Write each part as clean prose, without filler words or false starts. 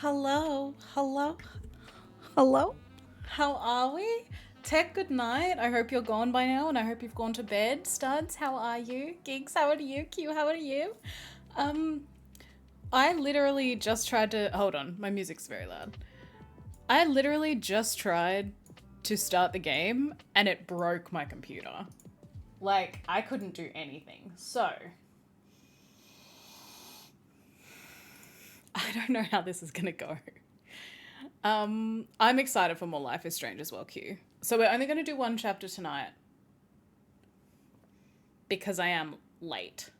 Hello, hello, hello. How are we? Tech, good night. I hope you're gone by now and I hope you've gone to bed. Studs, how are you? Gigs, how are you? Q, how are you? Um, I literally just tried to. Hold on, my music's very loud. I literally just tried to start the game and it broke my computer. Like, I couldn't do anything. So, I don't know how this is gonna go. I'm excited for more Life is Strange as well, Q. So we're only going to do one chapter tonight because I am late.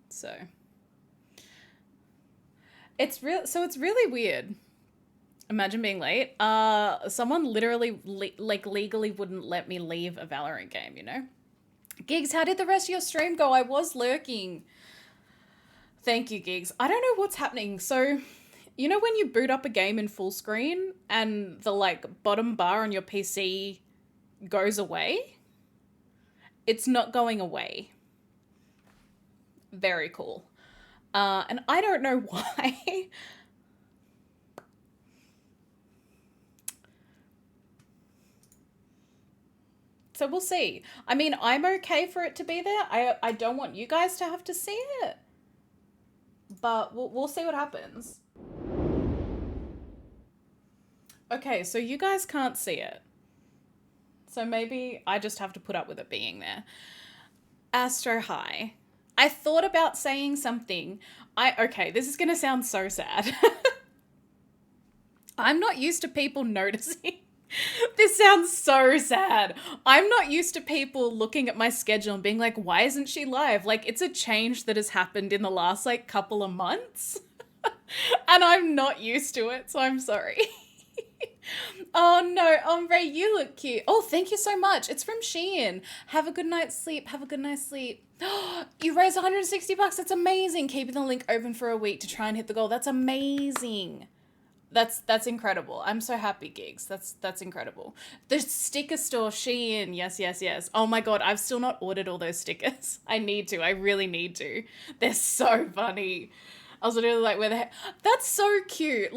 So it's really weird. Imagine being late. Someone literally legally wouldn't let me leave a Valorant game, you know? Gigs, how did the rest of your stream go? I was lurking. Thank you, Gigs. I don't know what's happening. So, you know when you boot up a game in full screen and the bottom bar on your PC goes away? It's not going away. Very cool. And I don't know why. So we'll see. I mean, I'm okay for it to be there. I don't want you guys to have to see it. But we'll see what happens. Okay, so you guys can't see it. So maybe I just have to put up with it being there. Astro High. I thought about saying something. Okay, this is going to sound so sad. I'm not used to people noticing. This sounds so sad. I'm not used to people looking at my schedule and being like, why isn't she live? Like, it's a change that has happened in the last, couple of months. And I'm not used to it, so I'm sorry. Oh no, Ombre, you look cute. Oh, thank you so much. It's from Shein. Have a good night's sleep. Have a good night's sleep. You raised 160 bucks. That's amazing. Keeping the link open for a week to try and hit the goal. That's amazing. That's incredible. I'm so happy, Gigs. That's incredible. The sticker store, Shein. Yes, yes, yes. Oh my god, I've still not ordered all those stickers. I need to. I really need to. They're so funny. I was literally like, where the heck? That's so cute.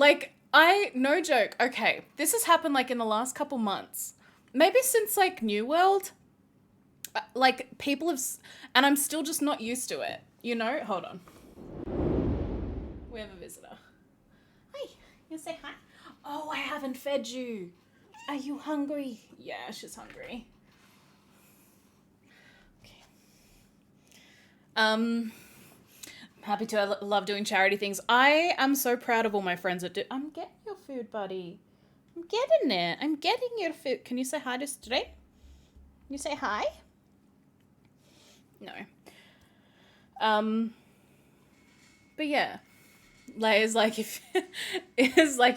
No joke. Okay, this has happened in the last couple months. Maybe since New World. People have, and I'm still just not used to it. You know? Hold on. We have a visitor. Hi. You say hi? Oh, I haven't fed you. Are you hungry? Yeah, she's hungry. Okay. Happy to. I love doing charity things. I am so proud of all my friends that do. I'm getting your food, buddy. I'm getting it. I'm getting your food. Can you say hi to today? You say hi? No. But yeah. It's like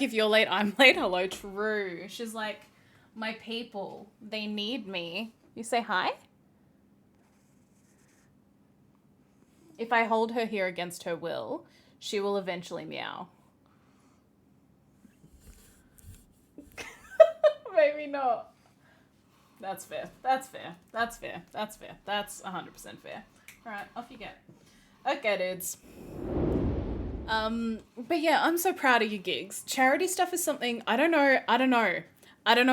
if you're late, I'm late. Hello, true. She's like, my people, they need me. You say hi? If I hold her here against her will, she will eventually meow. Maybe not. That's fair. That's fair. That's fair. That's fair. That's 100% fair. Alright, off you get. Okay, dudes. But yeah, I'm so proud of you, Gigs. Charity stuff is something, I don't know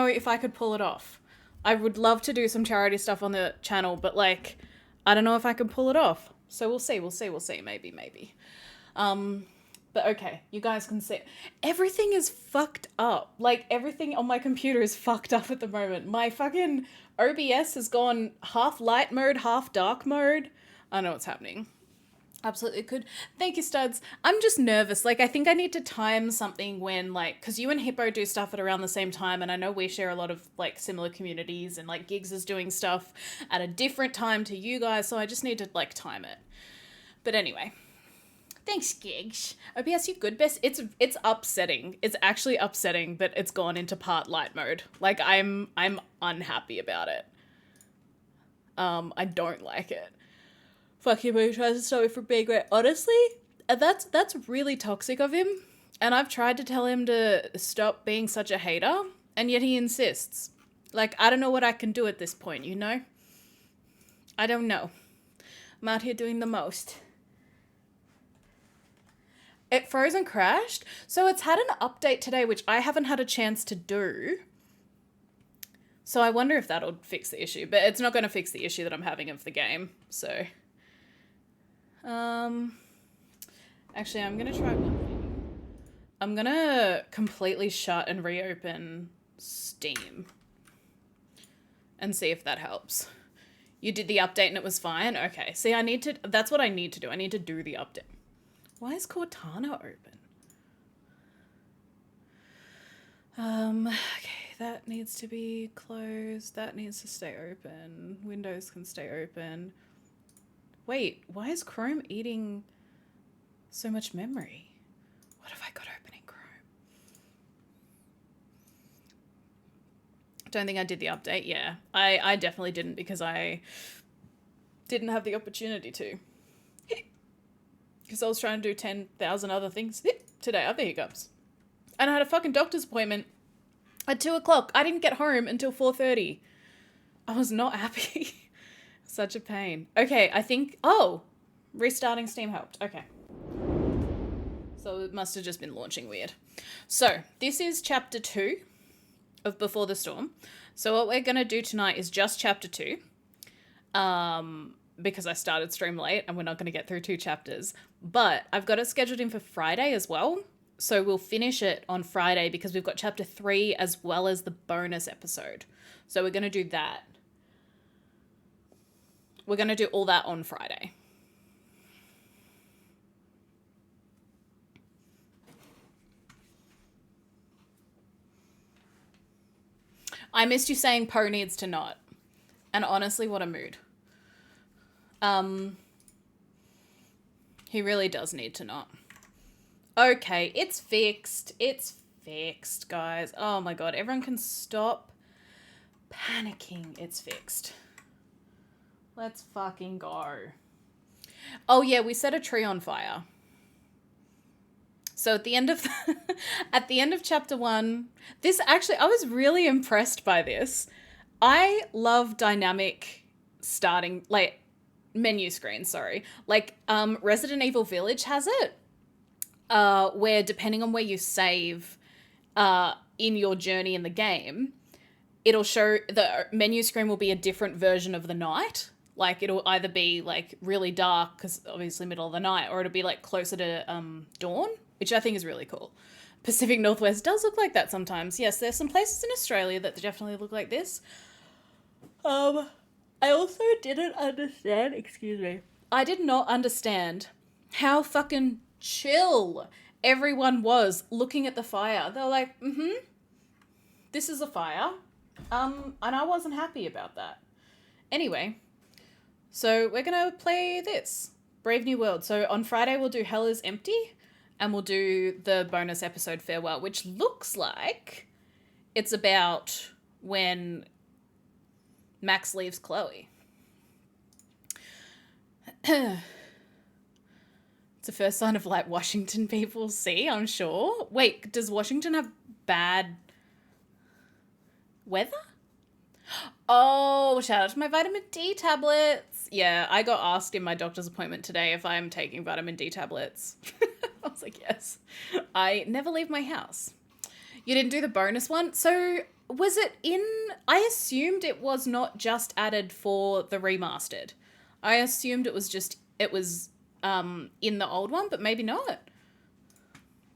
if I could pull it off. I would love to do some charity stuff on the channel, but I don't know if I can pull it off. So we'll see. Maybe. But okay, you guys can see. Everything is fucked up. Everything on my computer is fucked up at the moment. My fucking OBS has gone half light mode, half dark mode. I don't know what's happening. Absolutely could. Thank you, Studs. I'm just nervous. I think I need to time something when, because you and Hippo do stuff at around the same time, and I know we share a lot of, similar communities, and, Gigs is doing stuff at a different time to you guys, so I just need to, time it. But anyway. Thanks, Gigs. OBS, you good, best? It's upsetting. It's actually upsetting that it's gone into part light mode. I'm unhappy about it. I don't like it. Fuck him, he tries to stop me from being great. Honestly, that's really toxic of him. And I've tried to tell him to stop being such a hater, and yet he insists. I don't know what I can do at this point, you know? I don't know. I'm out here doing the most. It froze and crashed. So it's had an update today, which I haven't had a chance to do. So I wonder if that'll fix the issue. But it's not going to fix the issue that I'm having of the game. So, actually, I'm going to try one thing. I'm going to completely shut and reopen Steam and see if that helps. You did the update and it was fine? Okay. See, that's what I need to do. I need to do the update. Why is Cortana open? Okay, that needs to be closed. That needs to stay open. Windows can stay open. Wait, why is Chrome eating so much memory? What have I got open in Chrome? Don't think I did the update. Yeah, I definitely didn't because I didn't have the opportunity to. Because I was trying to do 10,000 other things today. I have the hiccups. And I had a fucking doctor's appointment at 2 o'clock. I didn't get home until 4:30. I was not happy. Such a pain. Okay, I think... Oh! Restarting Steam helped. Okay. So it must have just been launching weird. So, this is Chapter 2 of Before the Storm. So what we're going to do tonight is just Chapter 2. Because I started stream late and we're not going to get through 2 chapters. But I've got it scheduled in for Friday as well. So we'll finish it on Friday because we've got Chapter 3 as well as the bonus episode. So we're going to do that. We're going to do all that on Friday. I missed you saying Poe needs to not. And honestly, what a mood. He really does need to not. Okay, it's fixed. It's fixed, guys. Oh my god, everyone can stop panicking. It's fixed. Let's fucking go. Oh yeah, we set a tree on fire. So at the end of at the end of chapter 1, this actually, I was really impressed by this. I love dynamic starting, like, menu screens, sorry. Like, Resident Evil Village has it, where depending on where you save in your journey in the game, it'll show, the menu screen will be a different version of the night. Like, it'll either be, like, really dark, because obviously middle of the night, or it'll be, like, closer to dawn, which I think is really cool. Pacific Northwest does look like that sometimes. Yes, there's some places in Australia that definitely look like this. I also didn't understand, excuse me, I did not understand how fucking chill everyone was looking at the fire. They were like, this is a fire. And I wasn't happy about that. Anyway, so we're going to play this, Brave New World. So on Friday we'll do Hell is Empty, and we'll do the bonus episode Farewell, which looks like it's about when Max leaves Chloe. It's the first sign of, like, Washington people see, I'm sure. Wait, does Washington have bad weather? Oh, shout out to my vitamin D tablets. Yeah, I got asked in my doctor's appointment today if I'm taking vitamin D tablets. I was like, yes. I never leave my house. You didn't do the bonus one? So was it in... I assumed it was not just added for the remastered. I assumed it was just... It was in the old one, but maybe not.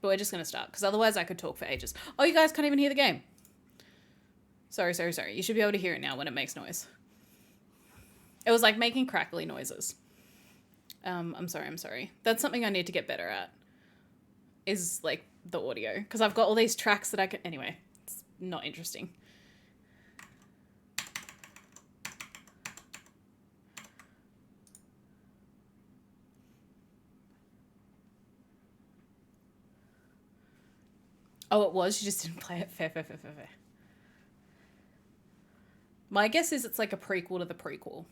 But we're just going to start, because otherwise I could talk for ages. Oh, you guys can't even hear the game. Sorry. You should be able to hear it now when it makes noise. It was like making crackly noises. I'm sorry. That's something I need to get better at. Is, like, the audio. Because I've got all these tracks that I can... Anyway, it's not interesting. Oh, it was? You just didn't play it? Fair. My guess is it's like a prequel to the prequel.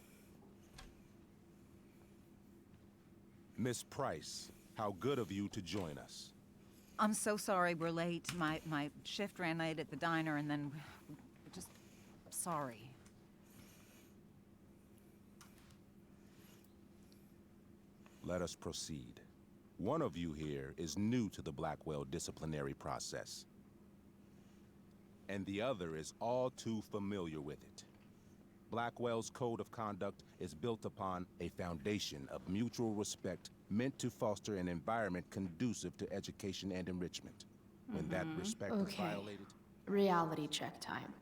Miss Price, how good of you to join us. I'm so sorry we're late. My shift ran late at the diner, and then we're just sorry. Let us proceed. One of you here is new to the Blackwell disciplinary process, and the other is all too familiar with it. Blackwell's code of conduct is built upon a foundation of mutual respect meant to foster an environment conducive to education and enrichment. When that respect is Okay. violated, Reality check time.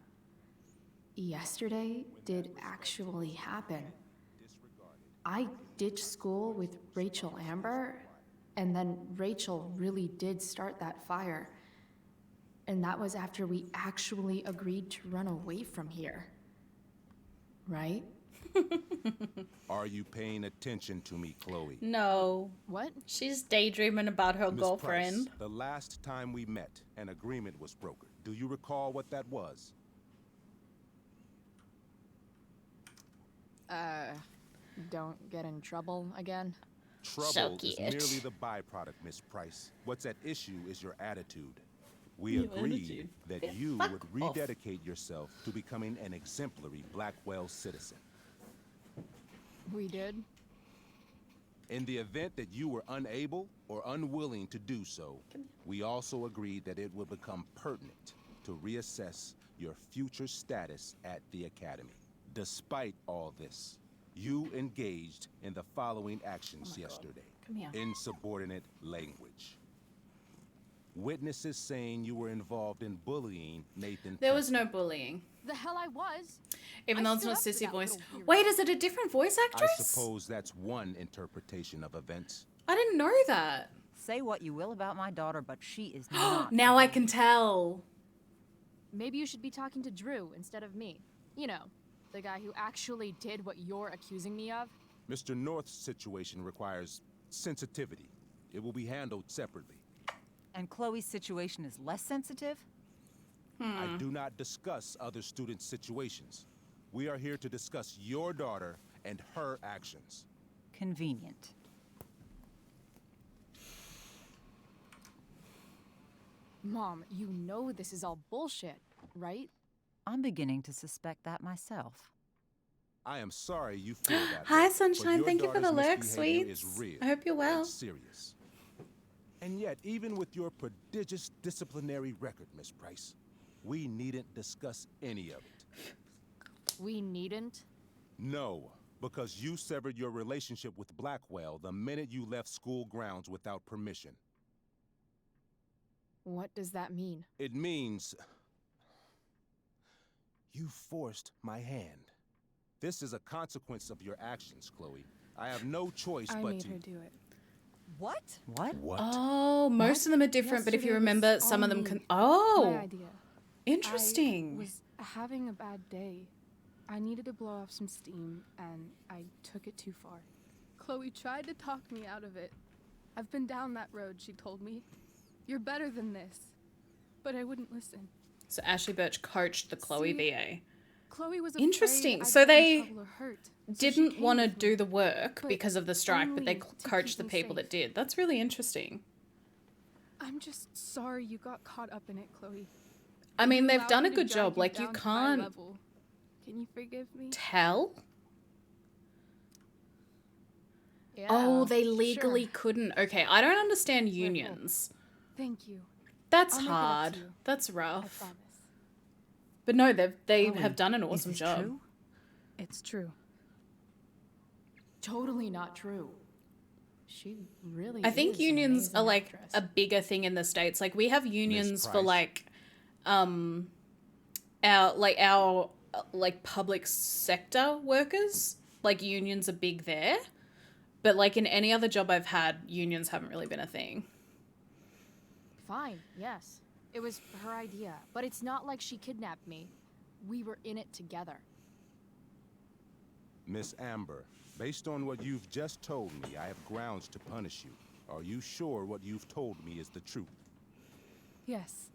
Yesterday did actually happen. I ditched school with Rachel Amber, and then Rachel really did start that fire. And that was after we actually agreed to run away from here. Right? are you paying attention to me, Chloe? No. What? She's daydreaming about her Miss girlfriend. Price, the last time we met, an agreement was brokered. Do you recall what that was? Don't get in trouble again. Trouble is cute. merely the byproduct, Miss Price. What's at issue is your attitude. We Your agreed attitude. that Yeah, you fuck would off. rededicate yourself to becoming an exemplary Blackwell citizen. We did. In the event that you were unable or unwilling to do so, we also agreed that it would become pertinent to reassess your future status at the Academy. Despite all this, you engaged in the following actions yesterday. Come here. Insubordinate language. Witnesses saying you were involved in bullying Nathan. There was no bullying. The hell I was. Even I though it's stood not up to sissy that voice. little weirdo. Wait, is it a different voice I actress? suppose that's one interpretation of events. I didn't know that. Say what you will about my daughter, but she is not. Now I can tell. Maybe you should be talking to Drew instead of me. You know, the guy who actually did what you're accusing me of. Mr. North's situation requires sensitivity. It will be handled separately. And Chloe's situation is less sensitive? I do not discuss other students' situations. We are here to discuss your daughter and her actions. Convenient. Mom, you know this is all bullshit, right? I'm beginning to suspect that myself. I am sorry you feel that Hi, way, but Sunshine. your Thank you for the daughter's lurk, misbehavior is sweets. real I hope you're well. and serious. And yet, even with your prodigious disciplinary record, Miss Price, we needn't discuss any of it. We needn't. No, because you severed your relationship with Blackwell the minute you left school grounds without permission. What does that mean? It means you forced my hand. This is a consequence of your actions, Chloe. I have no choice I but made to. her do it. What? What? What? Oh, most of them are different, but if you Yesterday remember, was some of all them me. can. My Oh, idea. interesting. I was having a bad day. I needed to blow off some steam, and I took it too far. Chloe tried to talk me out of it. I've been down that road, she told me. You're better than this. But I wouldn't listen. So Ashley Birch coached the Chloe See, VA. Chloe was afraid Interesting. I'd So get in they trouble or hurt, so she Didn't came want to with me. do the work but because of the strike, but they only to coached keep the me people that safe. did. That's really interesting. I'm just sorry you got caught up in it, Chloe. I mean, You they've allowed done a me to good drag job. Like, you down to my can't level. Can you forgive me? tell. Yeah. Oh, they legally sure. couldn't. Okay, I don't understand unions. Thank you. That's I'll make it up to hard. you. That's I rough. promise. But no, they Chloe, have done an is awesome this job. true? It's true. Totally not true. She really I think is an unions are amazing like actress. a bigger thing in the States. Like, we have unions for Price. like our public sector workers. Like, unions are big there. But like in any other job I've had, unions haven't really been a thing. Fine, yes. It was her idea, but it's not like she kidnapped me. We were in it together. Miss Amber, based on what you've just told me, I have grounds to punish you. Are you sure what you've told me is the truth? Yes.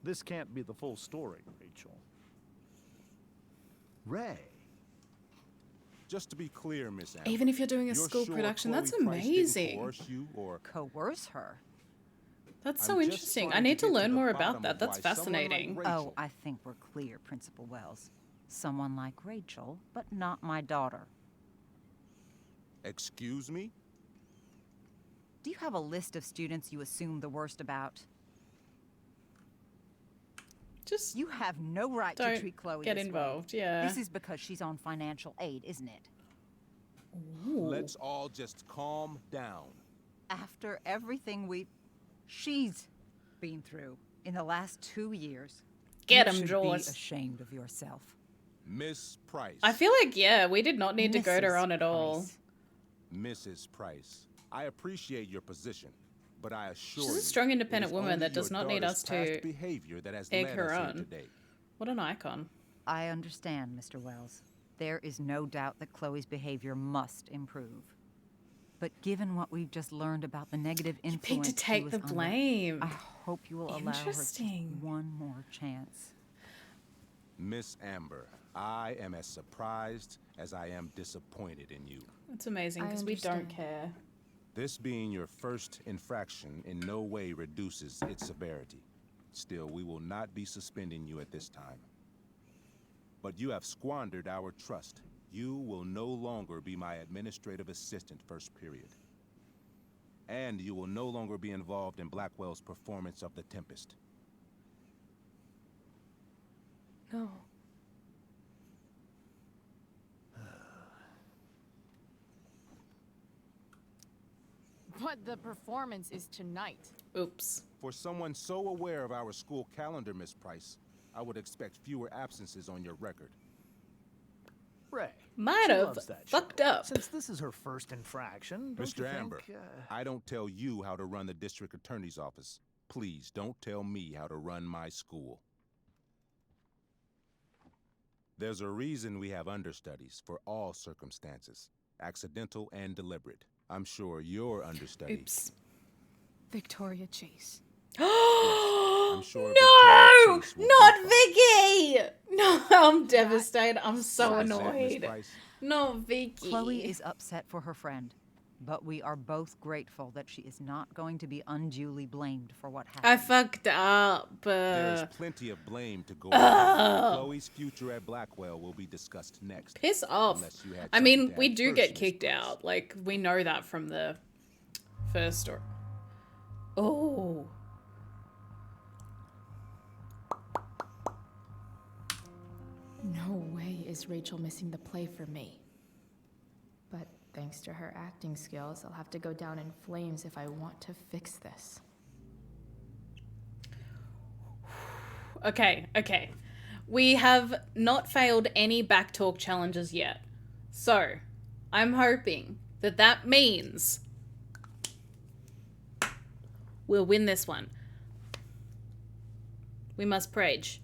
This can't be the full story, Rachel. Ray. Just to be clear, Miss Amber. Even if you're doing a you're school sure production, Chloe that's Price didn't amazing. coerce you or Coerce her? That's I'm so just interesting. I trying need to get to learn the more bottom about of that. That's why someone like fascinating. Rachel- Oh, I think we're clear, Principal Wells. Someone like Rachel, but not my daughter. Excuse me? Do you have a list of students you assume the worst about? Just You have no right don't to treat Chloe get this way. involved. Yeah. This is because she's on financial aid, isn't it? Ooh. Let's all just calm down. After everything she's been through in the last 2 years. Get you 'em, should Jaws. be ashamed of yourself. Miss Price. I feel like, yeah, we did not need to goad her Mrs. on at all. Price. Mrs. Price, I appreciate your position, but I assure She's you, a strong, it independent is woman only that does your not need daughter's us past to behavior that has egg led her us here on. today. What an icon. I understand, Mr. Wells. There is no doubt that Chloe's behavior must improve. But given what we've just learned about the negative You influence picked to she take was the under, blame. I hope you will allow her just Interesting. one more chance. Miss Amber, I am as surprised as I am disappointed in you. That's amazing I because we don't understand. care. This being your first infraction in no way reduces its severity. Still, we will not be suspending you at this time. But you have squandered our trust. You will no longer be my administrative assistant first period. And you will no longer be involved in Blackwell's performance of The Tempest. No. But the performance is tonight. Oops. For someone so aware of our school calendar, Miss Price, I would expect fewer absences on your record. Ray. Might she have loves that fucked show. up. Since this is her first infraction, don't you Mr. Amber, think, I don't tell you how to run the district attorney's office. Please don't tell me how to run my school. There's a reason we have understudies for all circumstances, accidental and deliberate. I'm sure your understudy. Oops. Victoria Chase. I'm sure No! Victoria Chase will Not be fine. Vicky! No, I'm devastated. I'm so That's it, Miss annoyed. Price. Not Vicky. Chloe is upset for her friend, but we are both grateful that she is not going to be unduly blamed for what happened. I fucked up. There's plenty of blame to go around. Chloe's future at Blackwell will be discussed next. Piss off. Unless you had I mean, something to we add do first, get Miss kicked Price. out. Like, we know that from the first story. Oh. No way is Rachel missing the play for me. But thanks to her acting skills, I'll have to go down in flames if I want to fix this. Okay, okay. We have not failed any backtalk challenges yet. So, I'm hoping that that means we'll win this one. We must preach.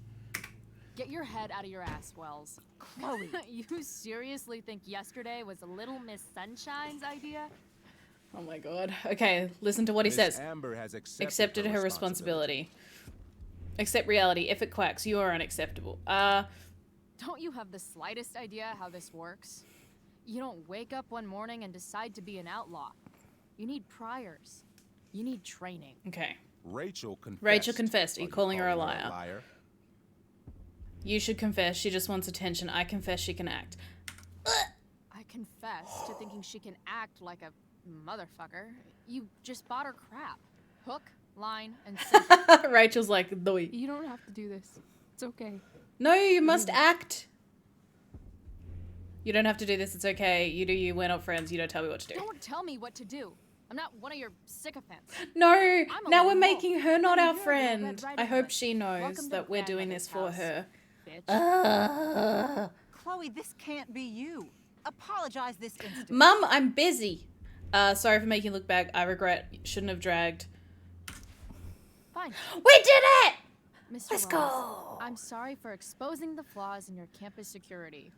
Get your head out of your ass, Wells. Chloe, You seriously think yesterday was Little Miss Sunshine's idea? Oh my god. Okay, listen to what he Miss says. Amber has Accepted her responsibility. Accept reality. If it quacks, you are unacceptable. Don't you have the slightest idea how this works? You don't wake up one morning and decide to be an outlaw. You need priors. You need training. Okay. Rachel confessed. Rachel confessed. Are you Are calling her a liar? You should confess. She just wants attention. I confess she can act. I confess to thinking she can act like a motherfucker. You just bought her crap. Hook, line, and sinker. Rachel's like, "Doi." You don't have to do this. It's okay. No, you must act. You don't have to do this. It's okay. You do you. We're not friends. You don't tell me what to do. Don't tell me what to do. I'm not one of your sycophants. No, a now we're lone making her not You're our the Red friend. Riding I hope Hood. she knows Welcome to that we're doing this for grandmother's her. Bitch. Chloe, this can't be you. Apologize this instant. Mum, I'm busy. Sorry for making you look back. I regret. Shouldn't have dragged. Fine. We did it! Mr. Let's Wells, go. I'm sorry for exposing the flaws in your campus security.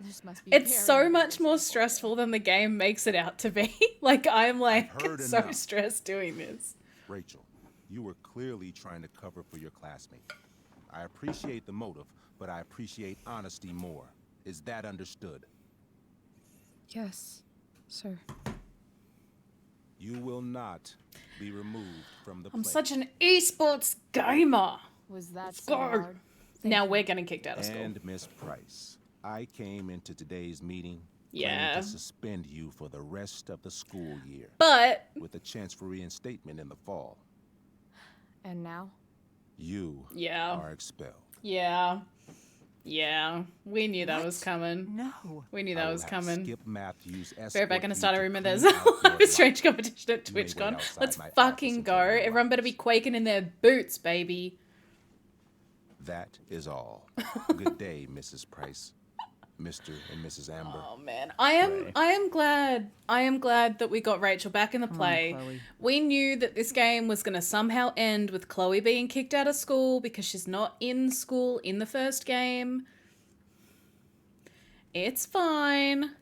This must be It's very so much embarrassing more for you. stressful than the game makes it out to be. Like, I'm like heard so enough. stressed doing this. Rachel, you were clearly trying to cover for your classmate. I appreciate the motive, but I appreciate honesty more. Is that understood? Yes, sir. You will not be removed from the I'm play. such an esports gamer. Was that Let's so go. hard? Now we're getting kicked out of school. And Miss Price, I came into today's meeting Yeah. planning to suspend you for the rest of the school year, But with a chance for reinstatement in the fall. And now? You yeah. are expelled. Yeah. Yeah. We knew that was What? coming. No. We knew I that will was have coming. Skip Matthews We're escort back in a you start a to rumor there's clean out your a strange locker. competition at You may wait TwitchCon. outside Let's my office fucking until go. you Everyone better be rise. quaking in their boots, baby. That is all. Good day, Mrs. Price, Mr. and Mrs. Amber. Oh man, Ray. I am glad that we got Rachel back in the Come on, play. Chloe. We knew that this game was going to somehow end with Chloe being kicked out of school because she's not in school in the first game. It's fine.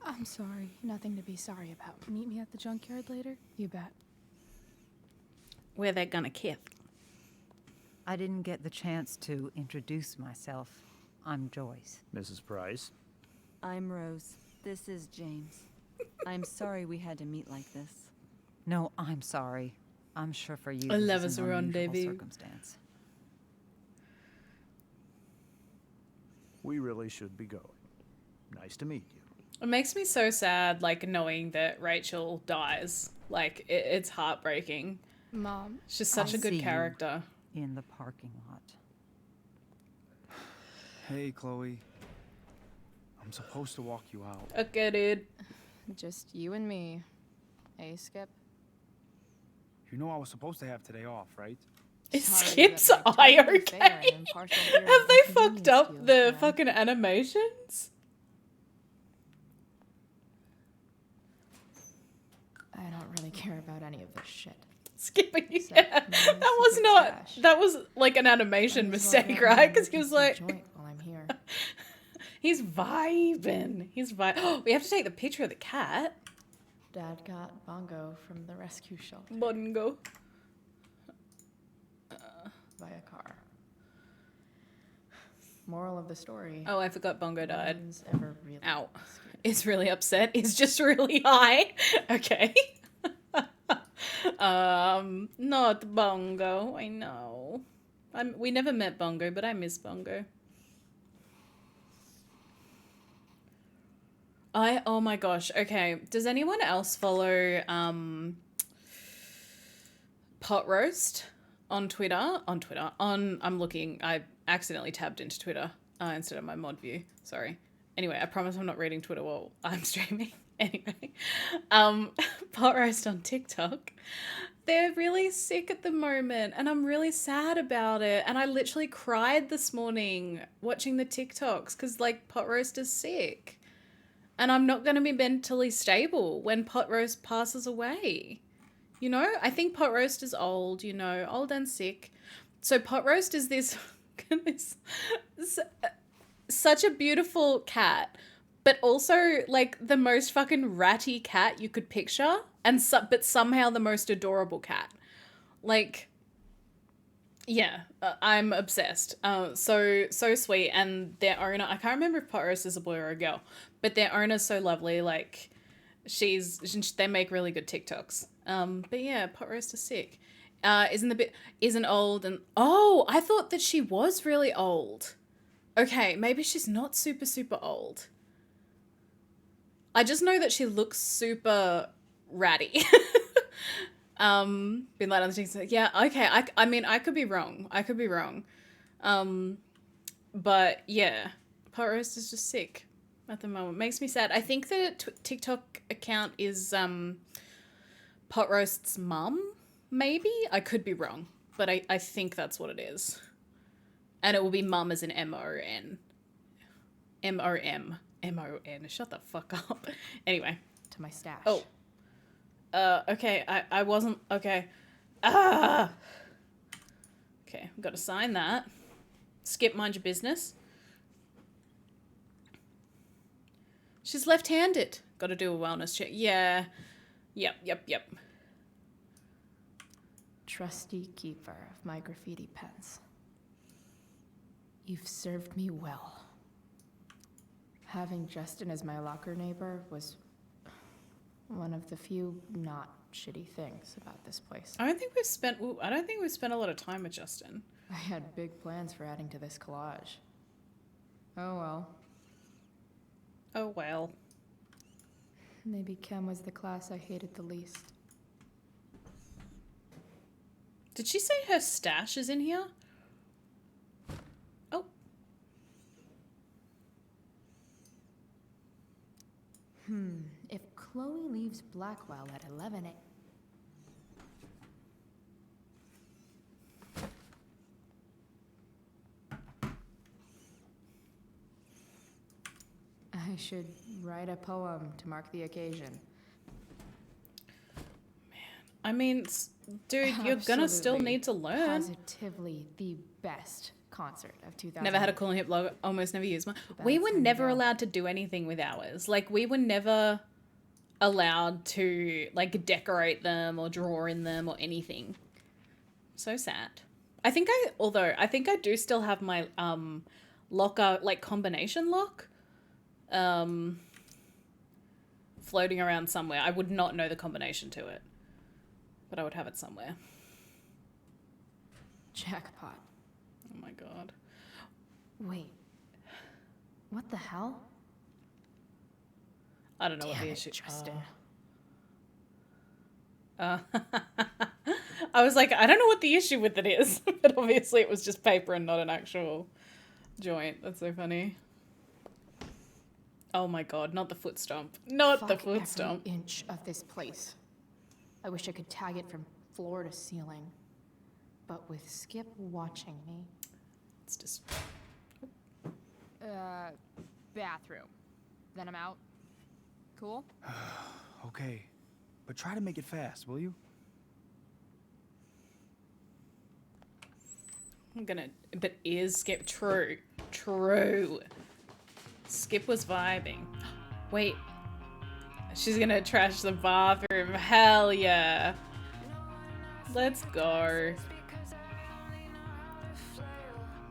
I'm sorry. Nothing to be sorry about. Meet me at the junkyard later? You bet. Where they're gonna kiss. I didn't get the chance to introduce myself. I'm Joyce. Mrs. Price. I'm Rose. This is James. I'm sorry we had to meet like this. No, I'm sorry. I'm sure for you I this love is us an around, unusual baby. circumstance. We really should be going. Nice to meet you. It makes me so sad, like, knowing that Rachel dies. Like, it's heartbreaking. Mom, She's such I'll a good see you. character. In the parking lot. Hey, Chloe. I'm supposed to walk you out. Okay, dude. Just you and me. Hey, Skip. You know I was supposed to have today off, right? Is Sorry Skip's that my eye totally fair and okay? impartial hearing Have they fucked inconvenienced up you, the man. fucking animations? I don't really care about any of this shit. Skipping, Except yeah. my That was secret not. stash. That was like an animation mistake, right? Because he was like, while I'm here. he's vibing. He's vibing. We have to take the picture of the cat. Dad got Bongo from the rescue shelter Bongo. by a car. Moral of the story. Oh, I forgot Bongo no died. one's ever really Ow. scared. Is really upset. Is just really high. Okay. Not Bongo. I know. We never met Bongo, but I miss Bongo. Oh my gosh. Okay. Does anyone else follow Pot Roast on Twitter? I accidentally tabbed into Twitter instead of my mod view. Sorry. Anyway, I promise I'm not reading Twitter while I'm streaming. Anyway, Pot Roast on TikTok. They're really sick at the moment, and I'm really sad about it. And I literally cried this morning watching the TikToks because, like, Pot Roast is sick. And I'm not going to be mentally stable when Pot Roast passes away. You know, I think Pot Roast is old, you know, old and sick. So Pot Roast is this such a beautiful cat, but also like the most fucking ratty cat you could picture, and but somehow the most adorable cat. Like, yeah, I'm obsessed. So sweet, and their owner, I can't remember if Pot Roast is a boy or a girl, but their owner's so lovely. Like, they make really good TikToks. But yeah, Pot Roast is sick. Isn't old, and oh, I thought that she was really old. Okay, maybe she's not super, super old. I just know that she looks super ratty. Been like on the TikTok. Yeah, okay. I mean, I could be wrong. But yeah, Pot Roast is just sick at the moment. Makes me sad. I think the TikTok account is Pot Roast's mum. Maybe I could be wrong, but I think that's what it is. And it will be mum as in M-O-N. M-O-M. Shut the fuck up. Anyway. To my stash. Oh. Okay. I wasn't... Okay. Ah! Okay, I've got to sign that. Skip, mind your business. She's left-handed. Got to do a wellness check. Yeah. Yep. Trusty keeper of my graffiti pens. You've served me well. Having Justin as my locker neighbor was one of the few not shitty things about this place. I don't think we've spent a lot of time with Justin. I had big plans for adding to this collage. Oh well. Oh well. Maybe chem was the class I hated the least. Did she say her stash is in here? Oh. If Chloe leaves Blackwell at 11 a.m. I should write a poem to mark the occasion. I mean, dude, you're gonna still Absolutely, need to learn. Positively the best concert of 2000. Never had a cool hip logo. Almost never used one. We That's were when you never go. allowed to do anything with ours. Like, we were never allowed to, like, decorate them or draw in them or anything. So sad. I think I do still have my, locker, like, combination lock, floating around somewhere. I would not know the combination to it, but I would have it somewhere. Jackpot. Oh my god. Wait. What the hell? I don't know what Damn the it, issue. Justin. I was like, I don't know what the issue with it is, but obviously it was just paper and not an actual joint. That's so funny. Oh my god, not the foot stomp. Not the Fuck foot every stomp. inch of this place. I wish I could tag it from floor to ceiling. But with Skip watching me. It's just Bathroom. Then I'm out. Cool? Okay. But try to make it fast, will you? I'm gonna, but is Skip true? True. Skip was vibing. Wait. She's gonna trash the bathroom. Hell yeah. Let's go.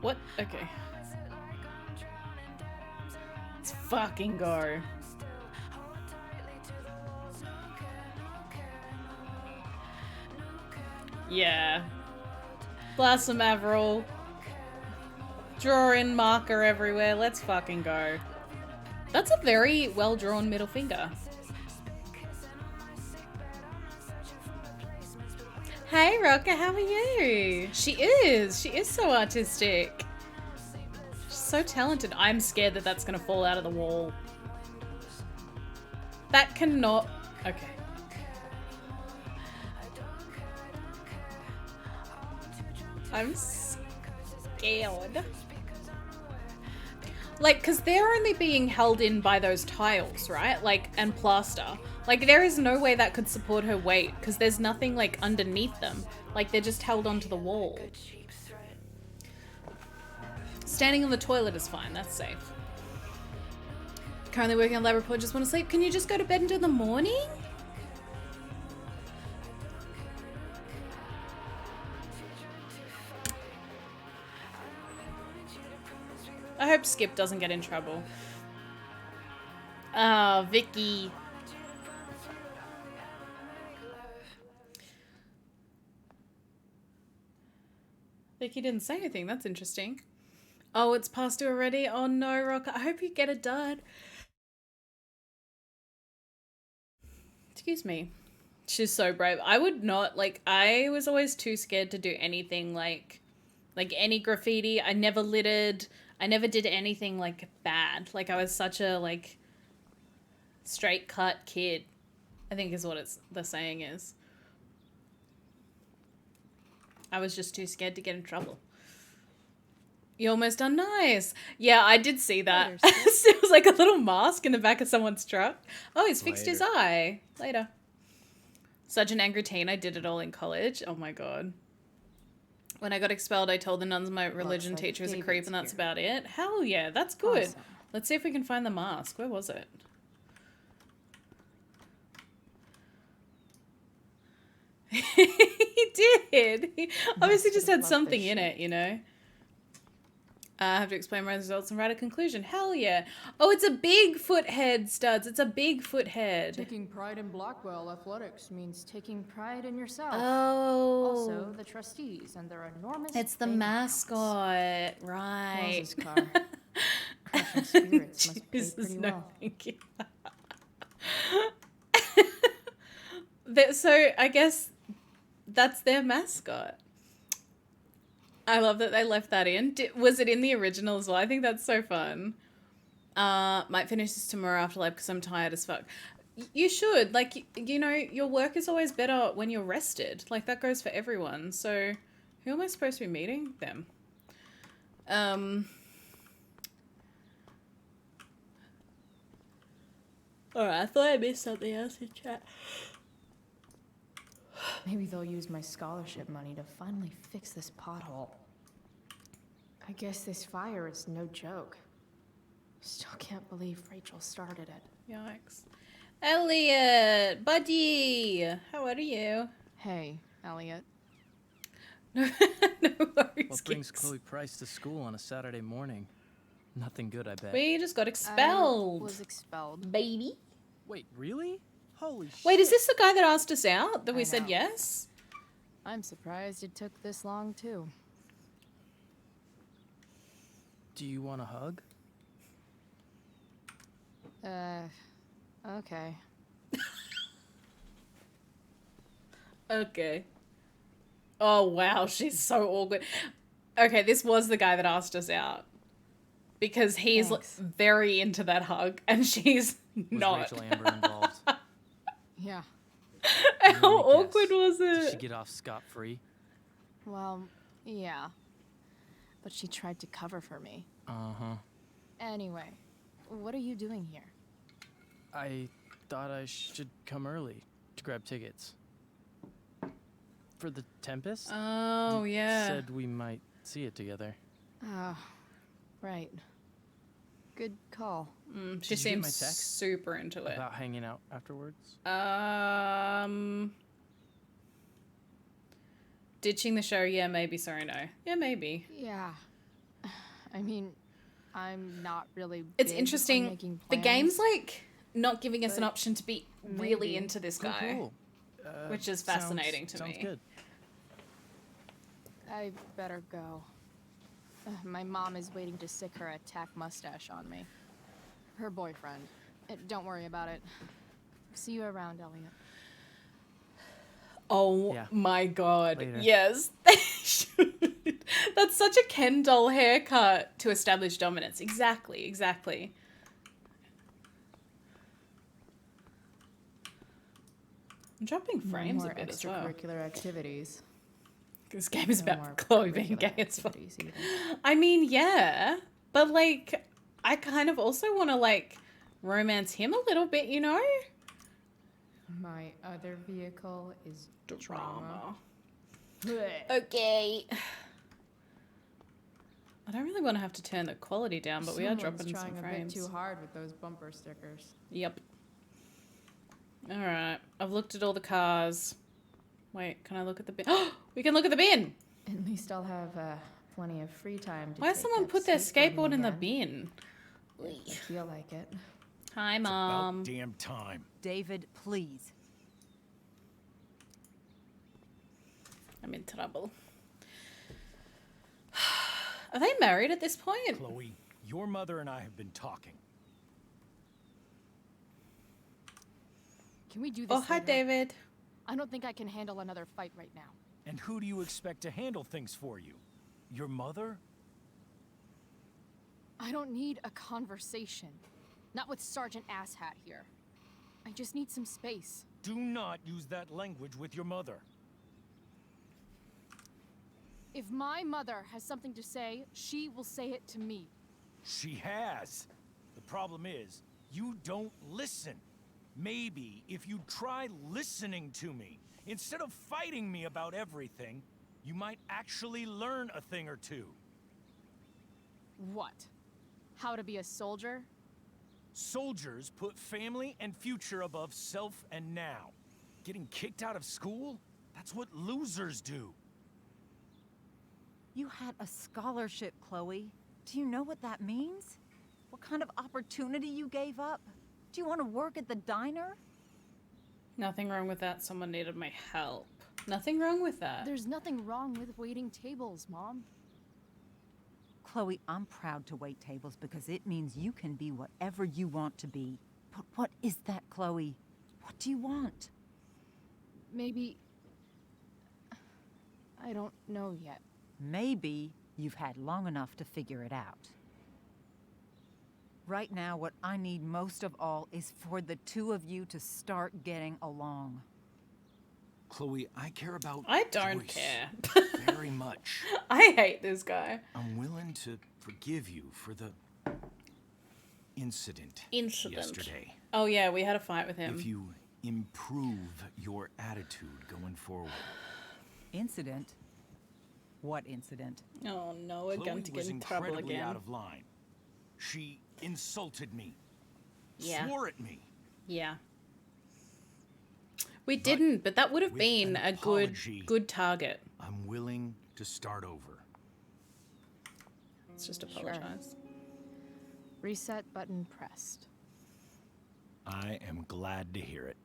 What? Okay. Let's fucking go. Yeah. Blast some Avril. Draw in marker everywhere. Let's fucking go. That's a very well drawn middle finger. Hey Rocker, how are you? She is so artistic. She's so talented. I'm scared that that's gonna fall out of the wall. That cannot, okay. I'm scared. Like, cause they're only being held in by those tiles, right? Like, and plaster. Like, there is no way that could support her weight, because there's nothing, like, underneath them. Like, they're just held onto the wall. Standing on the toilet is fine, that's safe. Currently working on lab report, just want to sleep. Can you just go to bed until the morning? I hope Skip doesn't get in trouble. Oh, Vicky. Vicky didn't say anything. That's interesting. Oh, it's past 2 already? Oh no, Rocker. I hope you get it done. Excuse me. She's so brave. I would not, like, I was always too scared to do anything like any graffiti. I never littered. I never did anything, like, bad. Like, I was such a, like, straight cut kid, I think is what the saying is. I was just too scared to get in trouble. You're almost done. Nice. Yeah, I did see that. It was like a little mask in the back of someone's truck. Oh, he's fixed his eye. Later. Such an angry teen. I did it all in college. Oh my god. When I got expelled, I told the nuns my religion like teacher was a David's creep and that's here. about it. Hell yeah, that's good. Awesome. Let's see if we can find the mask. Where was it? He did. He obviously just had Love something this in shit. it, you know? I have to explain my results and write a conclusion. Hell yeah. Oh, it's a Bigfoot head, studs. It's a Bigfoot head. Taking pride in Blackwell athletics means taking pride in yourself. Oh. Also, the trustees and their enormous It's the bank accounts. mascot. Right. Wells's car. Crushing spirits must pay Jesus, pretty no, well. thank you. So I guess that's their mascot. I love that they left that in. Was it in the original as well? I think that's so fun. Might finish this tomorrow after lab because I'm tired as fuck. You should. Like, you know, your work is always better when you're rested. Like, that goes for everyone. So, who am I supposed to be meeting? Them. Alright, I thought I missed something else in chat. Maybe they'll use my scholarship money to finally fix this pothole. I guess this fire is no joke. Still can't believe Rachel started it. Yikes. Elliot, buddy, how are you? Hey, Elliot. No worries. What brings kids. Chloe Price to school on a Saturday morning? Nothing good, I bet. We just got I expelled. was expelled. Baby. Wait, really? Holy shit. Wait, is this the guy that asked us out? That we I said know. yes? I'm surprised it took this long, too. Do you want a hug? Okay. Okay. Oh, wow, she's so awkward. Okay, this was the guy that asked us out. Because he's Thanks. very into that hug, and she's Was not. Rachel Amber involved? Yeah. How Let me awkward guess. was Did she it? get off scot-free? Well, yeah. But she tried to cover for me. Uh-huh. Anyway, what are you doing here? I thought I should come early to grab tickets. For the Tempest? Oh, You yeah. said we might see it together. Ah, right. Good call. She Did you get my seems text super into it. About hanging out afterwards? Ditching the show, yeah, maybe, sorry, no. Yeah, maybe. Yeah. I mean, I'm not really It's big on interesting. making The game's plans, like not giving us an but option to be really maybe. into this guy. Cool. Which is fascinating to sounds me. Good. I better go. My mom is waiting to stick her attack mustache on me. Her boyfriend. Don't worry about it. See you around, Elliot. Oh Yeah. my god. Later. Yes, they should. That's such a Ken doll haircut to establish dominance. Exactly, exactly. I'm dropping frames a bit as well. extracurricular activities. This game is No about more Chloe being curricular gay as fuck. activities either. I mean, yeah, but like, I kind of also want to like romance him a little bit, you know? My other vehicle is drama. Okay. I don't really want to have to turn the quality down, but we are Someone's dropping trying some a frames. bit too hard with those bumper stickers. Yep. Alright, I've looked at all the cars. Wait, can I look at the bin? Oh, we can look at the bin! At least I'll have plenty of free time to Why has take someone up put their skateboarding skateboard in the again. bin? I feel like it. Hi, Mom. Damn time. David, please. I'm in trouble. Are they married at this point? Chloe, your mother and I have been talking. Can we do this Oh, hi, later? David. I don't think I can handle another fight right now. And who do you expect to handle things for you? Your mother? I don't need a conversation. Not with Sergeant Asshat here. I just need some space. Do not use that language with your mother. If my mother has something to say, she will say it to me. She has. The problem is, you don't listen. Maybe if you try listening to me, instead of fighting me about everything, you might actually learn a thing or two. What? How to be a soldier? Soldiers put family and future above self and now. Getting kicked out of school? That's what losers do. You had a scholarship, Chloe. Do you know what that means? What kind of opportunity you gave up? Do you want to work at the diner? Nothing wrong with that. Someone needed my help. Nothing wrong with that. There's nothing wrong with waiting tables, Mom. Chloe, I'm proud to wait tables because it means you can be whatever you want to be. But what is that, Chloe? What do you want? Maybe... I don't know yet. Maybe you've had long enough to figure it out. Right now, what I need most of all is for the two of you to start getting along. Chloe, I care about I don't Joyce care. very much. I hate this guy. I'm willing to forgive you for the incident yesterday. Oh yeah, we had a fight with him. If you improve your attitude going forward. Incident? What incident? Oh no, we're going to get was in trouble incredibly again. out of line. She insulted me. Yeah. Swore at me. Yeah. We didn't, but that would have with been an a apology, good target. I'm willing to start over. Let's just apologize. Reset button pressed. I am glad to hear it.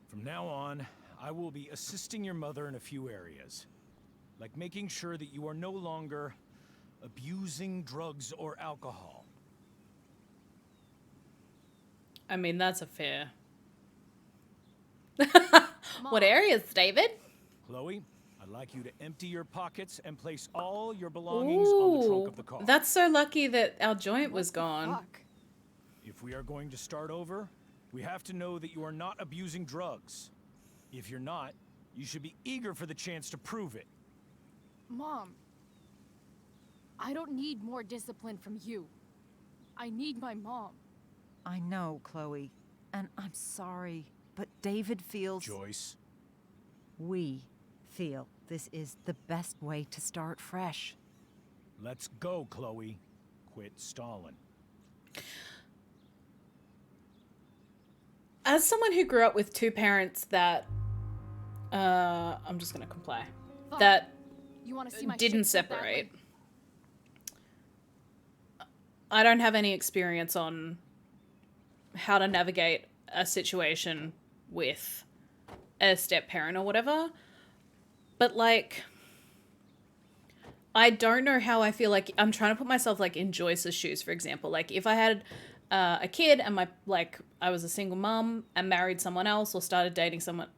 From now on, I will be assisting your mother in a few areas. Like making sure that you are no longer abusing drugs or alcohol. I mean, that's a fair. What areas, David? Chloe, I'd like you to empty your pockets and place all your belongings on the trunk of the car. That's so lucky that our joint was gone. Fuck. If we are going to start over, we have to know that you are not abusing drugs. If you're not, you should be eager for the chance to prove it. Mom, I don't need more discipline from you. I need my mom. I know, Chloe, and I'm sorry, but David feels... Joyce. We feel this is the best way to start fresh. Let's go, Chloe. Quit stalling. As someone who grew up with two parents that, I'm just gonna comply, Fuck. that You want to see my didn't shit so badly? separate. I don't have any experience on how to navigate a situation with a step parent or whatever. But like, I don't know how I feel. Like, I'm trying to put myself like in Joyce's shoes, for example. Like if I had a kid and I was a single mom and married someone else or started dating someone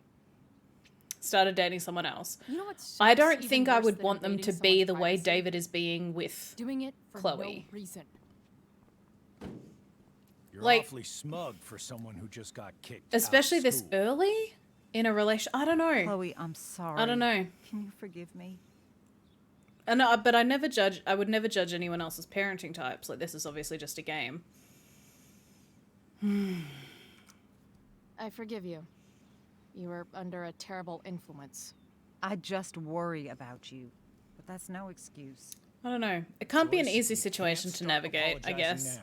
else. You know what's I don't even think I worse would than want them to invading be someone's the way privacy? David is being with Doing it for Chloe. no reason. You're Like- awfully smug for someone who just got kicked Especially out of this school. early in a relation. I don't know. Chloe, I'm sorry. I don't know. Can you forgive me? And but I would never judge anyone else's parenting types. Like, this is obviously just a game. I forgive you. You were under a terrible influence. I just worry about you, but that's no excuse. I don't know. It can't be an Joyce, easy you situation can't to stop navigate, I apologizing guess. now.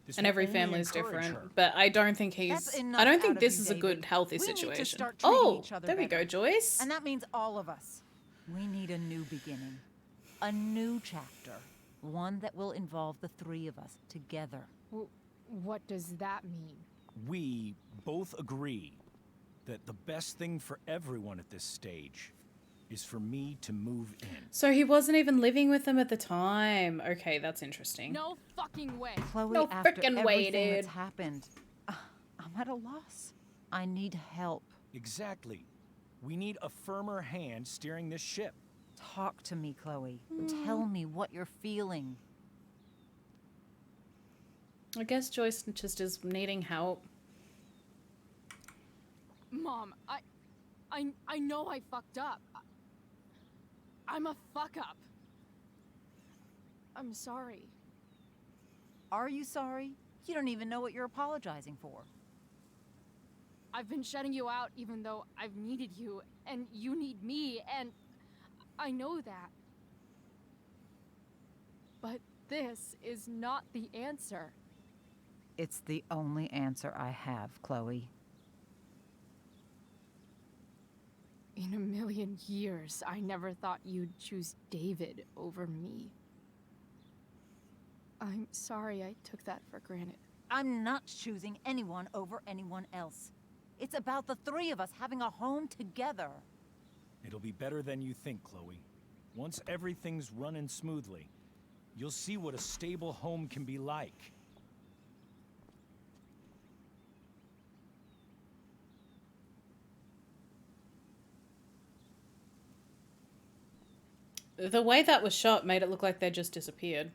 This And will every only family is encourage different. her. But I don't think That's he's... enough I don't out think of this you, is a good, David. healthy We need to situation. start treating Oh, each other there we better. go, Joyce. And that means all of us. We need a new beginning. A new chapter. One that will involve the three of us together. What does that mean? We both agree that the best thing for everyone at this stage is for me to move in. So he wasn't even living with them at the time. Okay, that's interesting. No fucking way. Chloe, No after frickin' way, everything that's dude. happened, I'm at a loss. I need help. Exactly. We need a firmer hand steering this ship. Talk to me, Chloe. Tell me what you're feeling. I guess Joyce just is needing help. Mom, I know I fucked up. I'm a fuck up. I'm sorry. Are you sorry? You don't even know what you're apologizing for. I've been shutting you out even though I've needed you, and you need me, and I know that. But this is not the answer. It's the only answer I have, Chloe. In a million years, I never thought you'd choose David over me. I'm sorry I took that for granted. I'm not choosing anyone over anyone else. It's about the three of us having a home together. It'll be better than you think, Chloe. Once everything's running smoothly, you'll see what a stable home can be like. The way that was shot made it look like they just disappeared.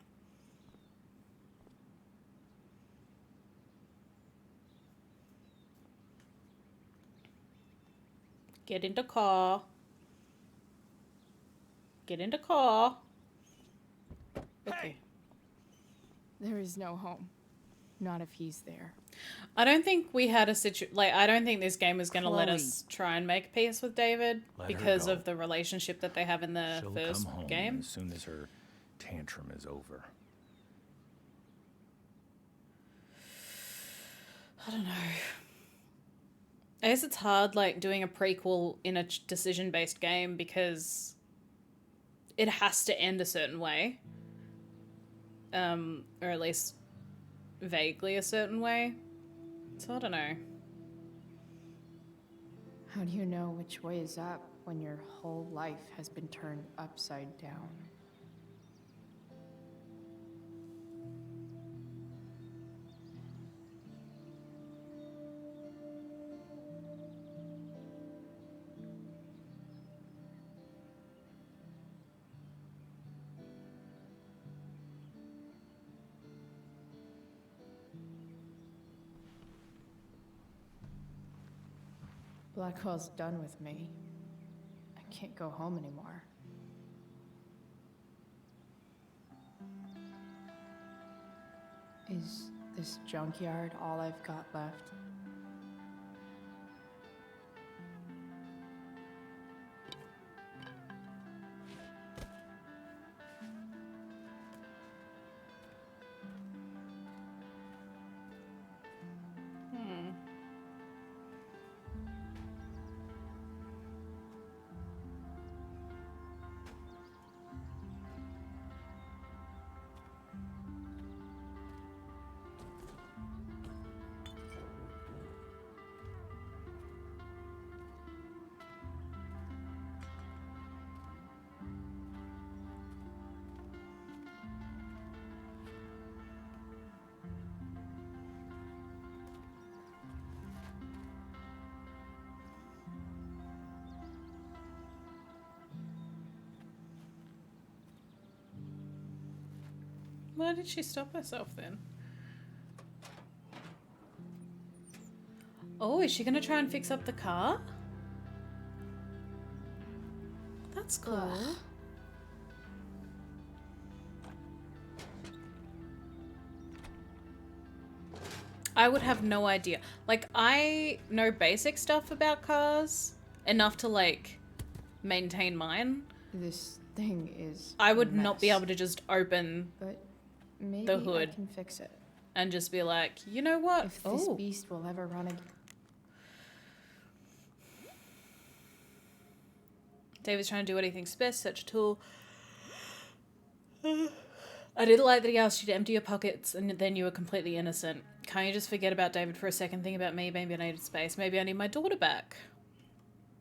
Get into car. Get into car. Okay. There is no home. Not if he's there. I don't think we had a I don't think this game was going to let Chloe. us try and make peace with David Let her because go. of the relationship that they have in the She'll first come home game. as soon as her tantrum is over. I don't know. I guess it's hard, like, doing a prequel in a decision-based game because it has to end a certain way. Or at least vaguely a certain way. So I don't know. How do you know which way is up when your whole life has been turned upside down? Blackwell's done with me. I can't go home anymore. Is this junkyard all I've got left? Why did she stop herself then? Oh, is she gonna try and fix up the car? That's cool. Ugh. I would have no idea. Like, I know basic stuff about cars, enough to, like, maintain mine. This thing is I would a not be mess, able to just open but maybe the hood. I can fix it. and just be like, you know what? If this beast will ever run again. David's trying to do what he thinks best, such a tool. I did like that he asked you to empty your pockets and then you were completely innocent. Can't you just forget about David for a second? Think about me. Maybe I needed space. Maybe I need my daughter back.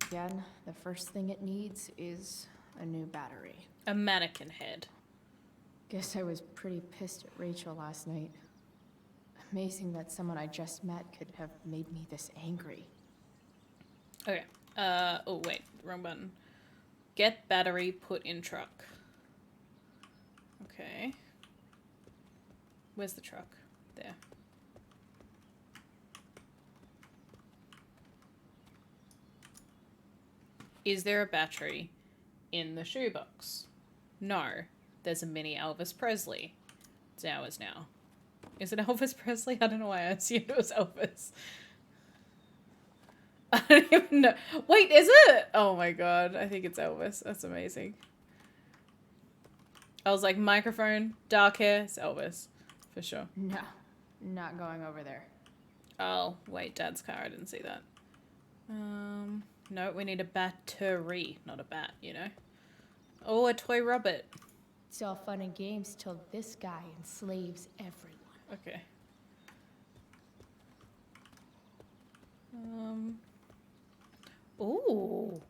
Again, the first thing it needs is a new battery. A mannequin head. Guess I was pretty pissed at Rachel last night. Amazing that someone I just met could have made me this angry. Okay. Oh, wait. Wrong button. Get battery, put in truck. Okay. Where's the truck? There. Is there a battery in the shoebox? No. There's a mini Elvis Presley. It's ours now. Is it Elvis Presley? I don't know why I assumed it was Elvis. I don't even know. Wait, is it? Oh my god. I think it's Elvis. That's amazing. I was like, microphone, dark hair, it's Elvis. For sure. No, not going over there. Oh, wait, Dad's car. I didn't see that. No, we need a battery, not a bat, you know? Oh, a toy Robert. It's all fun and games till this guy enslaves everyone. Okay. Ooh.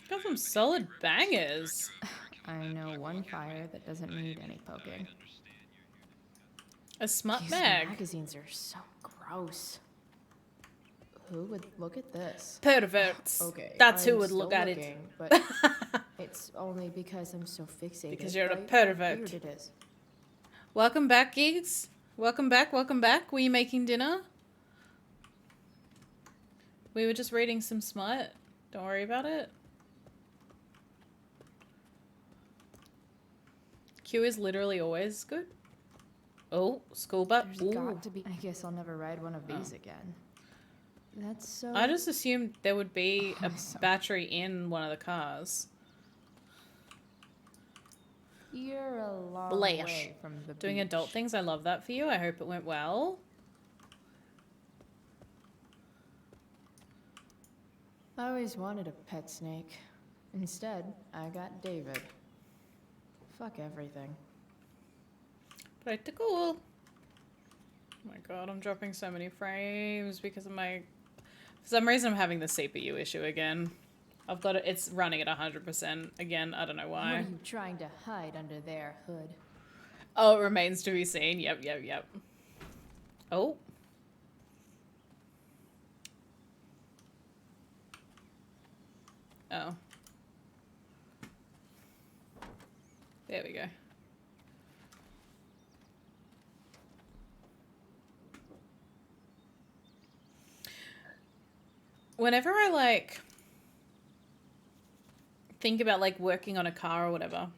Got some solid bangers. I know one fire that doesn't need any poking. A smut These mag. magazines are so gross. Who would look at this? Perverts. Okay, That's who I'm would look still at looking, it. But it's only because I'm so fixated. Because you're a by how pervert. weird it is. Welcome back, geeks. Welcome back, welcome back. Were you making dinner? We were just reading some smut. Don't worry about it. Q is literally always good. Oh, school bus. There's got to be. I guess I'll never ride one of these again. That's so. I just assumed there would be a Awesome. battery in one of the cars. You're a long Blash. way from the Doing beach. adult things, I love that for you. I hope it went well. I always wanted a pet snake. Instead, I got David. Fuck everything. Pretty cool. Oh my god, I'm dropping so many frames because of my... For some reason I'm having the CPU issue again. I've got it, it's running at 100% again, I don't know What why. are you trying to hide under their hood? Oh, it remains to be seen. Yep. Oh. Oh. There we go. Whenever I like think about like working on a car or whatever,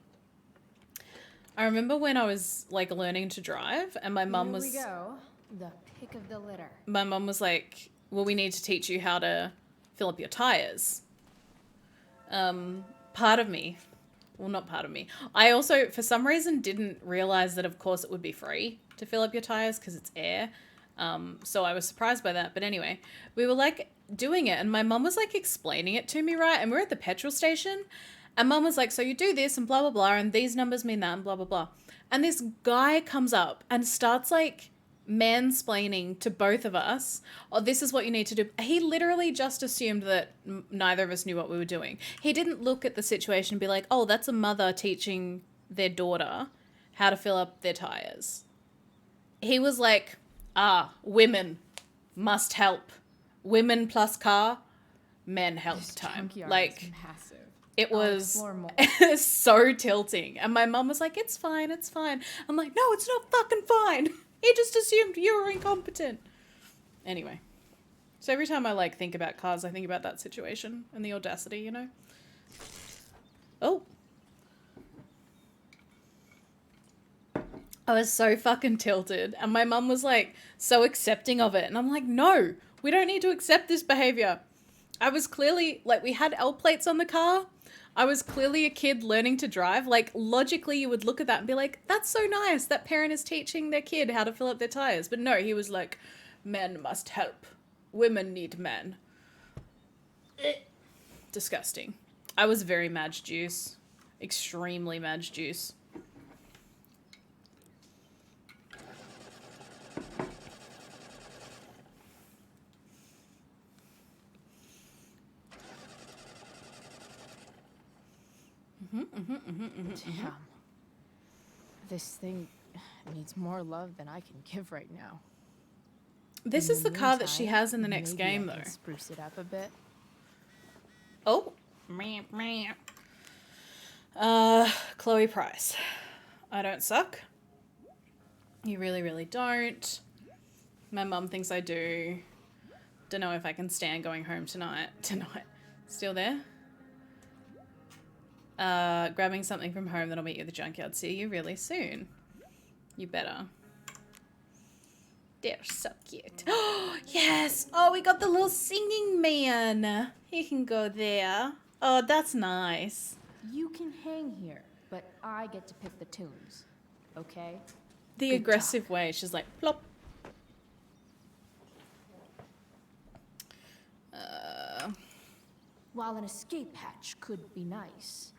I remember when I was like learning to drive and my mum was Here we go. The pick of the litter. my mum was like, well, we need to teach you how to fill up your tires. Part of me, well, not part of me, I also, for some reason, didn't realize that, of course, it would be free to fill up your tires because it's air. So I was surprised by that. But anyway, we were like doing it and my mum was like explaining it to me, right? And we're at the petrol station and mum was like, so you do this and blah, blah, blah. And these numbers mean that and blah, blah, blah. And this guy comes up and starts like mansplaining to both of us, oh, this is what you need to do. He literally just assumed that neither of us knew what we were doing. He didn't look at the situation and be like, oh, that's a mother teaching their daughter how to fill up their tires. He was like, women must help. Women plus car, men help This time. junkyard Like, is massive. it I'll was explore more. so tilting. And my mum was like, it's fine, it's fine. I'm like, no, it's not fucking fine. He just assumed you were incompetent. Anyway. So every time I like think about cars, I think about that situation and the audacity, you know? Oh. I was so fucking tilted. And my mum was like so accepting of it. And I'm like, no, we don't need to accept this behavior. I was clearly, like, we had L plates on the car. I was clearly a kid learning to drive. Like, logically, you would look at that and be like, that's so nice. That parent is teaching their kid how to fill up their tires. But no, he was like, men must help. Women need men. Disgusting. I was very Madge juice. Extremely Madge juice. Damn. This thing needs more love than I can give right now. This In is the car that she meantime, has in the next maybe game, I can though. spruce it up a bit. Oh. Chloe Price. I don't suck. You really, really don't. My mum thinks I do. Don't know if I can stand going home tonight. Still there? Grabbing something from home, then I'll meet you at the junkyard. See you really soon. You better. They're so cute. Oh, yes! Oh, we got the little singing man. He can go there. Oh, that's nice. You can hang here, but I get to pick the tunes. Okay? The Good aggressive way. She's like, plop. While an escape hatch could be nice,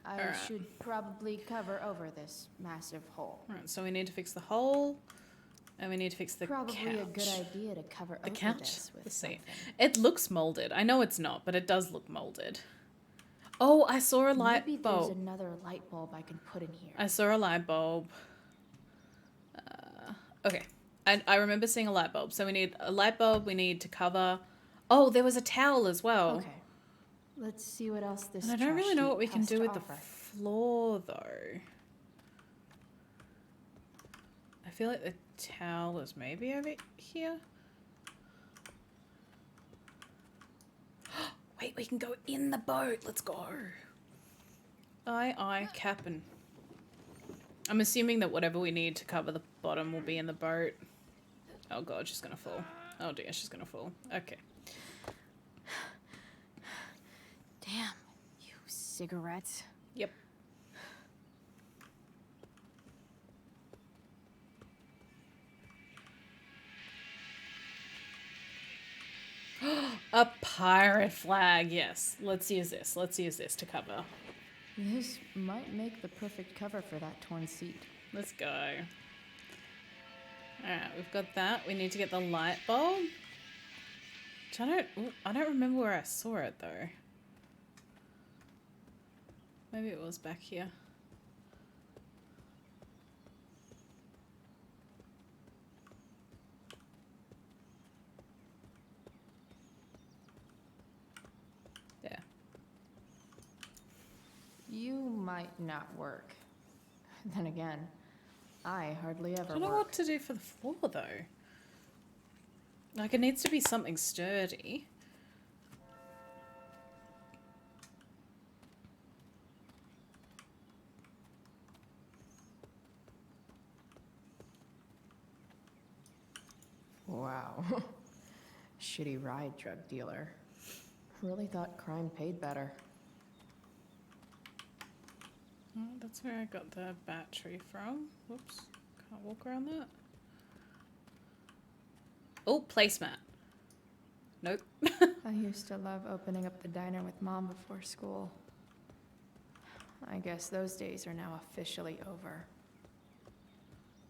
I Alright. should probably cover over this massive hole. Alright, so we need to fix the hole. And we need to fix the Probably couch. a good idea to cover The over couch? this with The seat. something. It looks molded. I know it's not, but it does look molded. Oh, I saw a Maybe light there's bulb. another light bulb I can put in here. I saw a light bulb. Okay. I remember seeing a light bulb. So we need a light bulb. We need to cover. Oh, there was a towel as well. Okay. Let's see what else this And I don't really know what we can has do to with the offer. floor, though. I feel like the towel is maybe over here. Wait, we can go in the boat. Let's go. Aye, Captain. I'm assuming that whatever we need to cover the bottom will be in the boat. Oh god, she's gonna fall. Oh dear, she's gonna fall. Okay. Damn, you cigarettes. Yep. A pirate flag, yes. Let's use this. Let's use this to cover. This might make the perfect cover for that torn seat. Let's go. Alright, we've got that. We need to get the light bulb. Which I don't remember where I saw it though. Maybe it was back here. Yeah. You might not work. Then again, I hardly ever I don't know work. what to do for the floor though. Like it needs to be something sturdy. Wow. Shitty ride, drug dealer. Really thought crime paid better. Oh, that's where I got the battery from. Whoops. Can't walk around that. Oh, placemat. Nope. I used to love opening up the diner with Mom before school. I guess those days are now officially over.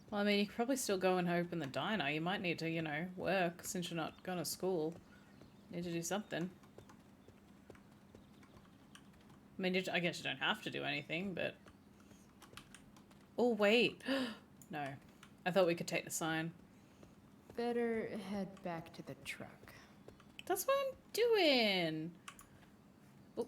Well, I mean, you could probably still go and open the diner. You might need to, you know, work since you're not going to school. Need to do something. I mean, I guess you don't have to do anything, but... Oh, wait. No. I thought we could take the sign. Better head back to the truck. That's what I'm doing. Oh.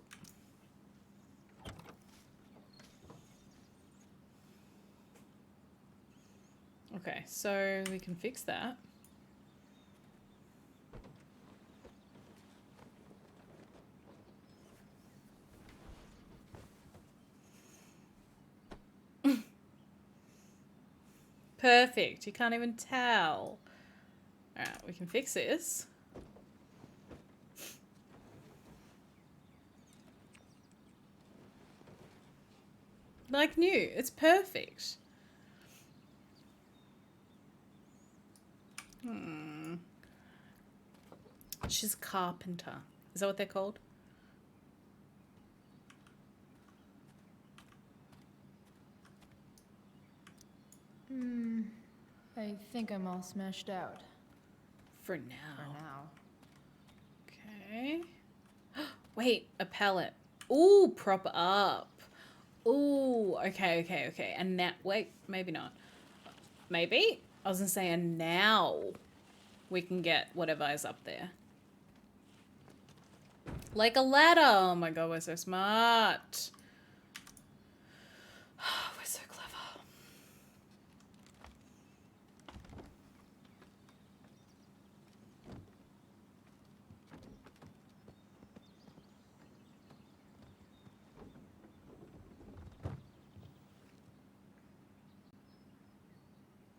Okay, so we can fix that. Perfect. You can't even tell. Alright, we can fix this. Like new. It's perfect. She's a carpenter. Is that what they're called? I think I'm all smashed out. For now. For now. Okay. Wait, a pallet. Ooh, prop up. Ooh, okay. And now, wait, maybe not. Maybe? I was gonna say, and now we can get whatever is up there. Like a ladder. Oh my god, we're so smart. We're so clever.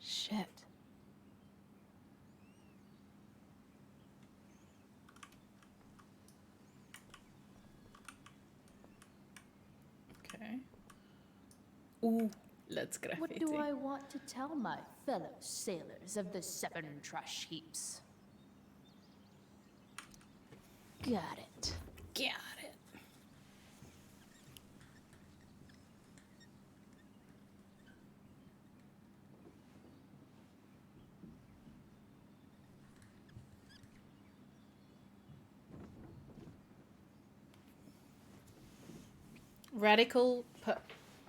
Shit. Okay. Ooh, let's graffiti. What do I want to tell my fellow sailors of the 7 trash heaps? Got it. Got it. Radical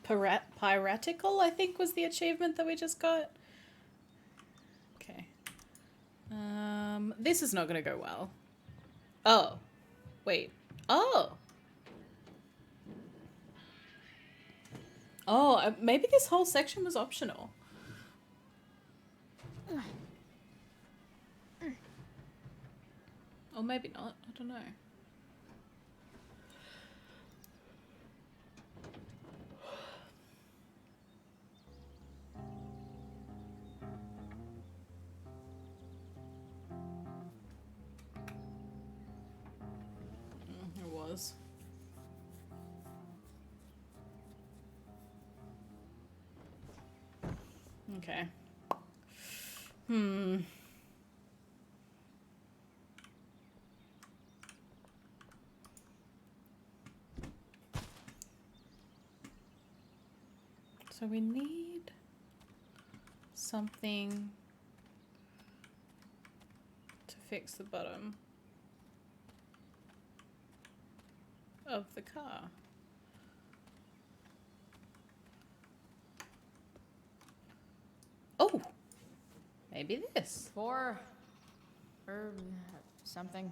piratical, I think, was the achievement that we just got. Okay. This is not going to go well. Oh. Wait. Oh. Oh, maybe this whole section was optional. Or maybe not. I don't know. It was. Okay. So we need something to fix the bottom of the car. Oh, maybe this. Or something.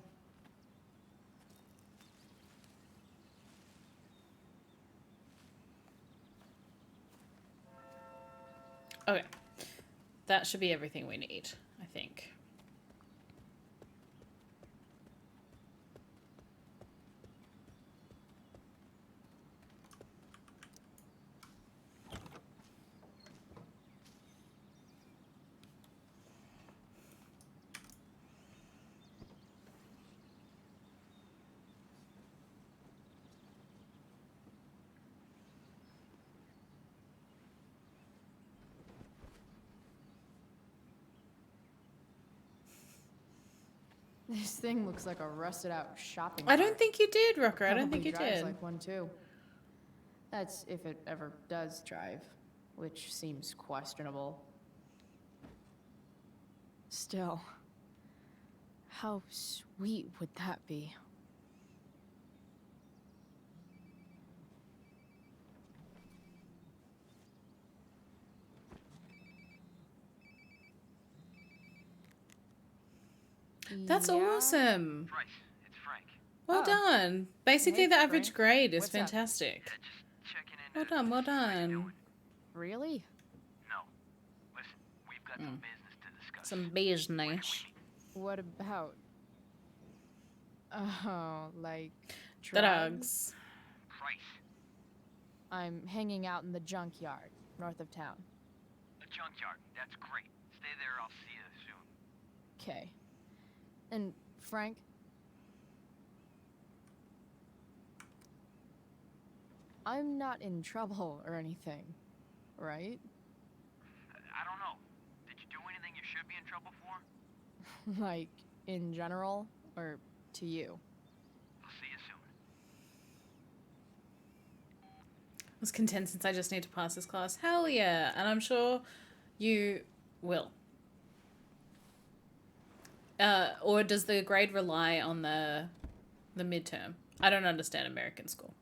Okay, that should be everything we need, I think. This thing looks like a rusted out shopping I don't cart. think you did, Rocker. I don't Probably think you drives did. like one too. That's if it ever does drive, which seems questionable. Still, how sweet would that be? That's Yeah? awesome. Bryce, it's Frank. Well Oh. done. Basically, Hey, the average Frank. grade is What's up? fantastic. Yeah, just checking in. Well done, well see how you're done. doing. Really? No. Listen, we've got some business to discuss. Some Where can we business. meet? What about? Oh, like Drugs. Price. I'm hanging out in the junkyard, north of town. The junkyard. That's great. Stay there. I'll see you soon. Okay. And Frank? I'm not in trouble or anything, right? I don't know. Did you do anything you should be in trouble for? Like, in general, or to you? I'll see you soon. I was content since I just need to pass this class. Hell yeah. And I'm sure you will. Or does the grade rely on the midterm? I don't understand American school.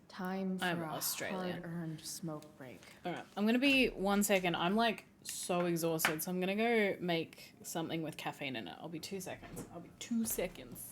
Time for I'm a Australian. hard-earned smoke break. All right, I'm gonna be 1 second. I'm like so exhausted, so I'm gonna go make something with caffeine in it. I'll be 2 seconds. I'll be 2 seconds.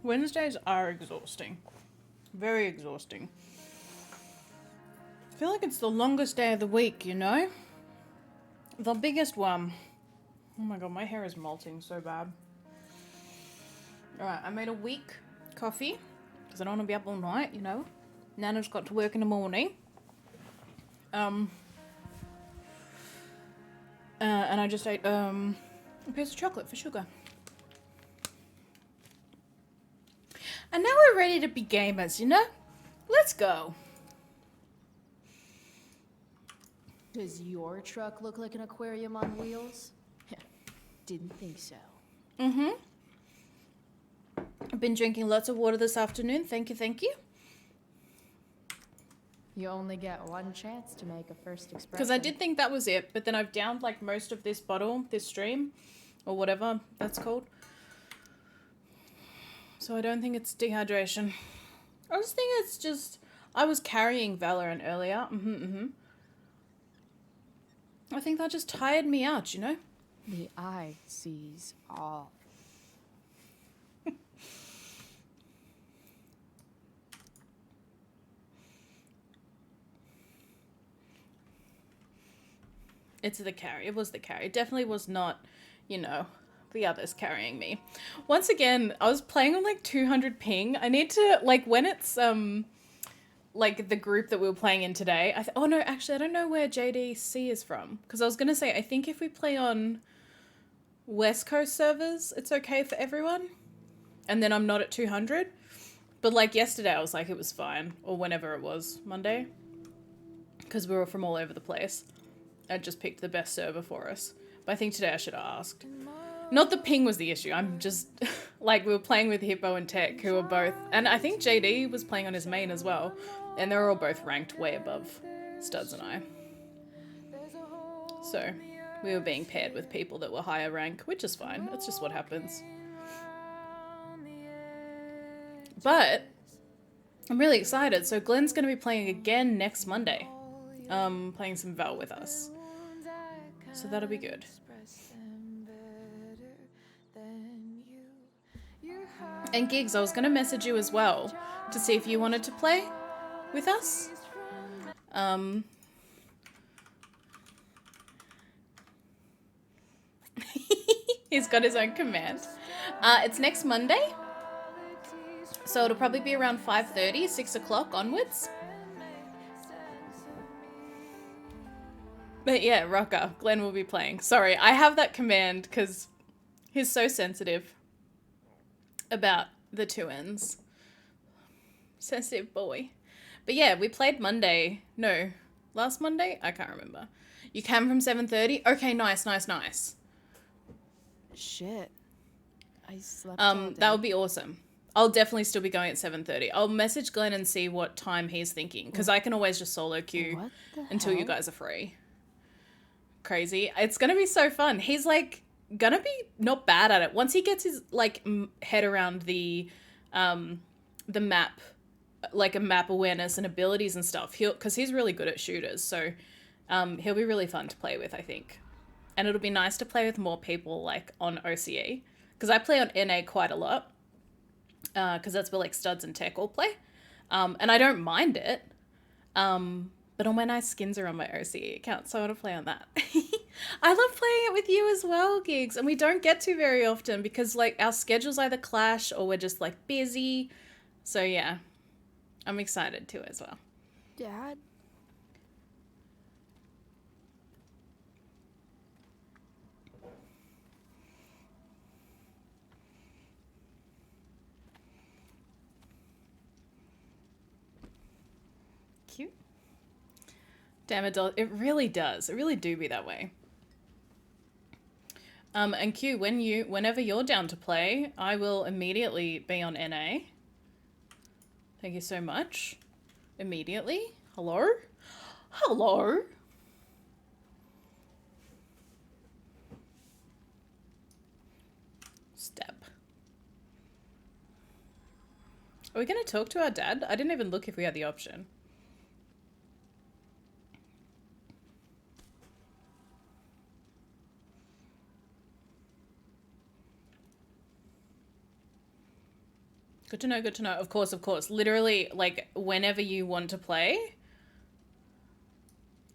Wednesdays are exhausting. Very exhausting. I feel like it's the longest day of the week, you know? The biggest one. Oh my god, my hair is molting so bad. Alright, I made a weak coffee because I don't want to be up all night, you know? Nana's got to work in the morning. And I just ate a piece of chocolate for sugar. And now we're ready to be gamers, you know? Let's go. Does your truck look like an aquarium on wheels? Didn't think so. Mm-hmm. I've been drinking lots of water this afternoon. Thank you, thank you. You only get one chance to make a first expression. Because I did think that was it, but then I've downed like most of this bottle, this stream, or whatever that's called. So I don't think it's dehydration. I just think it's just, I was carrying Valorant earlier. I think that just tired me out, you know? The eye sees all. It's the carry. It was the carry. It definitely was not, you know, the others carrying me. Once again, I was playing on like 200 ping. I need to, like, when it's, like the group that we were playing in today. Oh no, actually, I don't know where JDC is from. Because I was going to say, I think if we play on West Coast servers, it's okay for everyone. And then I'm not at 200. But like yesterday, I was like, it was fine. Or whenever it was, Monday. Because we were from all over the place. I just picked the best server for us. But I think today I should have asked. Not the ping was the issue. I'm just, like, we were playing with Hippo and Tech, who were both, and I think JD was playing on his main as well. And they were all both ranked way above Studs and I. So, we were being paired with people that were higher rank, which is fine. It's just what happens. But, I'm really excited. So Glenn's going to be playing again next Monday. Playing some Val with us. So that'll be good. And Gigs, I was going to message you as well to see if you wanted to play with us. He's got his own command. It's next Monday. So it'll probably be around 5:30, 6 o'clock onwards. But yeah, Rocker, Glenn will be playing. Sorry, I have that command because he's so sensitive about the two ends. Sensitive boy. But yeah, we played Monday. No, last Monday? I can't remember. You came from 7:30? Okay, nice. Shit. I slept all day. That would be awesome. I'll definitely still be going at 7:30. I'll message Glenn and see what time he's thinking. Because I can always just solo queue until you guys are free. Crazy. It's going to be so fun. He's like going to be not bad at it. Once he gets his like head around the map, like a map awareness and abilities and stuff, because he's really good at shooters. So he'll be really fun to play with, I think. And it'll be nice to play with more people like on OCE. Because I play on NA quite a lot. Because that's where like Studs and Tech all play. And I don't mind it. But all my nice skins are on my OCE account, so I want to play on that. I love playing it with you as well, Gigs. And we don't get to very often because like our schedules either clash or we're just like busy. So yeah, I'm excited too as well. Dad? Cute. Damn it, it really does. It really do be that way. And Q, whenever you're down to play, I will immediately be on NA. Thank you so much. Immediately. Hello? Hello? Step. Are we going to talk to our dad? I didn't even look if we had the option. Good to know, good to know. Of course, of course. Literally, like, whenever you want to play,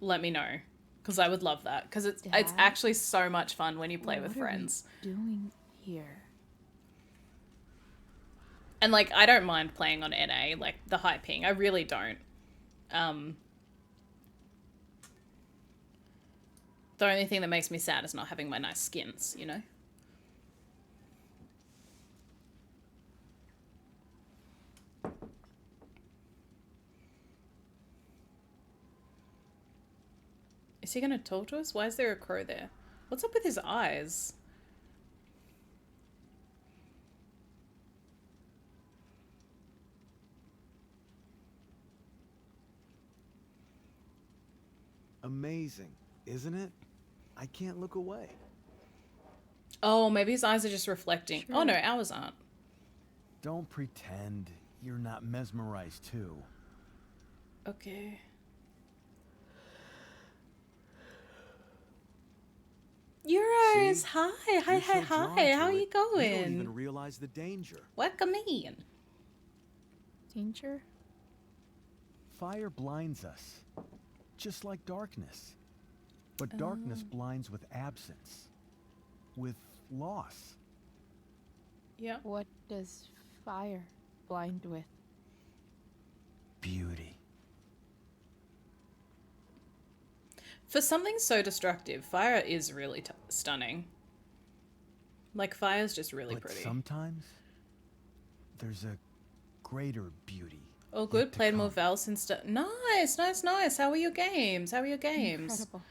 let me know. Because I would love that. Because it's Dad? actually so much fun when you play with What are we friends. doing here? And, like, I don't mind playing on NA, like, the high ping. I really don't. The only thing that makes me sad is not having my nice skins, you know? Is he gonna talk to us? Why is there a crow there? What's up with his eyes? Amazing, isn't it? I can't look away. Oh, maybe his eyes are just reflecting. Sure. Oh no, ours aren't. Don't pretend you're not mesmerized too. Okay. Euros, See? hi, You're so drawn hi. How to are you it, You don't going? even realize the danger. Welcome in. Danger? Fire blinds us, just like darkness. But darkness blinds with absence, with loss. Yeah. What does fire blind with? Beauty. For something so destructive, fire is really stunning. Like, fire's just really But pretty. sometimes there's a greater beauty. Oh, yet good. to Played more come. Val since... Nice, nice, nice. How are your games? How are your games? Incredible.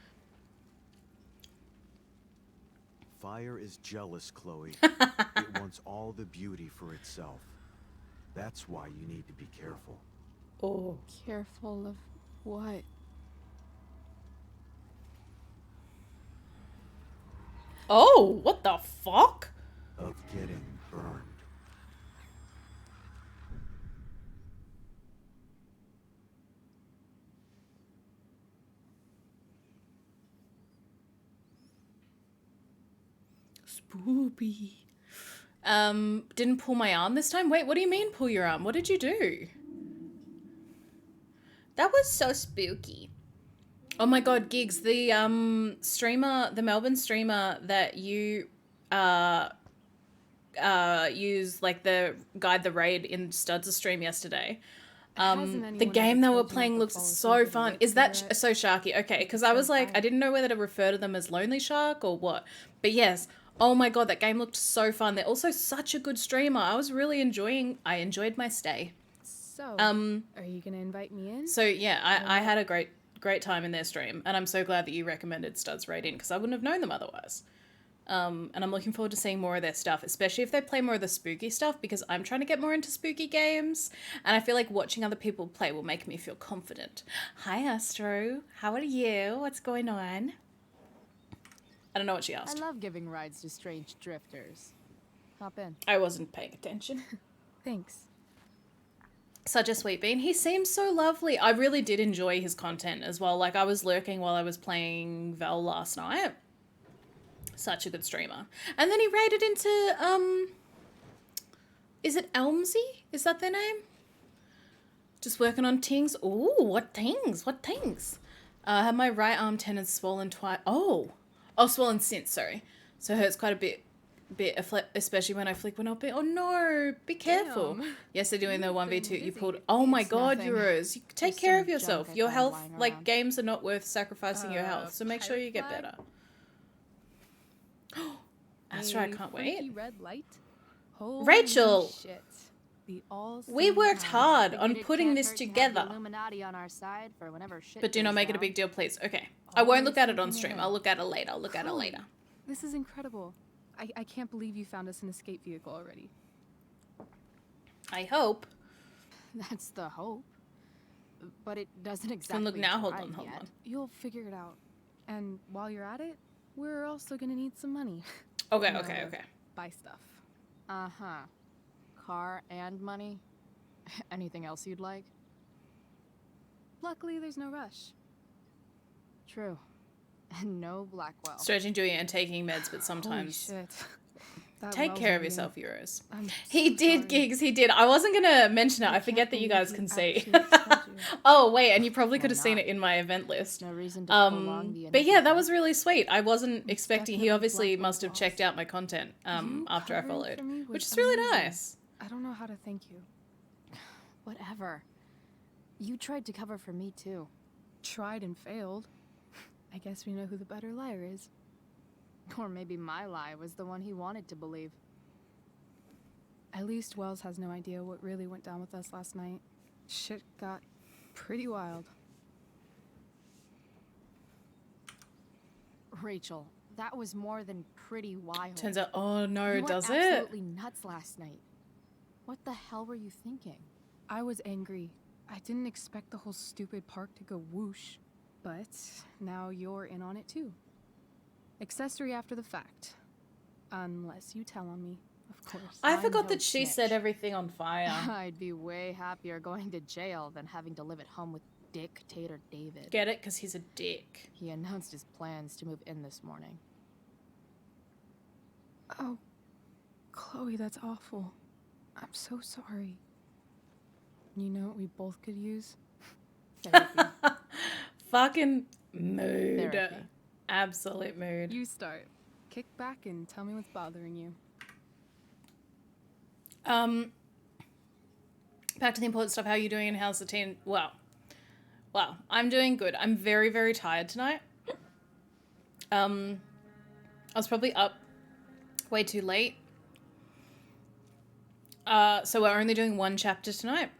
Fire is jealous, Chloe. It wants all the beauty for itself. That's why you need to be careful. Oh. Careful of what? Oh, what the fuck? Of getting burned. Spoopy. Didn't pull my arm this time? Wait, what do you mean pull your arm? What did you do? That was so spooky. Oh my god, Gigs, the streamer, the Melbourne streamer that you use like the guide the raid in Studs' stream yesterday. The game they were playing looks so fun. Is that so Sharky? Okay, because I was like, I didn't know whether to refer to them as Lonely Shark or what. But yes, oh my god, that game looked so fun. They're also such a good streamer. I was really I enjoyed my stay. So, are you gonna invite me in? So yeah, I had a great time in their stream, and I'm so glad that you recommended Studs Raid in because I wouldn't have known them otherwise. And I'm looking forward to seeing more of their stuff, especially if they play more of the spooky stuff, because I'm trying to get more into spooky games, and I feel like watching other people play will make me feel confident. Hi, Astro. How are you? What's going on? I don't know what she I asked. love giving rides to strange drifters. Hop in. I wasn't paying attention. Thanks. Such a sweet bean. He seems so lovely. I really did enjoy his content as well. Like, I was lurking while I was playing Vel last night. Such a good streamer. And then he raided into, is it Elmsy? Is that their name? Just working on things. Ooh, what things? What things? I have my right arm tendon swollen twice. Oh, swollen since, sorry. So it hurts quite a bit, especially when I flick when I'll be. Oh no, be careful. Damn. Yes, they're doing the 1v2. You busy. pulled. Oh my It's god, nothing. Euros. You take Just care some of yourself. junk I Your found health, lying like around. games are not worth sacrificing your health. So make sure you get pirate better. Astro, I can't freaky wait. red light? Holy Rachel! Shit. The all We worked hard on Figured it putting can't this hurt to have together. the Illuminati on our side for whenever shit But do not goes make it a down. big deal, please. Okay. I won't look at it on Always stream. thinking I'll look at it later. I'll look at it Chloe, later. This is incredible. I can't believe you found us an escape vehicle already. I hope. That's the hope. But it doesn't Can exactly look now. Hold drive on, hold yet. on. You'll figure it out. And while you're at it, we're also gonna need some money. Okay, No, okay, okay. Buy stuff. Uh-huh. Car and money? Anything else you'd like? Luckily, there's no rush. True. And no Blackwell. Stretching, doing it, and taking meds, but sometimes Holy shit. That Take Wells care of meeting. yourself, Euros. I'm He so did, sorry. Gigs. He did. I wasn't gonna mention it. I can't forget that you believe guys he can see. actually told you. Oh wait, and you probably Why could have seen not? it in my event list. No reason to prolong the But yeah, inevitable. that was really sweet. I wasn't It's expecting. He definitely obviously Blackwell's must have loss. checked out my content You after I covering followed, for me was which is really amazing. nice. I don't know how to thank you. Whatever. You tried to cover for me too. Tried and failed. I guess we know who the better liar is. Or maybe my lie was the one he wanted to believe. At least Wells has no idea what really went down with us last night. Shit got pretty wild. Rachel, that was more than pretty wild. Turns out, oh no, you went does it? absolutely nuts last night. What the hell were you thinking? I was angry. I didn't expect the whole stupid park to go whoosh. But now you're in on it too. Accessory after the fact. Unless you tell on me, of course. I I'm forgot no that she snitch. set everything on fire. I'd be way happier going to jail than having to live at home with Dictator David. Get it? Because he's a dick. He announced his plans to move in this morning. Oh, Chloe, that's awful. I'm so sorry. You know what we both could use? Therapy. Fucking mood. Therapy. Absolute mood. You start. Kick back and tell me what's bothering you. Back to the important stuff. How are you doing and how's the team? Well, I'm doing good. I'm very, very tired tonight. I was probably up way too late. So we're only doing one chapter tonight,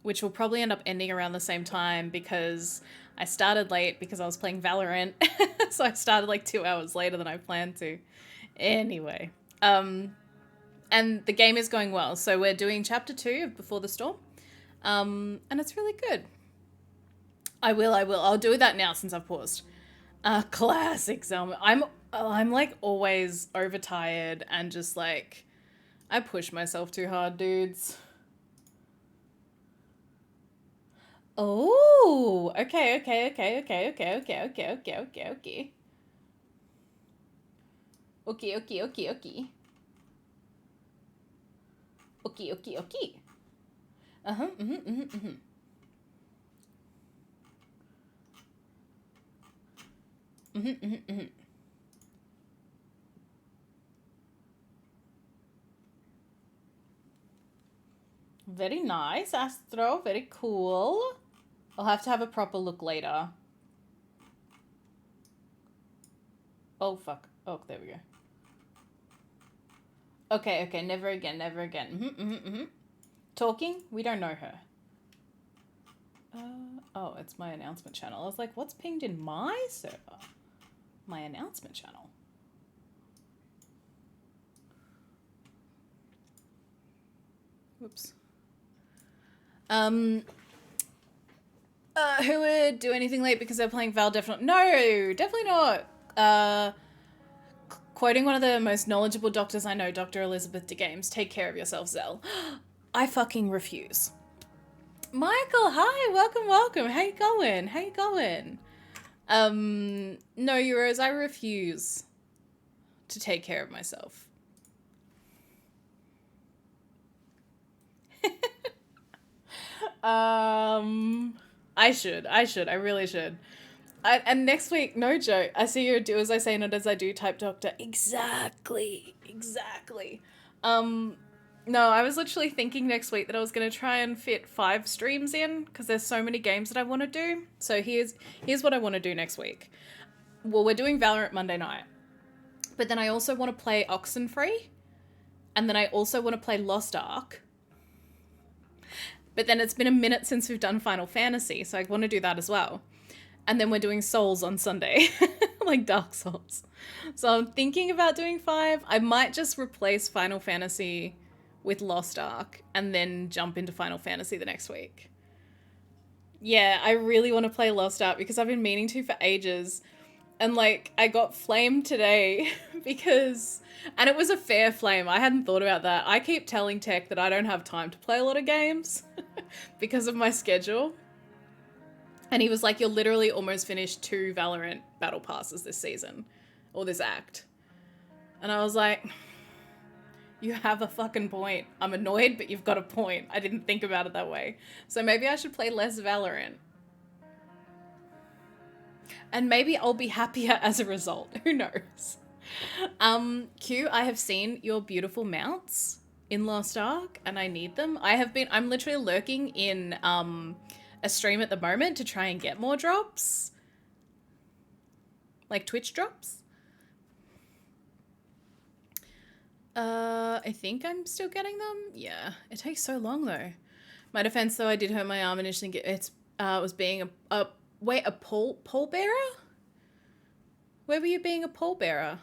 which will probably end up ending around the same time because I started late because I was playing Valorant. So I started like 2 hours later than I planned to. Anyway, and the game is going well. So we're doing chapter 2 of Before the Storm. And it's really good. I will. I'll do that now since I've paused. Classic Zelma. I'm like always overtired and just like, I push myself too hard, dudes. Oh, okay. Okay. Very nice, Astro. Very cool. I'll have to have a proper look later. Oh, fuck. Oh, there we go. Okay. Never again. Talking? We don't know her. Oh, it's my announcement channel. I was like, what's pinged in my server? My announcement channel. Whoops. Who would do anything late because they're playing Val? Definitely. No, definitely not. Quoting one of the most knowledgeable doctors I know, Dr. Elizabeth DeGames, take care of yourself, Zell. I fucking refuse. Michael, hi, welcome. How you going? No, Euros, I refuse to take care of myself. I really should. And next week, no joke, I see you do as I say, not as I do type doctor. Exactly. No, I was literally thinking next week that I was going to try and fit 5 streams in because there's so many games that I want to do. So here's what I want to do next week. Well, we're doing Valorant Monday night. But then I also want to play Oxenfree. And then I also want to play Lost Ark. But then it's been a minute since we've done Final Fantasy, so I want to do that as well. And then we're doing Souls on Sunday, like Dark Souls. So I'm thinking about doing 5. I might just replace Final Fantasy with Lost Ark and then jump into Final Fantasy the next week. Yeah, I really want to play Lost Ark because I've been meaning to for ages. And like, I got flamed today because, and it was a fair flame. I hadn't thought about that. I keep telling Tech that I don't have time to play a lot of games because of my schedule. And he was like, you're literally almost finished 2 Valorant battle passes this season, or this act. And I was like, You have a fucking point. I'm annoyed, but you've got a point. I didn't think about it that way. So maybe I should play less Valorant. And maybe I'll be happier as a result. Who knows? Q, I have seen your beautiful mounts in Lost Ark, and I need them. I'm literally lurking in a stream at the moment to try and get more drops. Like Twitch drops. I think I'm still getting them. Yeah, it takes so long though. My defense though, I did hurt my arm initially. It was being a pallbearer? Where were you being a pallbearer?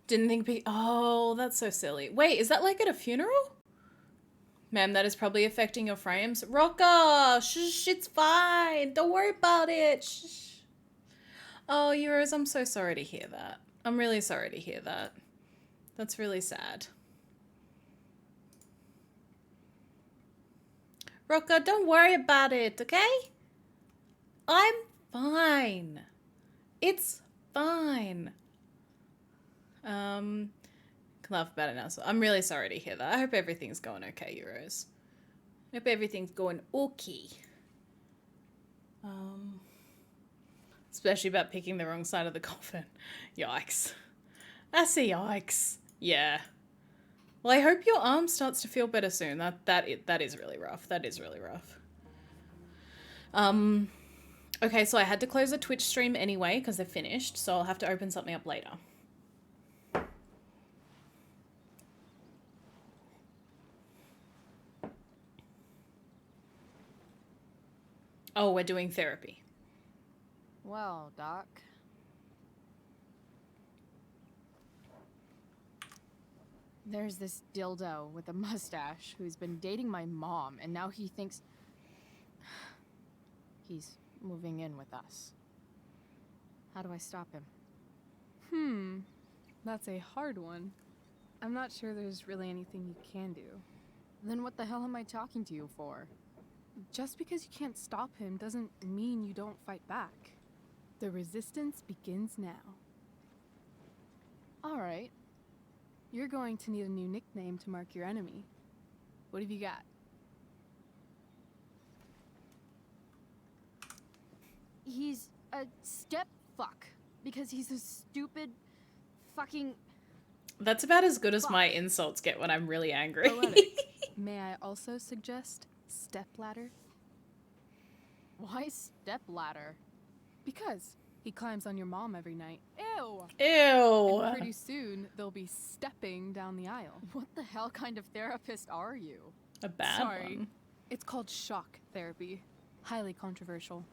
Didn't think oh, that's so silly. Wait, is that like at a funeral? Ma'am, that is probably affecting your frames. Rocker! Shh, it's fine. Don't worry about it. Shh. Oh, Euros, I'm so sorry to hear that. I'm really sorry to hear that. That's really sad. Rocker, don't worry about it, okay? I'm fine. It's fine. Can laugh about it now. So I'm really sorry to hear that. I hope everything's going okay, Euros. I hope everything's going okay. Especially about picking the wrong side of the coffin. Yikes. That's a yikes. Yeah. Well, I hope your arm starts to feel better soon. That is really rough. That is really rough. Okay, so I had to close the Twitch stream anyway because they're finished, so I'll have to open something up later. Oh, we're doing therapy. Well, Doc. There's this dildo with a mustache who's been dating my mom, and now he thinks he's moving in with us. How do I stop him? That's a hard one. I'm not sure there's really anything you can do. Then what the hell am I talking to you for? Just because you can't stop him doesn't mean you don't fight back. The resistance begins now. All right. You're going to need a new nickname to mark your enemy. What have you got? He's a step fuck because he's a stupid fucking... That's about as good as my insults get when I'm really angry. May I also suggest stepladder? Why stepladder? Because he climbs on your mom every night. Ew! Ew! And pretty soon, they'll be stepping down the aisle. What the hell kind of therapist are you? A bad Sorry. one. It's called shock therapy. Highly controversial.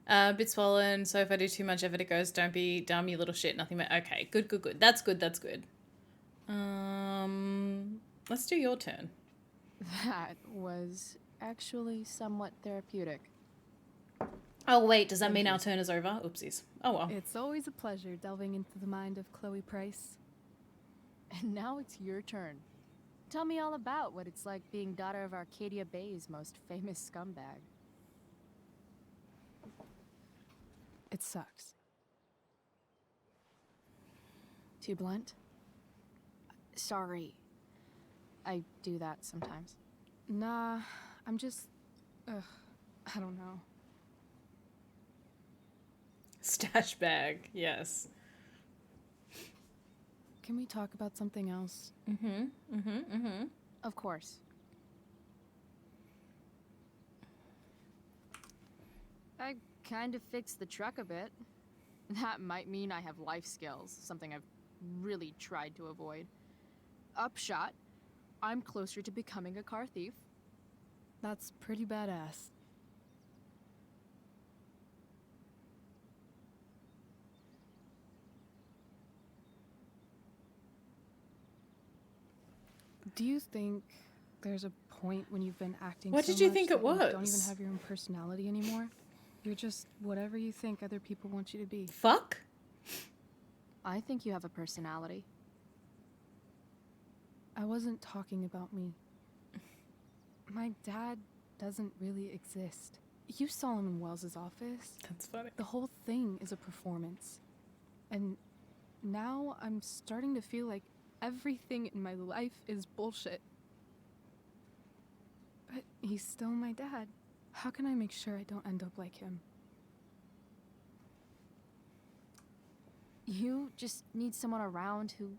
Bit swollen, so if I do too much effort it goes, don't be dumb, you little shit, nothing but... Okay, good. That's good. Let's do your turn. That was actually somewhat therapeutic. Oh, wait, does that mean our turn is over? Oopsies. Oh, well. It's always a pleasure delving into the mind of Chloe Price. And now it's your turn. Tell me all about what it's like being daughter of Arcadia Bay's most famous scumbag. It sucks. Too blunt? Sorry. I do that sometimes. Nah, I'm just... I don't know. Stash bag, yes. Can we talk about something else? Of course. I kind of fixed the truck a bit. That might mean I have life skills, something I've really tried to avoid. Upshot, I'm closer to becoming a car thief. That's pretty badass. Do you think there's a point when you've been acting What so did you much think that it you don't was? even have your own personality anymore? You're just whatever you think other people want you to be. Fuck? I think you have a personality. I wasn't talking about me. My dad doesn't really exist. You saw him in Wells's office. That's funny. The whole thing is a performance. And now I'm starting to feel like everything in my life is bullshit. But he's still my dad. How can I make sure I don't end up like him? You just need someone around who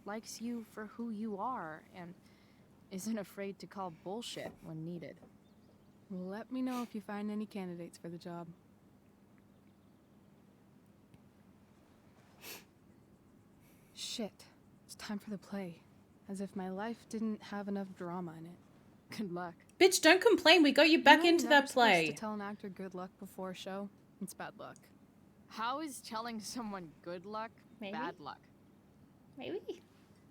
likes you for who you are and isn't afraid to call bullshit when needed. Let me know if you find any candidates for the job. Shit. It's time for the play. As if my life didn't have enough drama in it. Good luck. Bitch, don't complain. We got you back You know, into I'm that never supposed play. to tell an actor good luck before a show. It's bad luck. How is telling someone good luck bad luck? Maybe.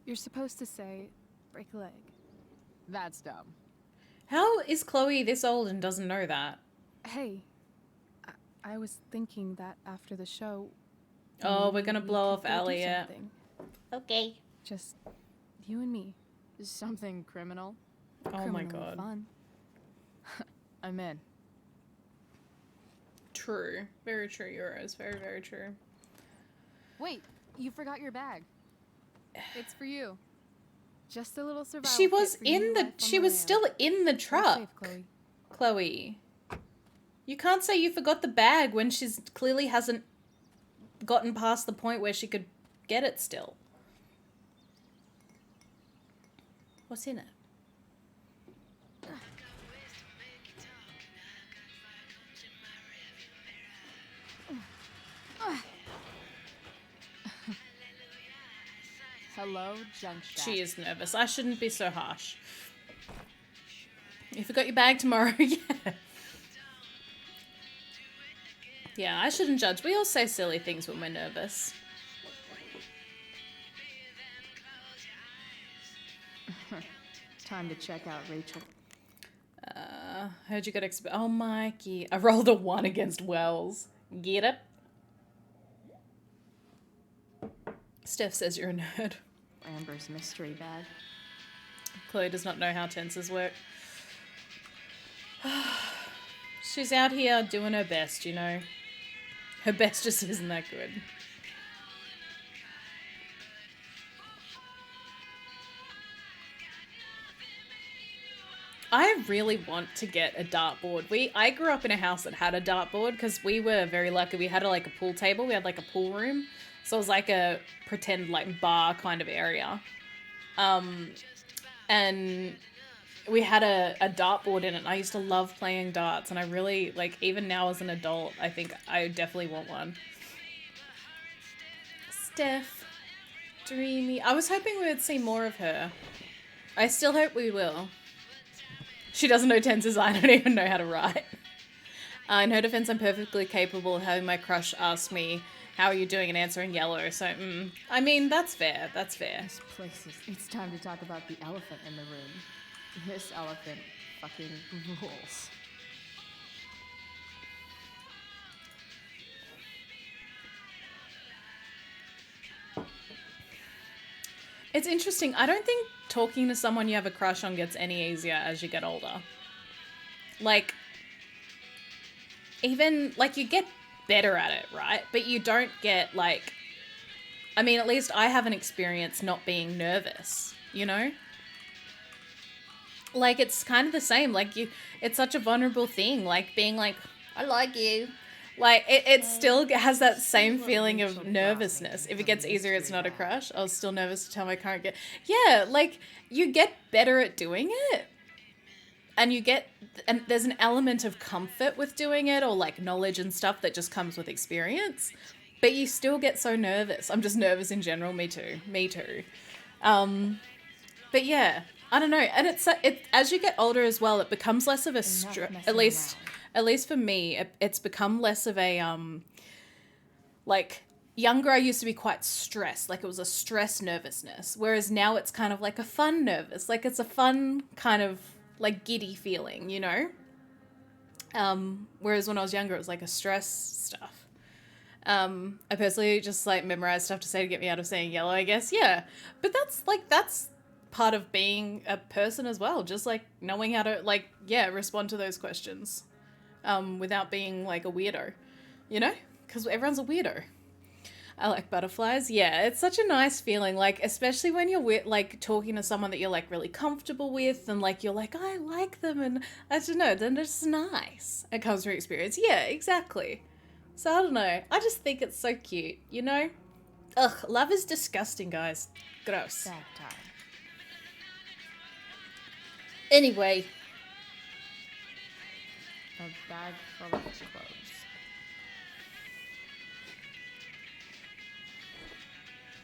You're supposed to say, break a leg. That's dumb. How is Chloe this old and doesn't know that? Hey, I was thinking that after the show... Oh, we're gonna we blow could off go do Elliot. something. Okay. Just you and me. Something criminal? Oh my Criminally god. Fun. I'm in. True. Very true, Euros. Very, very true. Wait, you forgot your bag. It's for you. Just a little survival She kit was for your in new the life on she the was land. still in the Drive truck. safe, Chloe. Chloe. You can't say you forgot the bag when she's clearly hasn't gotten past the point where she could get it still. What's in it? Hello, junk shack. She is nervous. I shouldn't be so harsh. You forgot your bag tomorrow. Yeah. Yeah, I shouldn't judge. We all say silly things when we're nervous. Time to check out Rachel. Heard you got oh, Mikey. I rolled a 1 against Wells. Get it? Steph says you're a nerd. Amber's mystery bag. Chloe does not know how tenses work. She's out here doing her best, you know. Her best just isn't that good. I really want to get a dartboard. I grew up in a house that had a dartboard because we were very lucky. We had like a pool table. We had like a pool room. So it was like a pretend like bar kind of area. And we had a dartboard in it. And I used to love playing darts. And I really, like, even now as an adult, I think I definitely want one. Steph. Dreamy. I was hoping we would see more of her. I still hope we will. She doesn't know tenses. I don't even know how to write. In her defense, I'm perfectly capable of having my crush ask me, how are you doing, and answering yellow. So, I mean, that's fair. That's fair. This place is... It's time to talk about the elephant in the room. This elephant fucking rules. It's interesting. I don't think talking to someone you have a crush on gets any easier as you get older. Like, even, like, you get better at it, right? But you don't get, like, I mean, at least I haven't experienced not being nervous, you know? Like, it's kind of the same. Like, it's such a vulnerable thing. Like, being like, I like you. Like, it still has that same feeling of nervousness. If it gets easier, it's not a crush. I was still nervous to tell my current girl. Yeah, like, you get better at doing it. And there's an element of comfort with doing it, or, like, knowledge and stuff that just comes with experience. But you still get so nervous. I'm just nervous in general. Me too. But yeah, I don't know. And it's as you get older as well, it becomes less of a stress. At least for me, it's become less of a, like, younger I used to be quite stressed. Like, it was a stress nervousness. Whereas now it's kind of like a fun nervous. Like, it's a fun kind of, like, giddy feeling, you know? Whereas when I was younger, it was like a stress stuff. I personally just, like, memorized stuff to say to get me out of saying yellow, I guess. Yeah. But that's part of being a person as well. Just, like, knowing how to, like, yeah, respond to those questions. Without being, like, a weirdo, you know? Because everyone's a weirdo. I like butterflies. Yeah, it's such a nice feeling, like, especially when you're with, like, talking to someone that you're, like, really comfortable with, and, like, you're like, I like them, and I don't know, then it's nice. It comes from experience. Yeah, exactly. So, I don't know. I just think it's so cute, you know? Ugh, love is disgusting, guys. Gross. Bag time. Anyway. A bag full of clothes.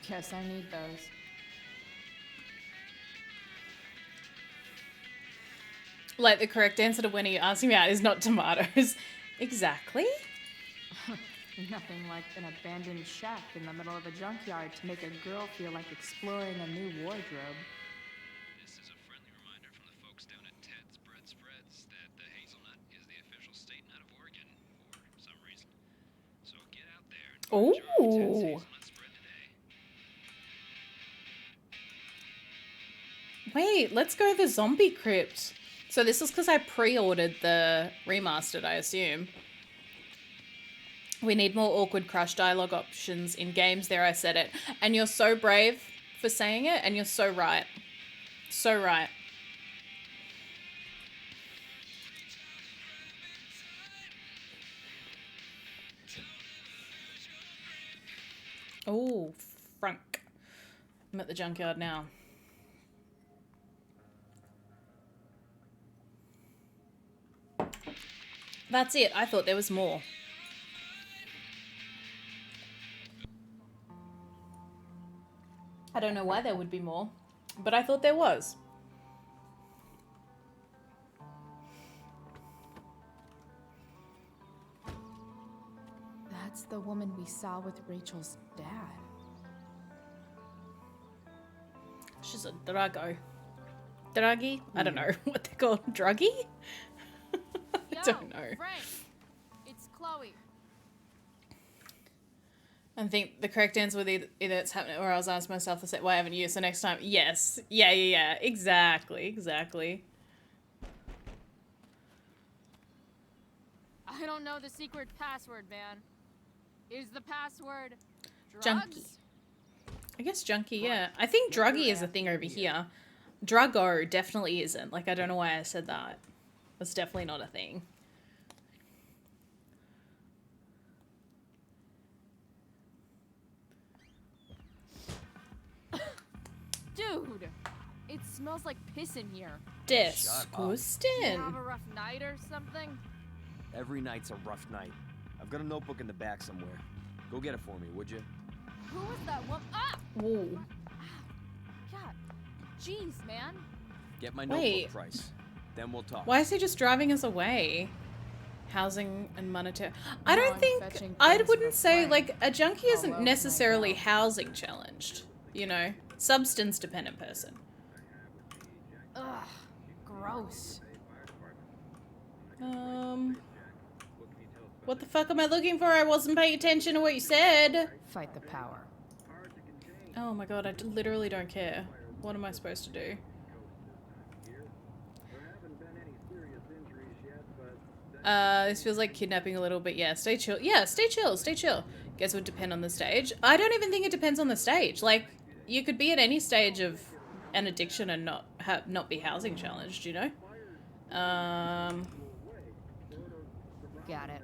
Guess I need those. Like, the correct answer to when you ask me out is not tomatoes. Exactly. Nothing like an abandoned shack in the middle of a junkyard to make a girl feel like exploring a new wardrobe. This is a friendly reminder from the folks down at Ted's Bread Spreads that the hazelnut is the official state nut of Oregon for some reason. So get out there and find Ted's hazelnut spread today. Wait, let's go to the zombie crypt. So this is because I pre-ordered the remastered, I assume. We need more awkward crush dialogue options in games. There, I said it. And you're so brave for saying it, and you're so right. So right. Oh, Frank. I'm at the junkyard now. That's it. I thought there was more. I don't know why there would be more, but I thought there was. That's the woman we saw with Rachel's dad. She's a Drago. Druggy? I don't know what they call Druggy? I don't know. Frank, it's Chloe. I think the correct answer was either it's happening or I was asking myself the same, why haven't you? So next time, yes. Yeah. Exactly. I don't know the secret password, man. Is the password drugs? Junkie. I guess junkie, yeah. I think druggy is a thing over here. Druggo definitely isn't. Like, I don't know why I said that. That's definitely not a thing. Dude, it smells like piss in here. Disgusting. You have a rough night or something? Every night's a rough night. I've got a notebook in the back somewhere. Go get it for me, would you? Who was that one? Ah! Ooh. God. Jeez, man. Get my notebook Wait. price. Then we'll talk. Why is he just driving us away? Housing and monetary. I No, don't I'm think, fetching I things wouldn't for say, Frank. like, a junkie isn't Hello, necessarily Michael. housing challenged, you know? Substance dependent person. Ugh, gross. What the fuck am I looking for? I wasn't paying attention to what you said. Fight the power. Oh my god, I literally don't care. What am I supposed to do? This feels like kidnapping a little bit. Yeah, stay chill. Yeah, stay chill. Guess it would depend on the stage. I don't even think it depends on the stage. Like, you could be at any stage of an addiction and not be housing challenged, you know? Got it.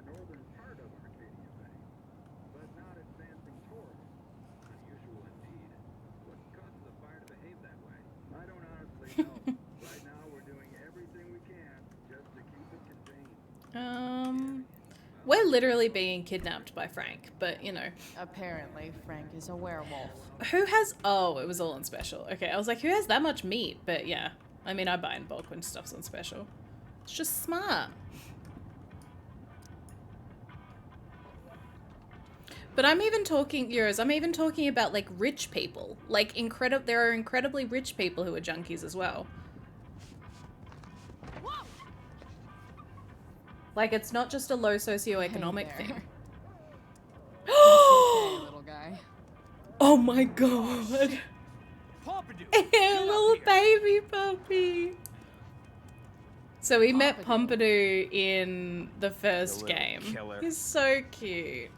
We're literally being kidnapped by Frank, but you know. Apparently, Frank is a werewolf. Who has, oh, it was all on special. Okay, I was like, who has that much meat? But yeah, I mean, I buy in bulk when stuff's on special. It's just smart. But I'm even talking, Euros, I'm even talking about like rich people. Like there are incredibly rich people who are junkies as well. Like, it's not just a low socioeconomic Hey thing. Okay, little guy. Oh my god. Ew, little baby puppy. So we met Pompadour in the first little game. killer. He's so cute.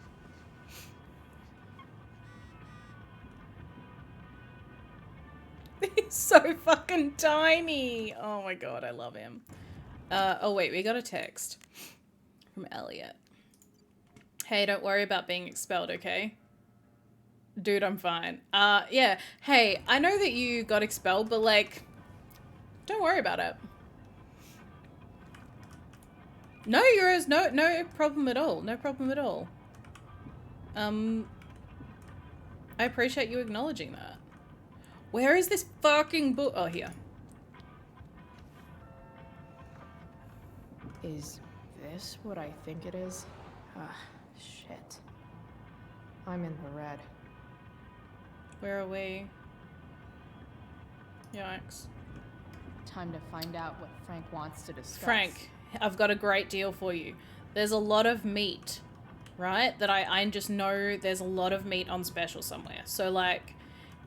So fucking tiny. Oh my god, I love him. Oh wait, we got a text from Elliot. Hey, don't worry about being expelled, okay? Dude, I'm fine. Yeah. Hey, I know that you got expelled, but like, don't worry about it. No, Euros, no problem at all. No problem at all. I appreciate you acknowledging that. Where is this fucking book? Oh, here. Is this what I think it is? Ah, shit. I'm in the red. Where are we? Yikes. Time to find out what Frank wants to discuss. Frank, I've got a great deal for you. There's a lot of meat, right? That I just know there's a lot of meat on special somewhere. So like,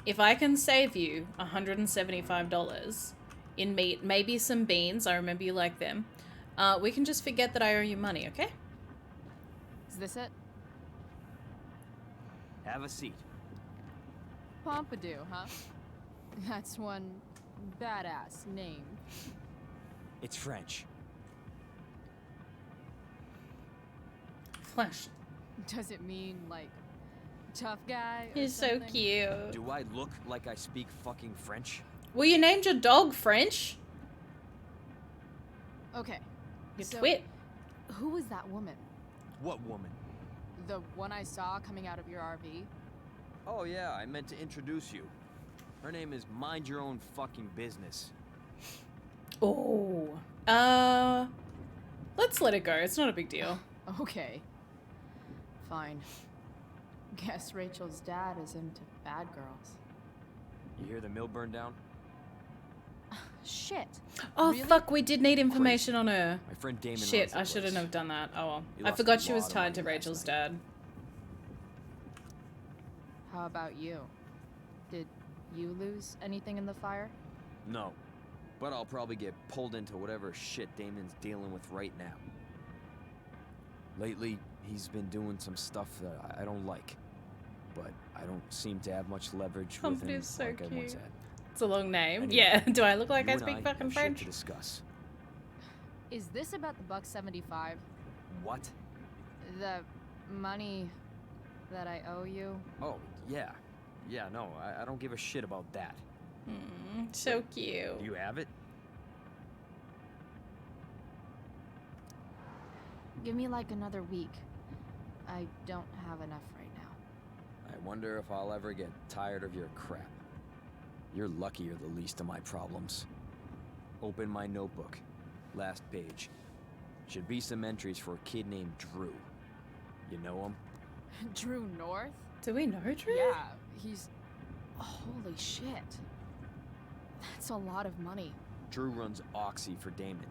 if I can save you $175 in meat, maybe some beans, I remember you like them, we can just forget that I owe you money, okay? Is this it? Have a seat. Pompidou, huh? That's one badass name. It's French. Flash. Does it mean, like, tough guy or He's so something? cute. Do I look like I speak fucking French? Well, you named your dog French. Okay. You so, twit. Who was that woman? What woman? The one I saw coming out of your RV? Oh yeah, I meant to introduce you. Her name is Mind Your Own Fucking Business. Oh. Let's let it go. It's not a big deal. Okay. Fine. Guess Rachel's dad is into bad girls. You hear the mill burn down? Shit. Oh, Really? fuck, we did need information on her. My friend Damon Shit, runs the I shouldn't place. have done that. Oh well. He I lost forgot a she was lot of tied to money last Rachel's night. dad. How about you? Did you lose anything in the fire? No. But I'll probably get pulled into whatever shit Damon's dealing with right now. Lately, he's been doing some stuff that I don't like. But I don't seem to have much leverage with him Somebody's so like I once cute. had. It's a long name. Anyway, Yeah. Do I look like you I and speak I fucking have shit French? to discuss. Is this about the $175? What? The money that I owe you? Oh, yeah. Yeah, no, I don't give a shit about that. So cute. Do you have it? Give me like another week. I don't have enough right now. I wonder if I'll ever get tired of your crap. You're lucky you're the least of my problems. Open my notebook. Last page. Should be some entries for a kid named Drew. You know him? Drew North? Do we know Drew? Yeah, he's... Holy shit. That's a lot of money. Drew runs Oxy for Damon.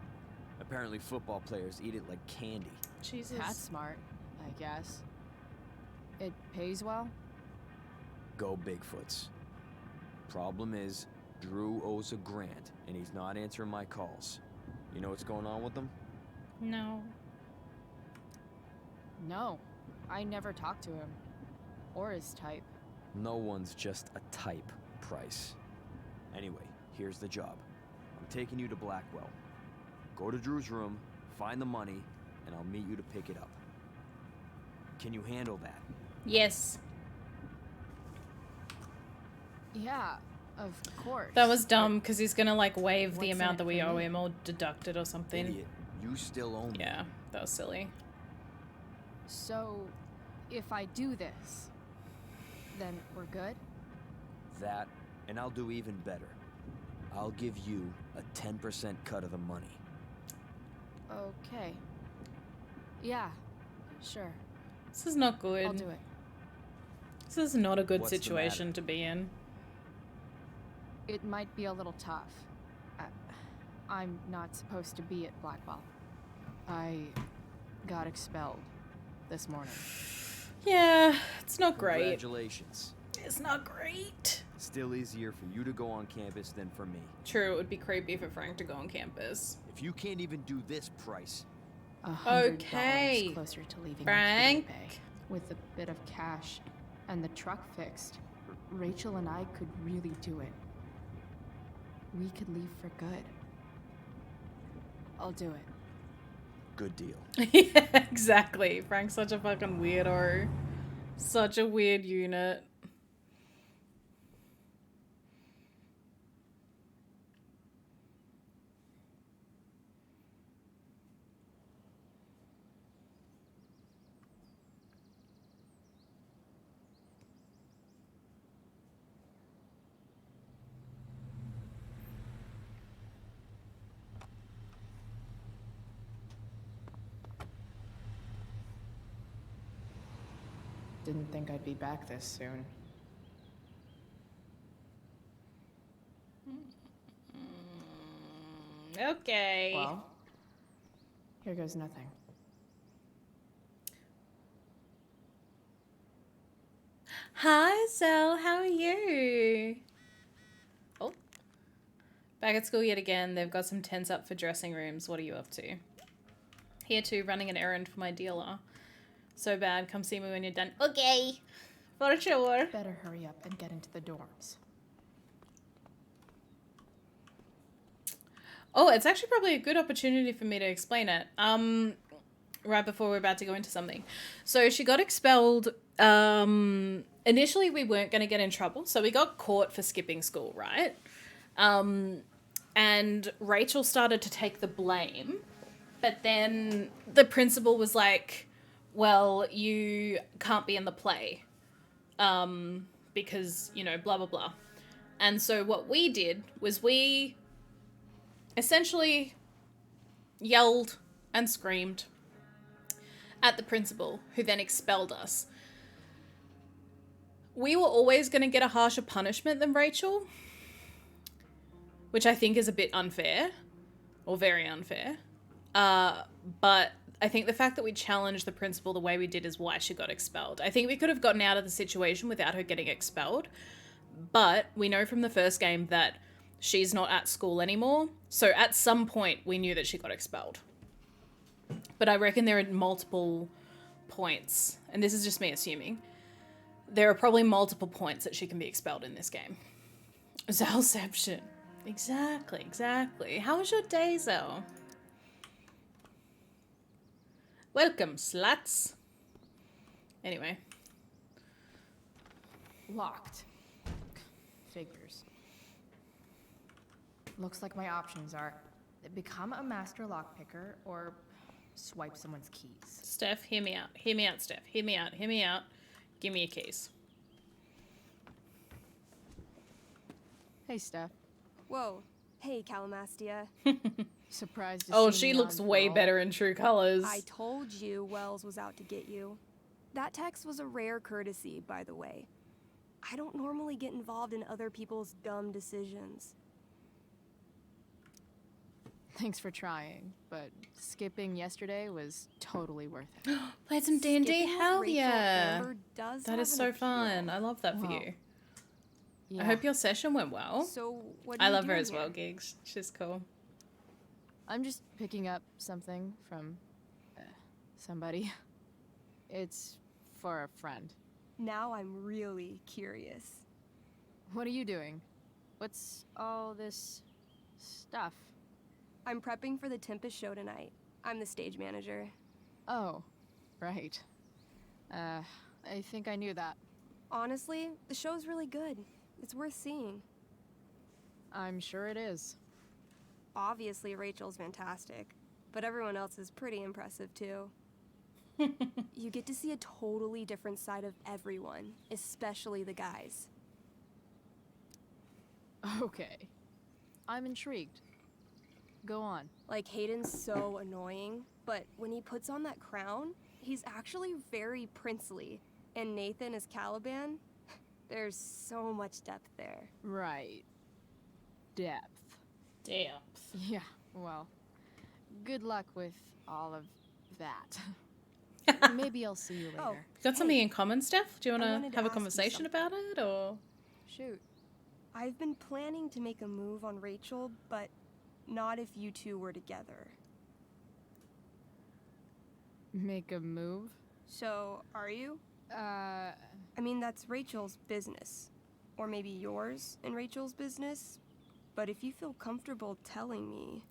Apparently football players eat it like candy. Jesus. That's smart, I guess. It pays well? Go Bigfoots. Problem is, Drew owes a grant, and he's not answering my calls. You know what's going on with him? No. No. I never talked to him. Or his type. No one's just a type, Price. Anyway, here's the job. I'm taking you to Blackwell. Go to Drew's room, find the money, and I'll meet you to pick it up. Can you handle that? Yes. Yeah, of course. That was dumb because he's gonna like waive the What's in amount it that we for owe me? him or deduct it or something. Idiot, you still owe me. Yeah, that was silly. So, if I do this, then we're good? That, and I'll do even better. I'll give you a 10% cut of the money. Okay. Yeah, sure. This is not good. I'll do it. This is not a good What's the situation matter? to be in. It might be a little tough. I'm not supposed to be at Blackwell. I got expelled this morning. Yeah, it's not great. Congratulations. It's not great. Still easier for you to go on campus than for me. True, it would be creepy for Frank to go on campus. If you can't even do this, Price. $100 Okay, closer to leaving Frank. Bay. With a bit of cash and the truck fixed, Rachel and I could really do it. we could leave for good. I'll do it. Good deal. Yeah, exactly. Frank's such a fucking weirdo. Such a weird unit. Didn't think I'd be back this soon. Okay. Well, here goes nothing. Hi, Zell. How are you? Oh. Back at school yet again. They've got some tents up for dressing rooms. What are you up to? Here too, running an errand for my dealer. So bad. Come see me when you're done. Okay. For sure. Better hurry up and get into the dorms. Oh, it's actually probably a good opportunity for me to explain it. Right before we're about to go into something. So she got expelled. Initially we weren't going to get in trouble. So we got caught for skipping school, right? And Rachel started to take the blame. But then the principal was like, well, you can't be in the play. Because, you know, blah, blah, blah. And so what we did was we essentially yelled and screamed at the principal, who then expelled us. We were always going to get a harsher punishment than Rachel, which I think is a bit unfair, or very unfair. But I think the fact that we challenged the principal the way we did is why she got expelled. I think we could have gotten out of the situation without her getting expelled, but we know from the first game that she's not at school anymore, so at some point we knew that she got expelled. But I reckon there are multiple points, and this is just me assuming, there are probably multiple points that she can be expelled in this game. Zellception. Exactly, exactly. How was your day, Zell? Welcome, sluts. Anyway. Locked. Figures. Looks like my options are become a master lockpicker or swipe someone's keys. Steph, hear me out. Hear me out, Steph. Hear me out. Hear me out. Give me your keys. Hey, Steph. Whoa. Hey, Calamastia. Surprised to Oh, see she me looks on way parole? better in true colors. I told you Wells was out to get you. That text was a rare courtesy, by the way. I don't normally get involved in other people's dumb decisions. Thanks for trying, but skipping yesterday was totally worth it. Played some D&D? Skipping with Hell Rachel yeah. Amber does That have is an so appeal. fun. I love that for Wow. you. Yeah. I hope your session went well. So, what are I you love her doing as well, here? Gigs. She's cool. I'm just picking up something from somebody. It's for a friend. Now I'm really curious. What are you doing? What's all this stuff? I'm prepping for the Tempest show tonight. I'm the stage manager. Oh, right. I think I knew that. Honestly, the show's really good. It's worth seeing. I'm sure it is. Obviously, Rachel's fantastic, but everyone else is pretty impressive too. You get to see a totally different side of everyone, especially the guys. Okay. I'm intrigued. Go on. Like, Hayden's so annoying, but when he puts on that crown, he's actually very princely. And Nathan as Caliban, there's so much depth there. Right. Depth. Depth. Yeah, well, good luck with all of that. Maybe I'll see you later. Oh, Got something in common, Steph? Do you I want wanted to to have a ask you conversation about it, or? Shoot. I've been planning to make a move on Rachel, but not if you two were together. Make a move? So, are you? Uh, I mean, that's Rachel's business. Or maybe yours and Rachel's business. But if you feel comfortable telling me...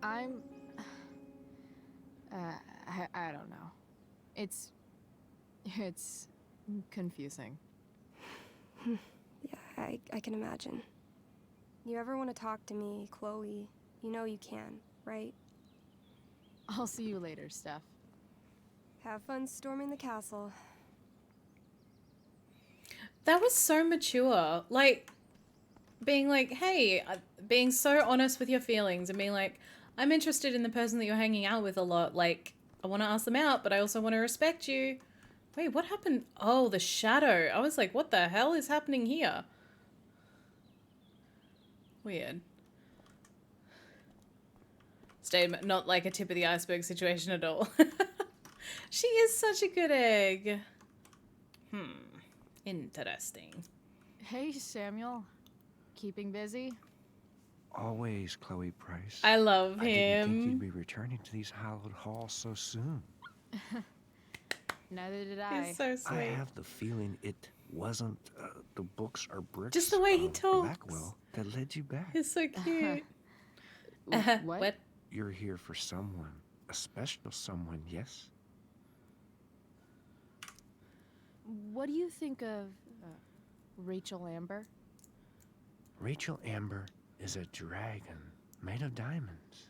I'm... I don't know. It's confusing. Yeah, I can imagine. You ever want to talk to me, Chloe, you know you can, right? I'll see you later, Steph. Have fun storming the castle. That was so mature. Like, being like, hey, being so honest with your feelings and being like, I'm interested in the person that you're hanging out with a lot. Like, I want to ask them out, but I also want to respect you. Wait, what happened? Oh, the shadow. I was like, what the hell is happening here? Weird. Stayed not like a tip of the iceberg situation at all. She is such a good egg. Interesting. Hey, Samuel. Keeping busy? Always, Chloe Price. I love I didn't think him. you'd be returning to these hallowed halls so soon. Neither did I. He's so sweet. I have the feeling it wasn't the books or bricks Just the way he of talks. Blackwell that led you back. He's so cute. What? You're here for someone. A special someone, yes? What do you think of Rachel Amber? Rachel Amber is a dragon made of diamonds.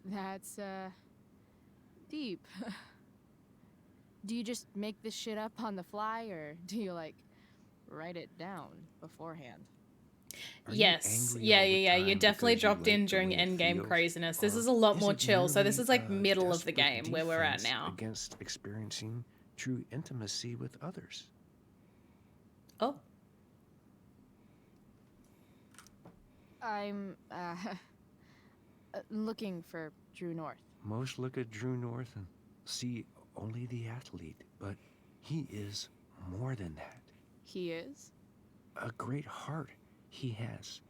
That's, deep. Do you just make this shit up on the fly, or do you, like, write it down beforehand? Yes. Yeah. You definitely dropped in during endgame craziness. This is a lot more chill. So this is like middle of the game where we're at now. Against experiencing true intimacy with others. Oh. I'm, looking for Drew North. Most look at Drew North and see only the athlete, but he is more than that. He is? A great heart he has,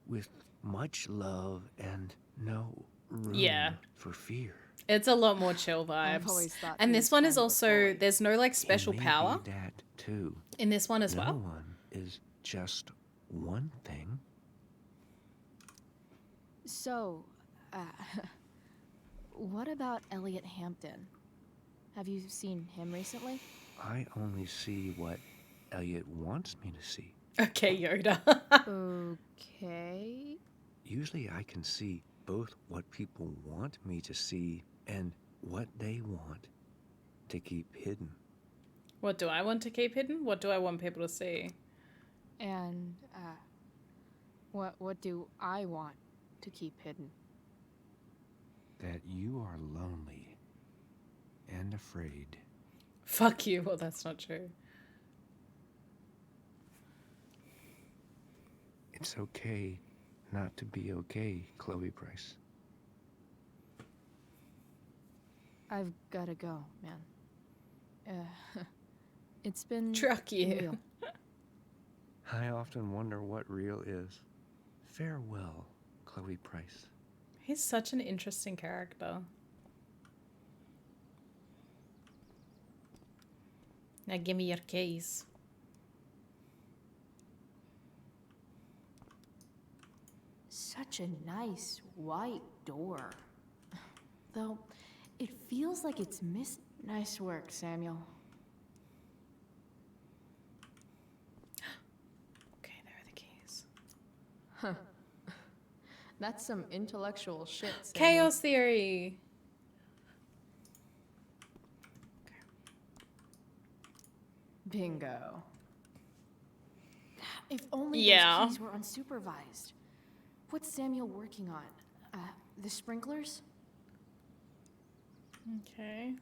with much love and no room for fear. It's a lot more chill vibes. And this one is also, there's no like special power. That too. In this one as no well. No one is just one thing. So, what about Elliot Hampton? Have you seen him recently? I only see what Elliot wants me to see. Okay, Yoda. Okay. Usually I can see both what people want me to see and what they want to keep hidden. What do I want to keep hidden? What do I want people to see? And, what do I want to keep hidden? That you are lonely and afraid. Fuck you. Well, that's not true. It's okay not to be okay, Chloe Price. I've gotta go, man. It's been Truck you. real. I often wonder what real is. Farewell, Chloe Price. He's such an interesting character. Now give me your keys. Such a nice white door. Though, it feels like it's missing. Nice work, Samuel. Okay, there are the keys. Huh. That's some intellectual shit, Samuel. Chaos theory. Bingo. If only Yeah. those keys were unsupervised. What's Samuel working on? The sprinklers? Okay.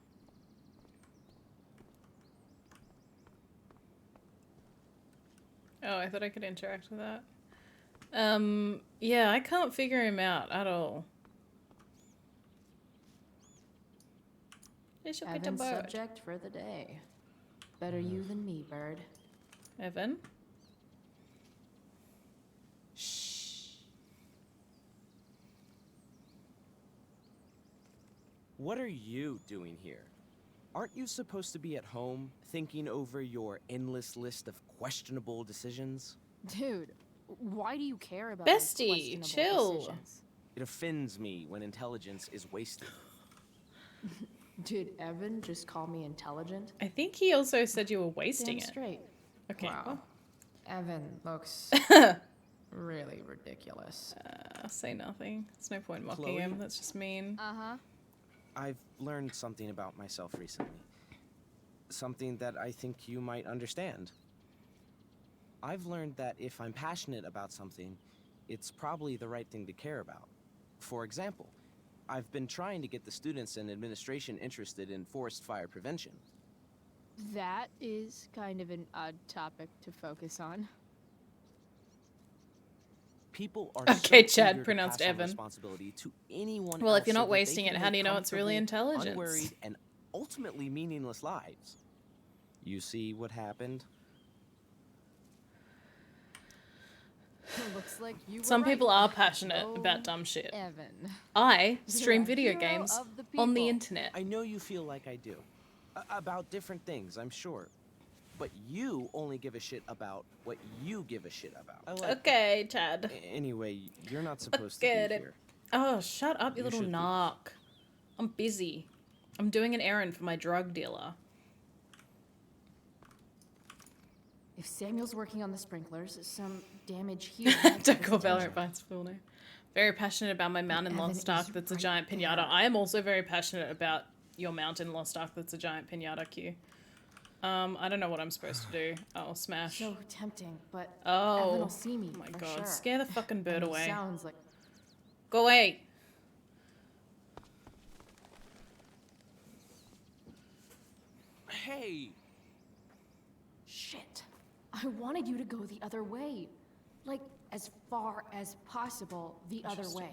Oh, I thought I could interact with that. Yeah, I can't figure him out at all. Evan subject for the day. Better you than me, Bird. Evan? What are you doing here? Aren't you supposed to be at home, thinking over your endless list of questionable decisions? Dude, why do you care about my Bestie, questionable chill. decisions? It offends me when intelligence is wasted. Did Evan just call me intelligent? I think he also said you were wasting Damn it. straight. Okay. Wow. Evan looks really ridiculous. Say nothing. There's no point mocking Chloe? him. That's just mean. Uh-huh. I've learned something about myself recently. Something that I think you might understand. I've learned that if I'm passionate about something, it's probably the right thing to care about. For example, I've been trying to get the students and administration interested in forest fire prevention. That is kind of an odd topic to focus on. People are Okay, so Chad eager to pronounced pass on Evan. responsibility to anyone Well, if else you're so not that they wasting can it, how live do you know it's really comfortable, intelligence? unworried, and ultimately meaningless lives. You see what happened? Looks like you were Some right. people are passionate Go about dumb shit. Evan. I You're stream a video hero games of the on the people. internet. I know you feel like I do. About different things, I'm sure. But you only give a shit about what you give a shit about. I like Okay, Chad. that. Anyway, you're not supposed to Get be it. here. Oh, shut up, you You little should leave. narc. I'm busy. I'm doing an errand for my drug dealer. If Samuel's working on the sprinklers, some damage here. might Don't get call his Valorant attention. by its full name. Very passionate about my mountain Evan lost ark is that's a right giant pinata. there. I am also very passionate about your mountain lost ark that's a giant pinata Q. I don't know what I'm supposed to do. Oh, smash. So tempting, but Oh, Evan will see me oh my for god. sure. Scare the fucking bird And he away. sounds like Go away. Hey! shit. I wanted you to go the other way. Like, as far as possible the other way.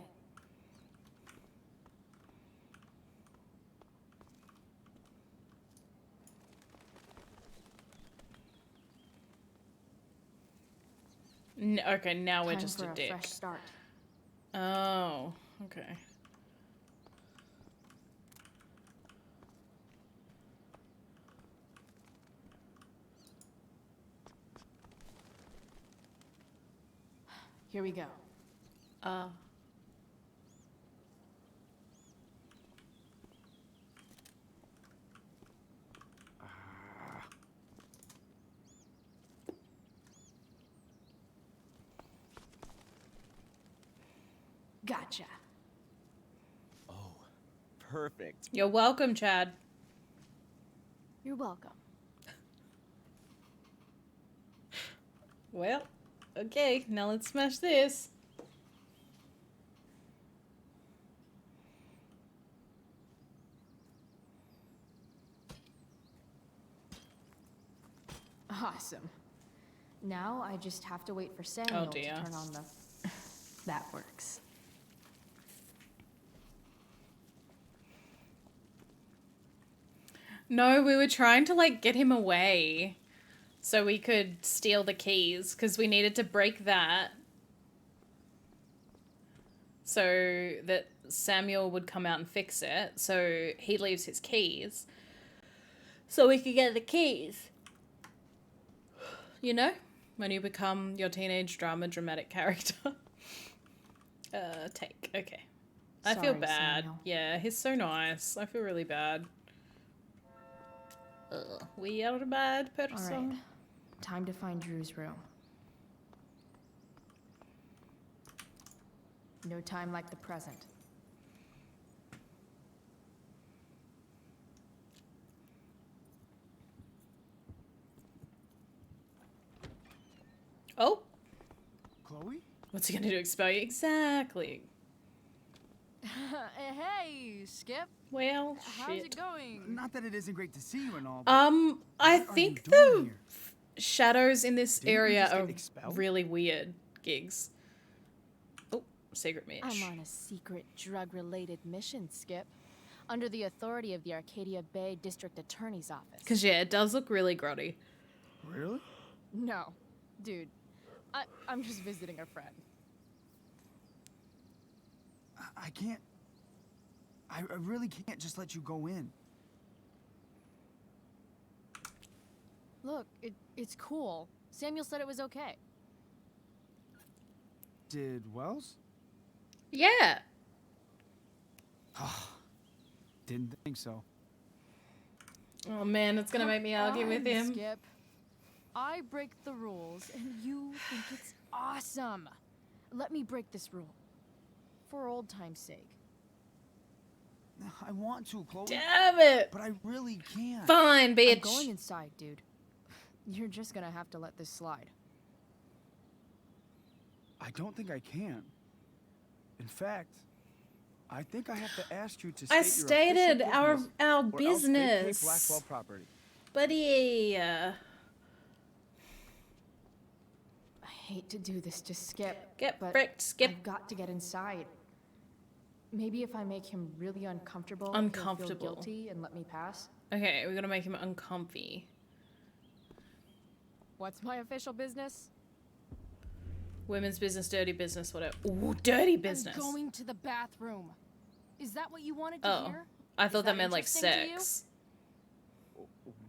Okay, now we're Time just for a dick. fresh start. Oh, okay. Here we go. Gotcha. Oh, perfect. You're welcome, Chad. You're welcome. Well, okay, now let's smash this. Awesome. Now I just have to wait for Samuel to dear. turn on the... That works. No, we were trying to, like, get him away so we could steal the keys, because we needed to break that so that Samuel would come out and fix it, so he leaves his keys so we could get the keys. You know? When you become your teenage dramatic character. Take. Okay. I feel Sorry, bad. Samuel. Yeah, he's so nice. I feel really bad. We are a bad person. All right. Time to find Drew's room. No time like the present. Oh, Chloe? what's he gonna do? Expel you? Exactly. Hey, Skip. Well, How's shit. it going? Not that it isn't great to see you and all, but I what are you think doing the here? shadows in this Didn't you area just get are expelled? really weird, Gigs. Oh, secret Mitch. I'm on a secret drug-related mission, Skip. Under the authority of the Arcadia Bay District Attorney's Office. Because, yeah, it does look really grotty. Really? No. Dude. I'm just visiting a friend. I can't. I really can't just let you go in. Look, it's cool. Samuel said it was okay. Did Wells? Yeah. Didn't think so. Oh man, it's gonna make me argue with him. Skip. I break the rules, and you think it's awesome. Let me break this rule. For old time's sake. I want to, Chloe. Damn it! But I really can't. Fine, bitch. I'm going inside, dude. You're just gonna have to let this slide. I don't think I can. In fact, I think I have to ask you to state I your stated official our business, or else vacate business. Blackwell property. Buddy. I hate to do this to Skip. Get but fricked, Skip. I've got to get inside. Maybe if I make him really uncomfortable, he'll Uncomfortable. feel guilty and let me pass. Okay, we're gonna make him uncomfy. What's my official business? Women's business, dirty business, whatever. Ooh, dirty business. I'm going to the bathroom. Is that what you wanted to Oh, hear? I thought Is that meant like interesting to you? sex.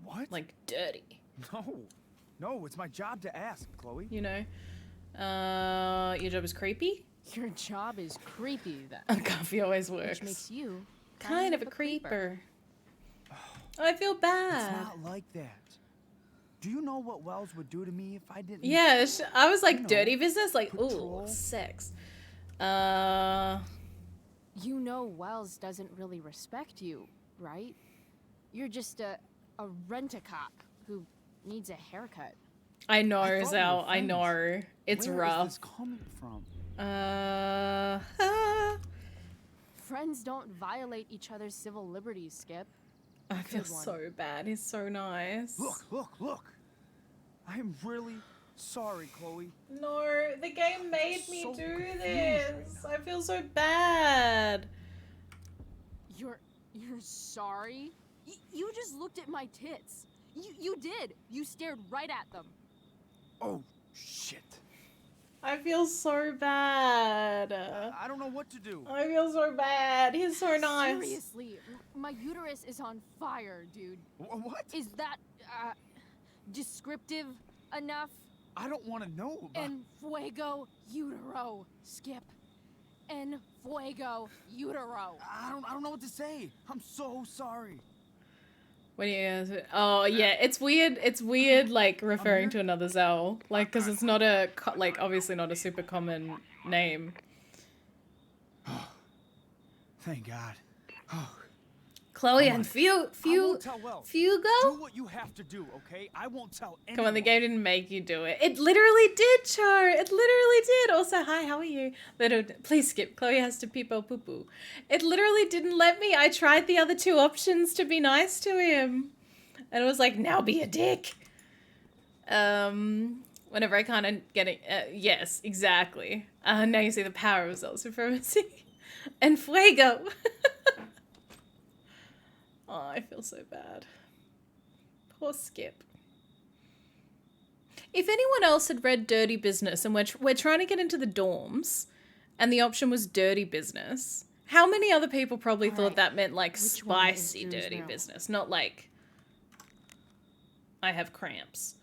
What? Like dirty. No, it's my job to ask, Chloe. You know? Your job is creepy? Your job is creepy, then. Uncomfy always works. Which makes you kind of a creeper. I feel bad. It's not like that. Do you know what Wells would do to me if I didn't? Yeah, I was like, you know, dirty business? Like, patrol. ooh, sex. You know Wells doesn't really respect you, right? You're just a rent-a-cop who needs a haircut. I know, I thought we were Zell. I friends. know. It's Where rough. is this coming from? Friends don't violate each other's civil liberties, Skip. I feel Good one. so bad. He's so nice. Look. I am really sorry, Chloe. No, the game made me So do confused this. I feel so bad. You're sorry? You just looked at my tits. You did. You stared right at them. Oh, shit. I feel so bad. I don't know what to do. I feel so bad. He's so nice. Seriously, my uterus is on fire, dude. What? Is that descriptive enough? I don't want to know about... En fuego utero, Skip. En fuego utero. I don't know what to say. I'm so sorry. What do you? Oh yeah, it's weird. It's weird, like referring to another Zell, like because it's not a like obviously not a super common name. Thank God. Chloe Come and I won't tell Wells. Do Fugo. what you have to do, okay? I won't tell anyone. Come on, the game didn't make you do it. It literally did, Char. It literally did. Also, hi, how are you? Please skip. Chloe has to pee poo poo. It literally didn't let me. I tried the other two options to be nice to him, and it was like, now be a dick. Whenever I can't get it. Yes, exactly. Now you see the power of Zell supremacy. And fuego. Oh, I feel so bad. Poor Skip. If anyone else had read Dirty Business and we're trying to get into the dorms and the option was Dirty Business, how many other people probably thought that meant like spicy dirty business, not like I have cramps.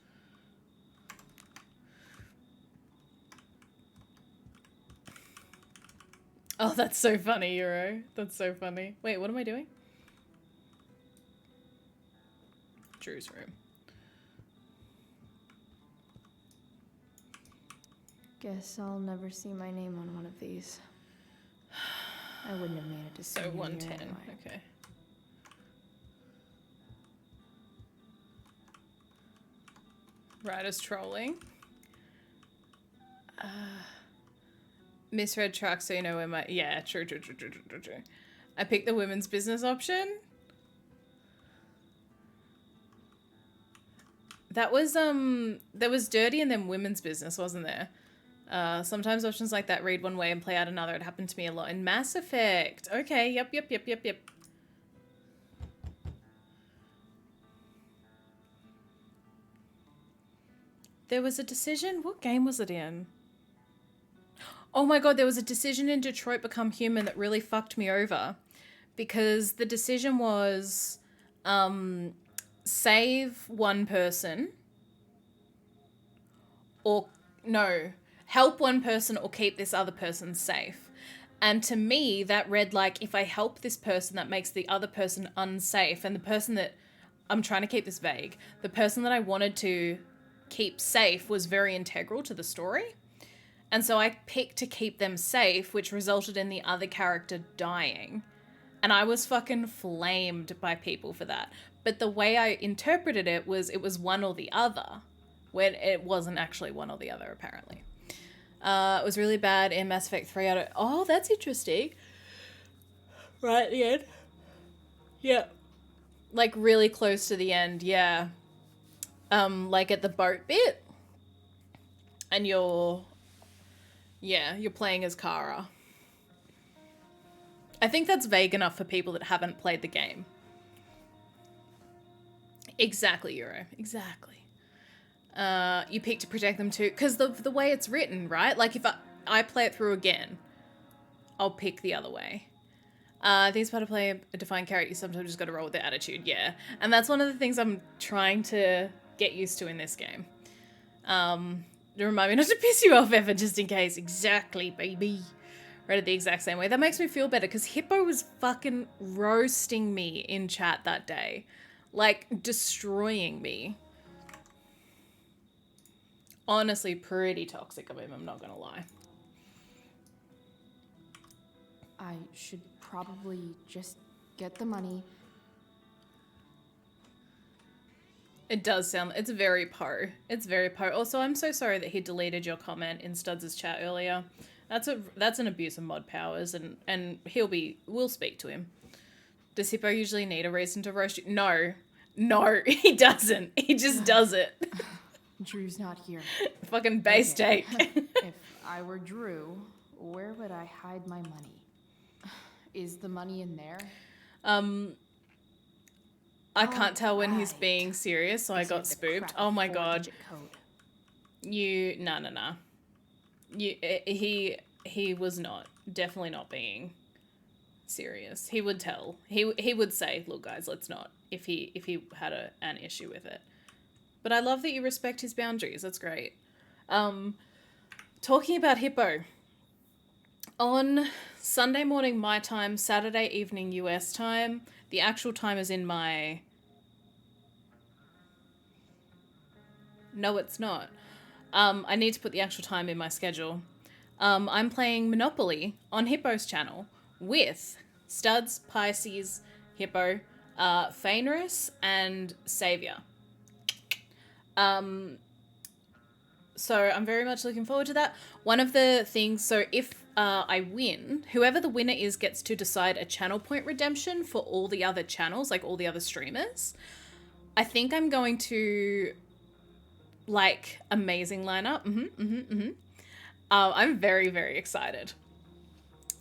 Oh, that's so funny, Euro. That's so funny. Wait, what am I doing? Drew's room. Guess I'll never see my name on one of these. I wouldn't have made it to So senior year 110. anyway. Okay. Riders trolling. Misread track, so you know where my... Yeah, true. I picked the women's business option. That was, there was dirty and then women's business, wasn't there? Sometimes options like that read one way and play out another. It happened to me a lot in Mass Effect. Okay, yep. There was a decision? What game was it in? Oh my god, there was a decision in Detroit Become Human that really fucked me over. Because the decision was, save one person or no, help one person or keep this other person safe. And to me, that read like, if I help this person, that makes the other person unsafe. And the person that, I'm trying to keep this vague, the person that I wanted to keep safe was very integral to the story. And so I picked to keep them safe, which resulted in the other character dying. And I was fucking flamed by people for that. But the way I interpreted it was one or the other, when it wasn't actually one or the other, apparently. It was really bad in Mass Effect 3 out of... Oh, that's interesting. Right at the end. Yeah. Like, really close to the end, yeah. Like at the boat bit. And you're playing as Kara. I think that's vague enough for people that haven't played the game. Exactly, Euro. Exactly. You pick to protect them too, because the way it's written, right? Like if I play it through again, I'll pick the other way. I think it's part of playing a defined character. You sometimes just got to roll with their attitude, yeah. And that's one of the things I'm trying to get used to in this game. To remind me not to piss you off ever, just in case. Exactly, baby. Read it the exact same way. That makes me feel better, because Hippo was fucking roasting me in chat that day. Like, destroying me. Honestly, pretty toxic of him, I'm not gonna lie. I should probably just get the money. It does sound, it's very Poe. It's very Poe. Also, I'm so sorry that he deleted your comment in Studs' chat earlier. That's an abuse of mod powers, and we'll speak to him. Does Hippo usually need a reason to roast you? No, he doesn't. He just does it. Drew's not here. Fucking base take. If I were Drew, where would I hide my money? Is the money in there? I can't tell when he's being serious, so I got spooked. Oh my god. No. He was not, definitely not being serious. He would tell. He would say, look guys, let's not, if he had an issue with it. But I love that you respect his boundaries. That's great. Talking about Hippo. On Sunday morning my time, Saturday evening US time, the actual time is in my... No, it's not. I need to put the actual time in my schedule. I'm playing Monopoly on Hippo's channel with Studs, Pisces, Hippo, Fenris, and Savior. So I'm very much looking forward to that. One of the things, so if I win, whoever the winner is gets to decide a channel point redemption for all the other channels, like all the other streamers. I think I'm going to, like, amazing lineup. I'm very, very excited.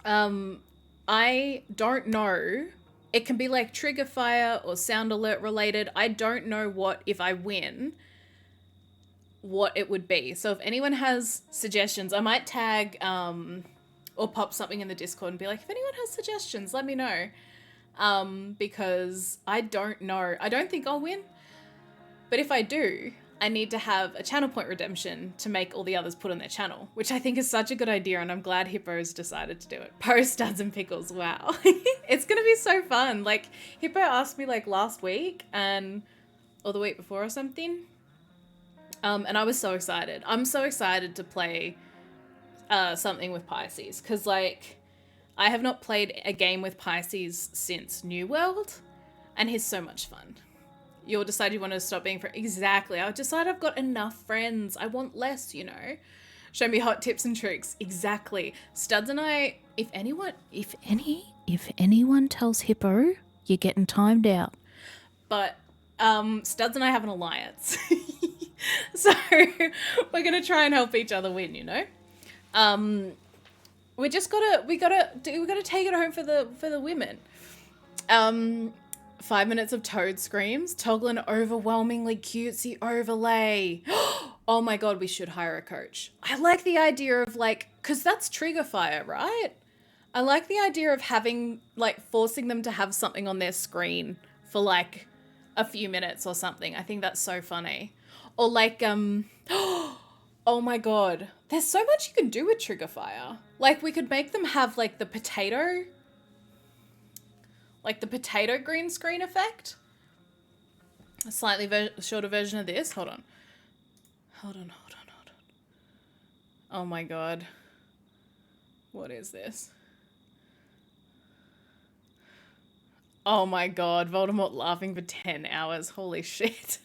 I don't know. It can be like trigger fire or sound alert related. I don't know what, if I win, what it would be. So if anyone has suggestions, I might tag or pop something in the Discord and be like, if anyone has suggestions, let me know. Because I don't know. I don't think I'll win. But if I do, I need to have a channel point redemption to make all the others put on their channel, which I think is such a good idea, and I'm glad Hippo's decided to do it. Post Studs and Pickles, wow. It's gonna be so fun. Like, Hippo asked me like last week or the week before or something. And I was so excited. I'm so excited to play something with Pisces, because like I have not played a game with Pisces since New World, and he's so much fun. You'll decide you want to stop being friends. Exactly. I'll decide I've got enough friends. I want less, you know. Show me hot tips and tricks. Exactly. Studs and I, if anyone tells Hippo, you're getting timed out. But Studs and I have an alliance. So we're gonna try and help each other win, you know. We gotta take it home for the women. 5 minutes of toad screams, toggle an overwhelmingly cutesy overlay. Oh my god, we should hire a coach. I like the idea of like, because that's trigger fire, right? I like the idea of having, like, forcing them to have something on their screen for like a few minutes or something. I think that's so funny. Or like, oh Oh my god. There's so much you can do with trigger fire. Like, we could make them have, like, the potato green screen effect. A slightly shorter version of this. Hold on. Oh my god. What is this? Oh my god. Voldemort laughing for 10 hours. Holy shit.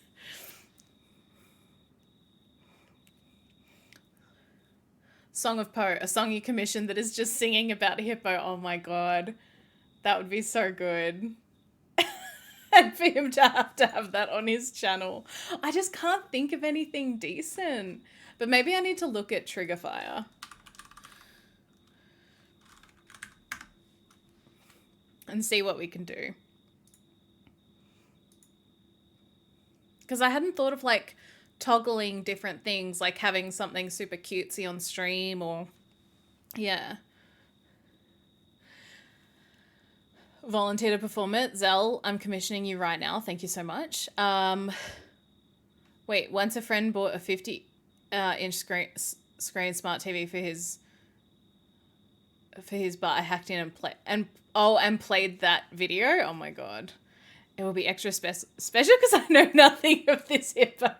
Song of Poe. A song you commissioned that is just singing about Hippo. Oh my god. That would be so good. And for him to have that on his channel. I just can't think of anything decent. But maybe I need to look at trigger fire. And see what we can do. Because I hadn't thought of, like, toggling different things. Like having something super cutesy on stream or... Yeah. Volunteer to perform it. Zell, I'm commissioning you right now. Thank you so much. Wait, once a friend bought a 50-inch screen smart TV for his but I hacked in and played that video. Oh my god. It will be extra special because I know nothing of this Hippo.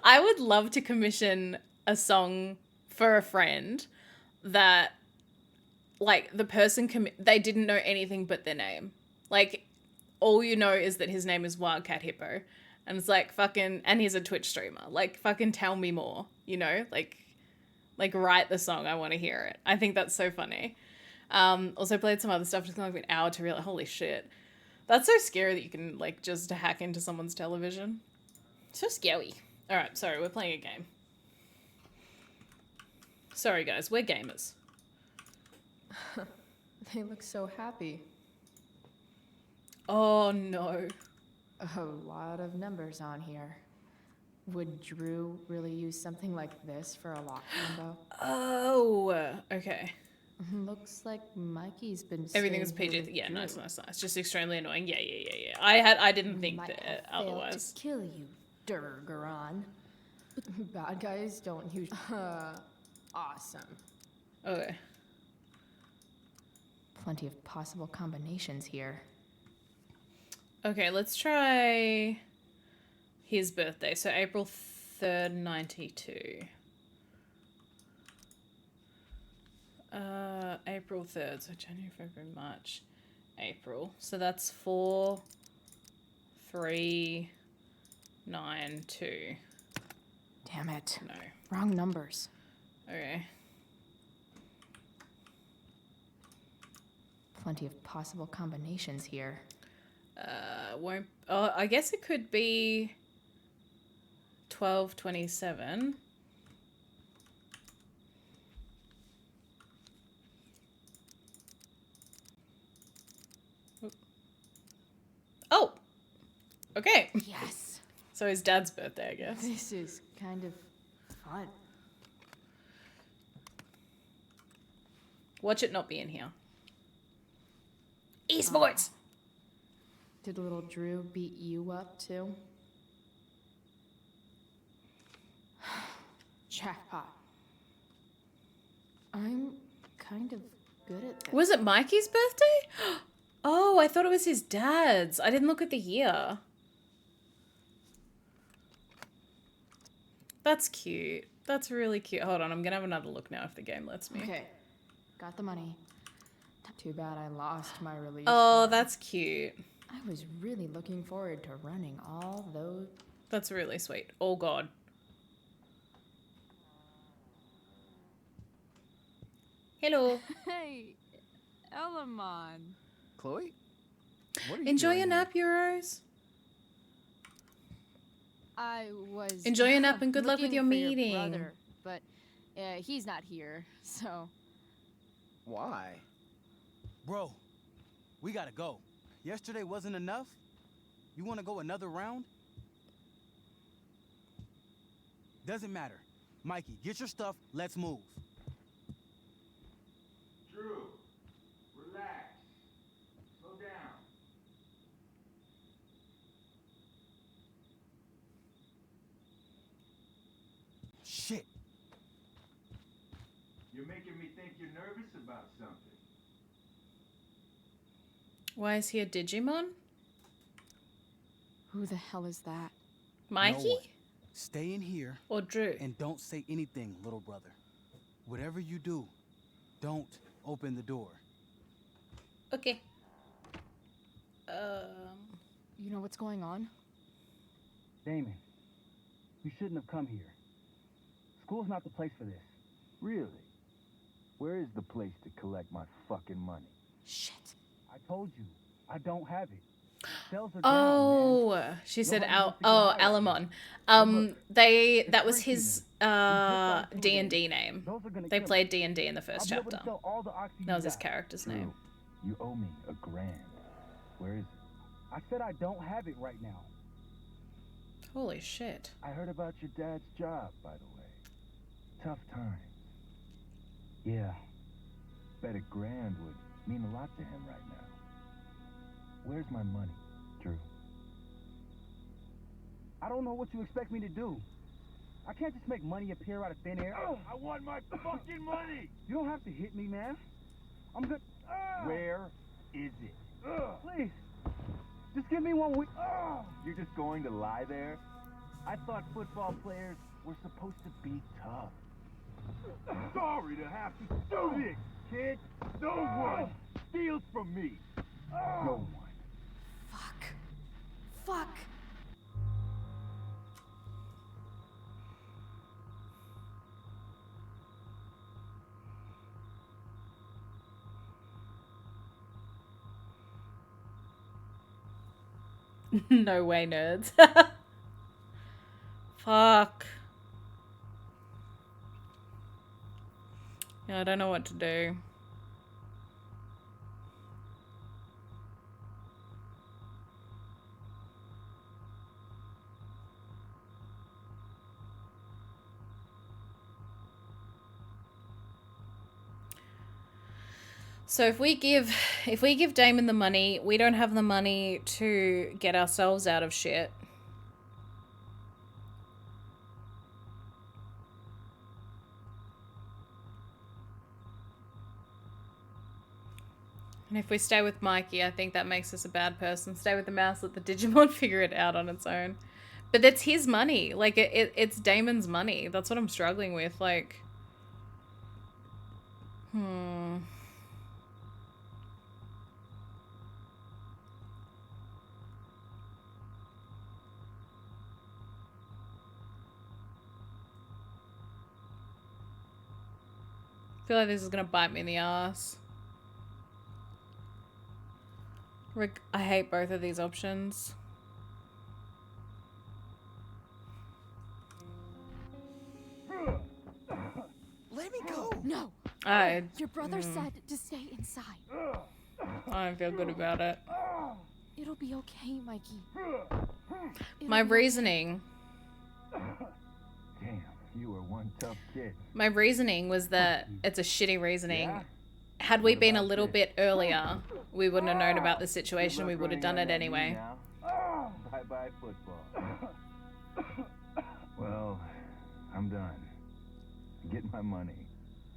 I would love to commission a song for a friend that, like, the person they didn't know anything but their name. Like, all you know is that his name is Wildcat Hippo. And it's like, fucking, and he's a Twitch streamer. Like, fucking tell me more, you know? Like write the song, I want to hear it. I think that's so funny. Also played some other stuff, just like an hour to realize, holy shit. That's so scary that you can, like, just hack into someone's television. So scary. Alright, sorry, we're playing a game. Sorry guys, we're gamers. They look so happy. Oh no. A lot of numbers on here. Would Drew really use something like this for a lock combo? Oh, okay. Looks like Mikey's been Everything is staying here PG. with Yeah, Drew. nice. Just extremely annoying. Yeah. I didn't think Might that have otherwise. failed to kill you, Durgaron. Bad guys don't use. Awesome. Okay. Plenty of possible combinations here. Okay, let's try his birthday. So April 3rd, 92. April 3rd. So January, February, March, April. So that's 4, 3, 9, 2. Damn it. No. Wrong numbers. Okay. Plenty of possible combinations here. Won't. Oh, I guess it could be 1227. Oh. Okay. Yes. So his dad's birthday, I guess. This is kind of fun. Watch it not be in here. Esports. Did little Drew beat you up too? Jackpot. I'm kind of good at this. Was it Mikey's birthday? Oh, I thought it was his dad's. I didn't look at the year. That's cute. That's really cute. Hold on, I'm gonna have another look now if the game lets me. Okay, got the money. Too bad I lost my release. Oh, one. that's cute. I was really looking forward to running all those. That's really sweet. Oh god. Hello. Hey, Elamon. Chloe? What are you Enjoy doing your here? nap, Euros. I was. Enjoy your nap and good luck with your looking for meeting. brother, but he's not here, so. Why? Bro, we gotta go. Yesterday wasn't enough? You want to go another round? Doesn't matter. Mikey, get your stuff. Let's move. Drew, relax. Slow down. think you're nervous about something. Why is he a Digimon? Who the hell is that? Mikey? No one. Stay in here. Or Drew? And don't say anything, little brother. Whatever you do, don't open the door. Okay. You know what's going on? Damon, you shouldn't have come here. School's not the place for this. Really? Where is the place to collect my fucking money? Shit. I told you, I don't have it. Sales are Oh, down, man. she said Nobody wants to get hired. Alamon. That was his D&D name. They played D&D in the first I'll be able to chapter. sell all the oxy you That was his got. character's name. You owe me $1,000. Where is it? I said I don't have it right now. Holy shit. I heard about your dad's job, by the way. Tough times. Yeah. Bet $1,000 would mean a lot to him right now. Where's my money, Drew? I don't know what you expect me to do. I can't just make money appear out of thin air. I want my fucking money! You don't have to hit me, man. I'm good. Where is it? Please. Just give me 1 week. You're just going to lie there? I thought football players were supposed to be tough. Sorry to have to do this, kid. No one steals from me. No one. Fuck. No way, nerds. Fuck. Yeah, I don't know what to do. So if we give Damon the money, we don't have the money to get ourselves out of shit. And if we stay with Mikey, I think that makes us a bad person. Stay with the mouse, let the Digimon figure it out on its own. But that's his money. Like, it's Damon's money. That's what I'm struggling with. Like, I feel like this is gonna bite me in the ass. I hate both of these options. Let me go. No. Your brother said to stay inside. I don't feel good about it. It'll be okay, Mikey. My reasoning. Damn, you were one tough kid. My reasoning was that it's a shitty reasoning. Had we been a little bit earlier, we wouldn't have known about the situation. We would have done it anyway. Bye-bye football. Well, I'm done. Get my money.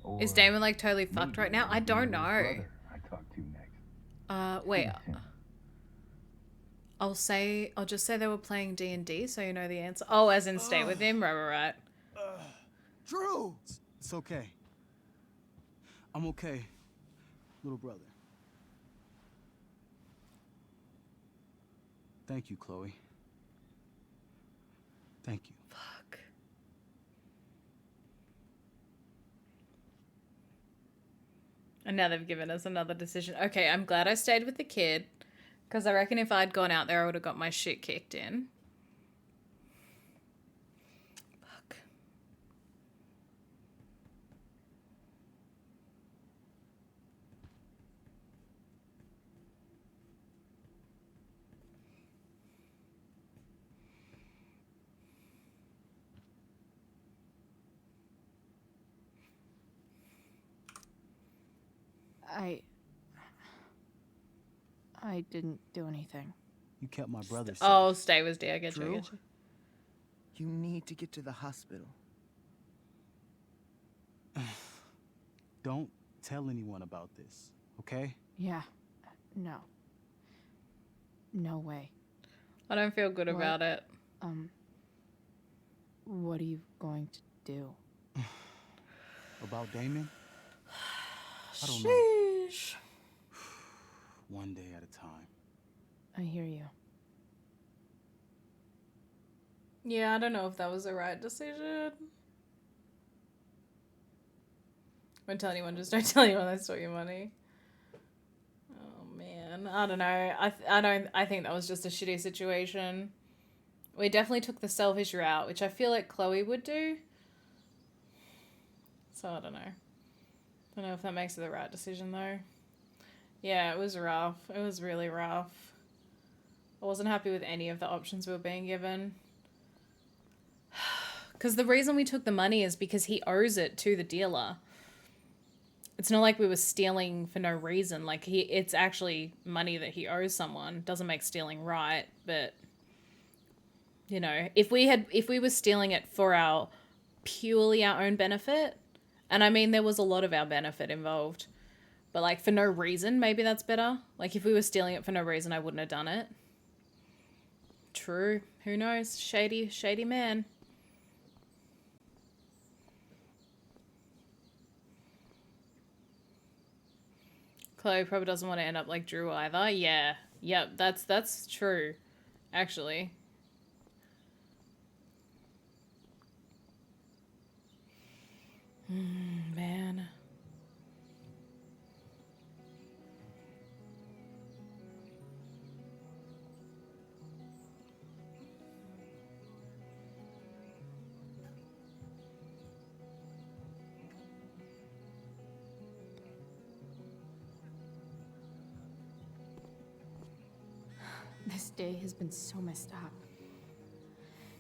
Or Is Damon like totally fucked right now? I don't know. I talk to next. Wait. I'll just say they were playing D&D, so you know the answer. Oh, as in stay with him? Right. Drew! It's okay. I'm okay, little brother. Thank you, Chloe. Thank you. Fuck. And now they've given us another decision. Okay, I'm glad I stayed with the kid. Because I reckon if I'd gone out there, I would have got my shit kicked in. Fuck. I didn't do anything. You kept my brother safe. Oh, stay with D. I get you. Drew, you need to get to the hospital. Don't tell anyone about this, okay? Yeah. No. No way. I don't feel good What? about it. What are you going to do? About Damon? I don't know. Sheesh. One day at a time. I hear you. Yeah, I don't know if that was the right decision. Don't tell anyone, just don't tell anyone I stole your money. Oh man, I don't know. I think that was just a shitty situation. We definitely took the selfish route, which I feel like Chloe would do. So I don't know. Don't know if that makes it the right decision though. Yeah, it was rough. It was really rough. I wasn't happy with any of the options we were being given. Because the reason we took the money is because he owes it to the dealer. It's not like we were stealing for no reason. Like, it's actually money that he owes someone. Doesn't make stealing right, but, you know, if we were stealing it for purely our own benefit, and I mean, there was a lot of our benefit involved, but like for no reason, maybe that's better. Like if we were stealing it for no reason, I wouldn't have done it. True. Who knows? Shady man. Chloe probably doesn't want to end up like Drew either. Yeah. Yep, that's true. Actually. Man. This day has been so messed up.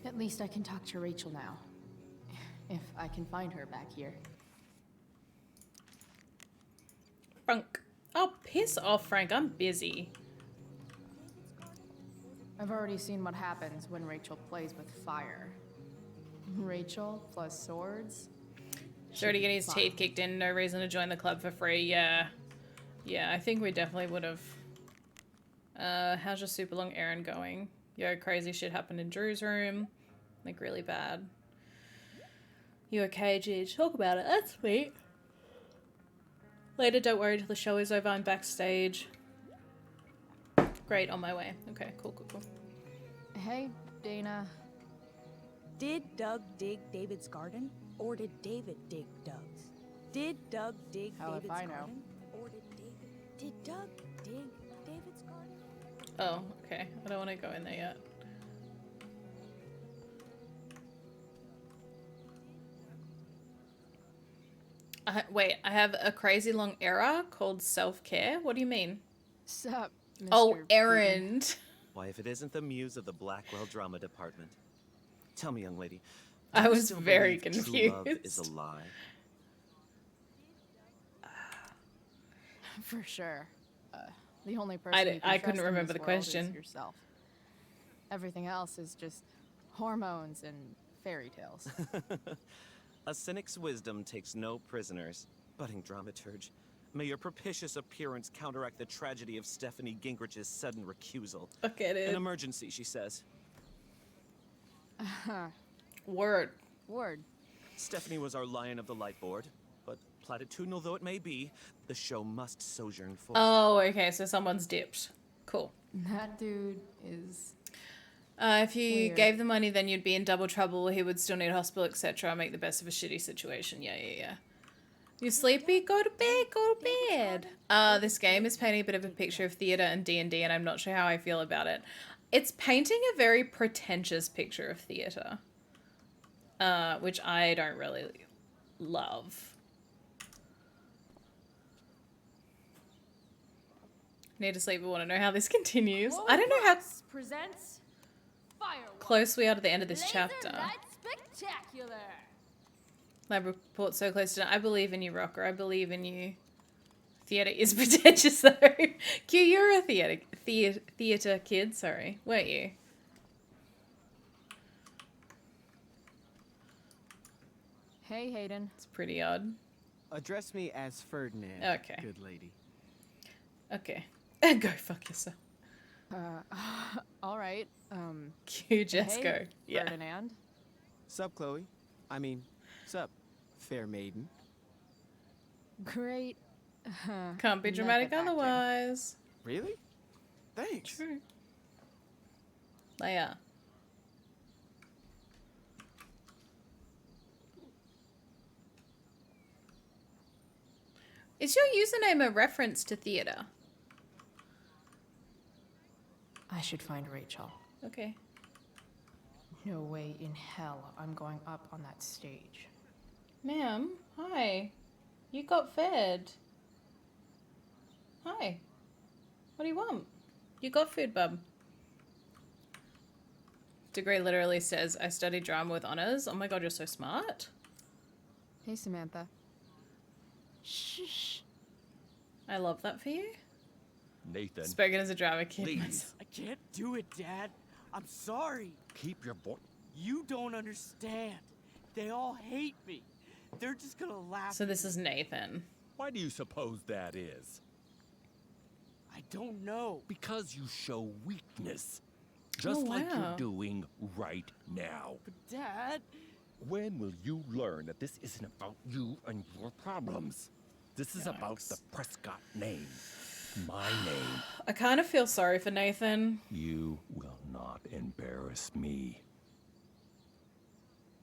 At least I can talk to Rachel now. If I can find her back here. Frank. Oh, piss off, Frank. I'm busy. I've already seen what happens when Rachel plays with fire. Rachel plus swords? He's already getting his teeth kicked in. No reason to join the club for free. Yeah. Yeah, I think we definitely would have. How's your super long errand going? Yo, crazy shit happened in Drew's room. Like, really bad. You okay, Gigi? Talk about it. That's sweet. Later, don't worry till the show is over. I'm backstage. Great, on my way. Okay, cool. Hey, Dana. Did Doug dig David's garden? Or did David dig Doug's? Did Doug dig David's garden? Or did Doug dig David's garden? Oh, okay. I don't want to go in there yet. Wait, I have a crazy long error called self-care? What do you mean? Sup, Mr. Oh, errand. Why, if it isn't the muse of the Blackwell drama department. Tell me, young lady. I do you was still very believe true love confused. is a lie? For sure. The only person you can I couldn't trust in remember this the world is question. yourself. Everything else is just hormones and fairy tales. A cynic's wisdom takes no prisoners. Budding dramaturge, may your propitious appearance counteract the tragedy of Stephanie Gingrich's sudden recusal. Okay, dude. An emergency, she says. Word. Stephanie was our lion of the light board, but platitudinal though it may be, the show must sojourn forth. Oh, okay, so someone's dipped. Cool. That dude is... if you weird. gave the money, then you'd be in double trouble. He would still need hospital, etc. Make the best of a shitty situation. Yeah. You sleepy? Go to bed. This game is painting a bit of a picture of theatre and D&D, and I'm not sure how I feel about it. It's painting a very pretentious picture of theatre, which I don't really love. Need to sleep, but want to know how this continues. I don't know how presents Fireworks. close we are to the end of this Laser chapter. Light Spectacular. Lab report so close to... I believe in you, Rocker. I believe in you. Theatre is pretentious, though. Q, you're a theatre kid, sorry. Weren't you? Hey, Hayden. It's pretty odd. Address me as Ferdinand. Okay. Good lady. Okay. Go fuck yourself. All right. You just hey, go. Yeah. Ferdinand. Sup, Chloe? I mean, sup, fair maiden. Great. Can't be dramatic otherwise. Really? Thanks. True. Leia. Is your username a reference to theatre? I should find Rachel. Okay. No way in hell I'm going up on that stage. Ma'am, hi. You got fed. Hi. What do you want? You got food, bub. Degree literally says, I studied drama with honors. Oh my god, you're so smart. Hey, Samantha. Shh. I love that for you. Nathan. Spoken as a drama kid. Please. I can't do it, Dad. I'm sorry. Keep your voice. You don't understand. They all hate me. They're just gonna laugh. So this is Nathan. Why do you suppose that is? I don't know. Because you show weakness. Just like you're doing right now. But Dad... When will you learn that this isn't about you and your problems? This is about the Prescott name. My name. I kind of feel sorry for Nathan. You will not embarrass me.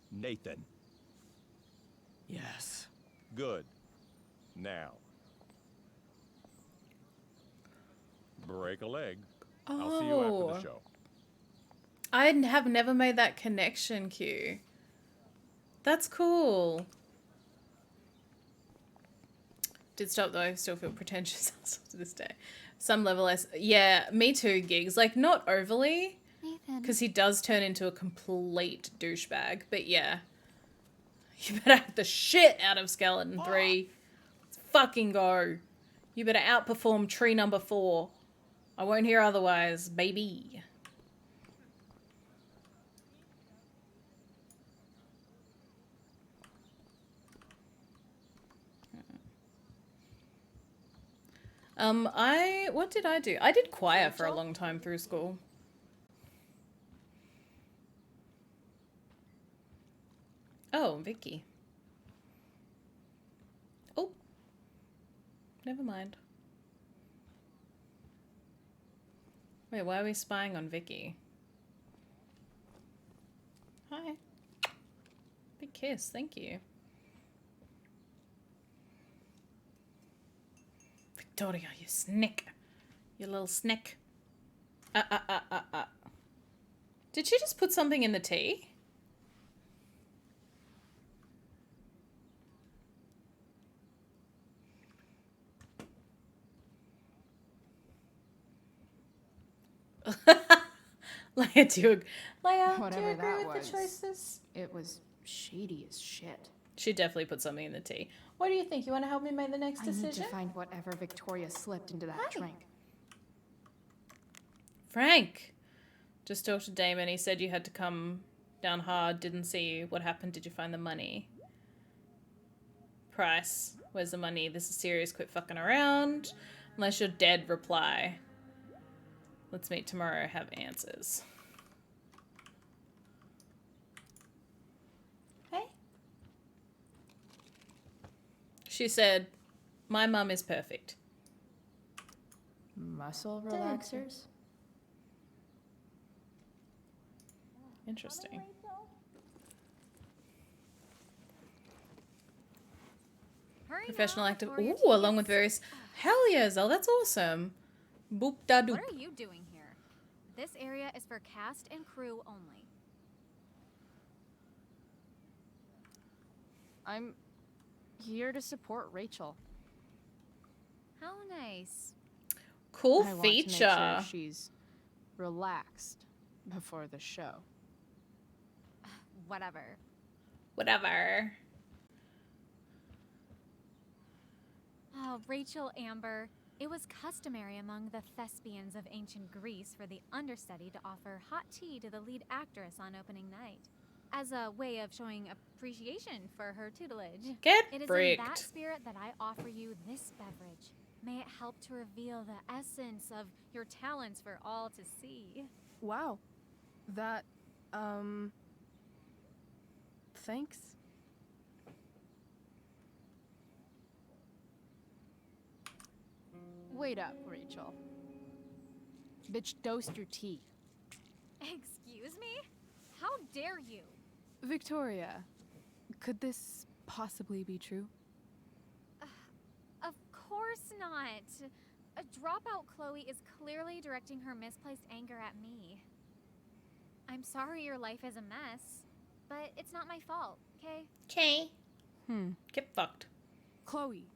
Nathan. Yes. Good. Now. Break a leg. I'll see you after the show. I have never made that connection, Q. That's cool. Did stop though. Still feel pretentious to this day. Some level yeah, me too, Gigs. Like, not overly. Because he does turn into a complete douchebag. But yeah. You better have the shit out of Skeleton 3. Let's fucking go. You better outperform tree number 4. I won't hear otherwise, baby. What did I do? I did choir for a long time through school. Oh, Vicky. Oh. Never mind. Wait, why are we spying on Vicky? Hi. Big kiss, thank you. Victoria, you snick. You little snick. Did she just put something in the tea? Leia, do you agree with the choices? It was shady as shit. She definitely put something in the tea. What do you think? You want to help me make the next decision? I need to find whatever Victoria slipped into that drink. Frank! Just talked to Damon. He said you had to come down hard. Didn't see you. What happened? Did you find the money? Price. Where's the money? This is serious. Quit fucking around. Unless you're dead, reply. Let's meet tomorrow. Have answers. Hey? She said, my mum is perfect. Muscle relaxers? Interesting. Professional active. Ooh, along with various. Hell yeah, Zell, that's awesome. Boop da doop. What are you doing here? This area is for cast and crew only. I'm here to support Rachel. How nice. Cool I feature. Want to make sure she's relaxed before the show. Whatever. Whatever. Oh, Rachel Amber. It was customary among the thespians of ancient Greece for the understudy to offer hot tea to the lead actress on opening night. as a way of showing appreciation for her tutelage. Get It is bricked. in that spirit that I offer you this beverage. May it help to reveal the essence of your talents for all to see. Wow. That, thanks. Wait up, Rachel. Bitch, dosed your tea. Excuse me? How dare you? Victoria, could this possibly be true? Of course not. A dropout Chloe is clearly directing her misplaced anger at me. I'm sorry your life is a mess, but it's not my fault, okay? Okay. Get fucked. Chloe,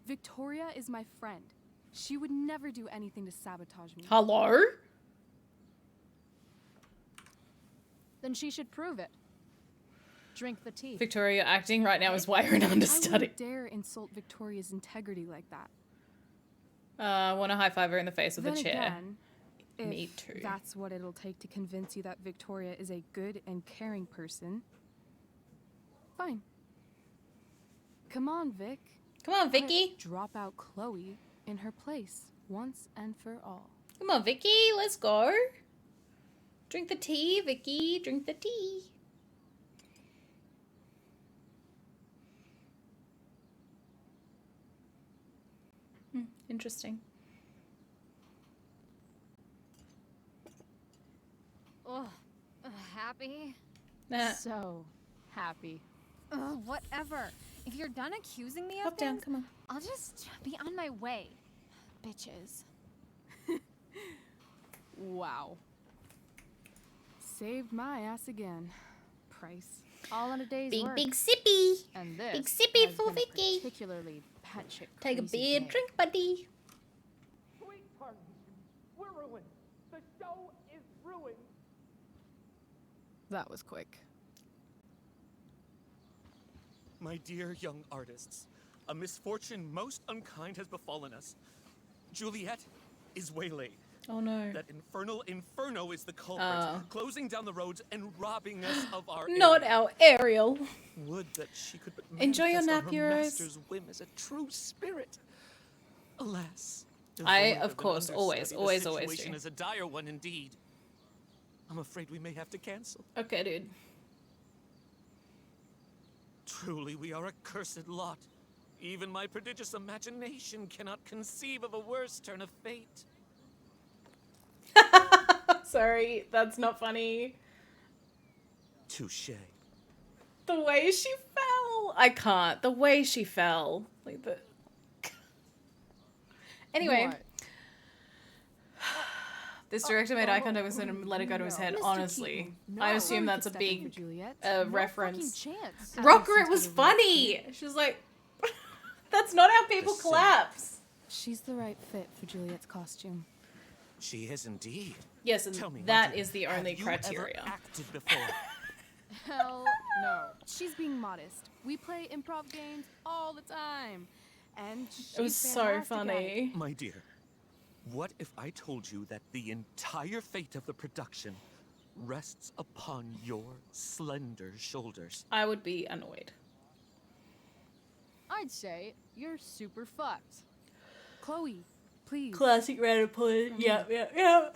Victoria is my friend. She would never do anything to sabotage me. Hello? Then she should prove it. Drink the tea. Victoria acting right now is why you're an I understudy. wouldn't dare insult Victoria's integrity like that. Want to high five her in the face with Then a chair. again, Me if too. that's what it'll take to convince you that Victoria is a good and caring person, fine. Come on, Vic. Come on, Vicky. Drop out Chloe in her place once and for all. Come on, Vicky. Let's go. Drink the tea, Vicky. Drink the tea. Interesting. Ugh. Happy? Nah. So happy. Ugh, whatever. If you're done accusing me of Hop down, things, come on. I'll just be on my way. Bitches. Wow. Saved my ass again. Price. All in a day's Big, work. big sippy. And this Big sippy has for been a Vicky. particularly batshit Take a crazy big day. drink, buddy. Sweetheart, we're ruined. The show is ruined. That was quick. My dear young artists, a misfortune most unkind has befallen us. Juliet is waylaid. Oh no. That infernal inferno is the culprit, closing down the roads and robbing us of our Not Ariel. our Ariel. Would that she could but Enjoy your manifest nap, on her Euros. master's whim as a true spirit. Alas. I, devoid of an course, always, understudy, always, the always situation do. is a dire one indeed. I'm afraid we may have to cancel. Okay, dude. Truly, we are a cursed lot. Even my prodigious imagination cannot conceive of a worse turn of fate. Sorry, that's not funny. Touché. The way she fell. I can't. The way she fell. Like the. Anyway. What? This director made eye contact with him and let it go to his head. Mr. Honestly, Keaton, I no. assume Chloe that's a could step in big for Juliet. No reference. fucking chance. Rocker, it was funny. She was like, "That's not how people The same. collapse." She's the right fit for Juliet's costume. She is indeed. Yes, and Tell me, my that dear, is the have only you criteria. Ever acted before? Hell no. She's being modest. We play improv games all the time. And It was she's so fantastic at it. funny. My dear, what if I told you that the entire fate of the production rests upon your slender shoulders? I would be annoyed. I'd say you're super fucked. Chloe, please. Classic random point. Yeah, yeah, yeah.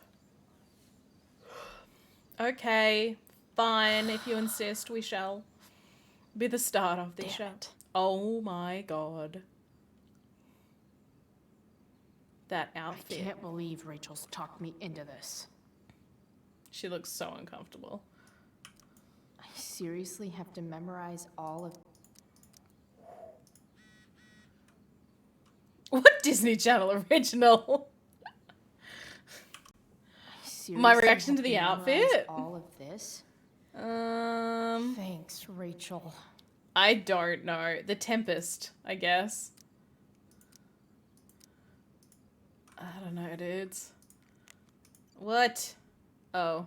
Okay, fine. If you insist, we shall be the start of the show. Oh my god. That I outfit. can't believe Rachel's talked me into this. She looks so uncomfortable. I seriously have to memorize all of... What Disney Channel original? My reaction to the outfit? All of this? Thanks, Rachel. I don't know. The Tempest, I guess. I don't know, dudes. What? Oh.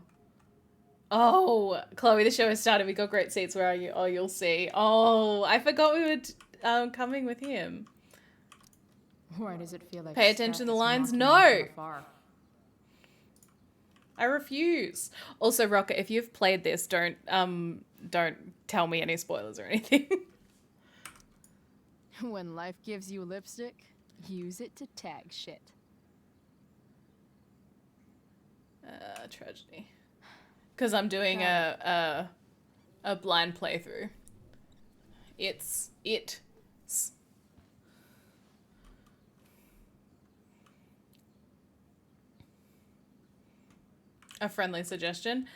Oh, Chloe, the show has started. We got great seats. Where are you? Oh, you'll see. Oh, I forgot we were coming with him. Why does it feel like Pay attention to Steph the is lines. mocking No! me from afar? I refuse. Also, Rocket, if you've played this, don't don't tell me any spoilers or anything. When life gives you lipstick, use it to tag shit. Tragedy. Because I'm doing a blind playthrough. It's a friendly suggestion.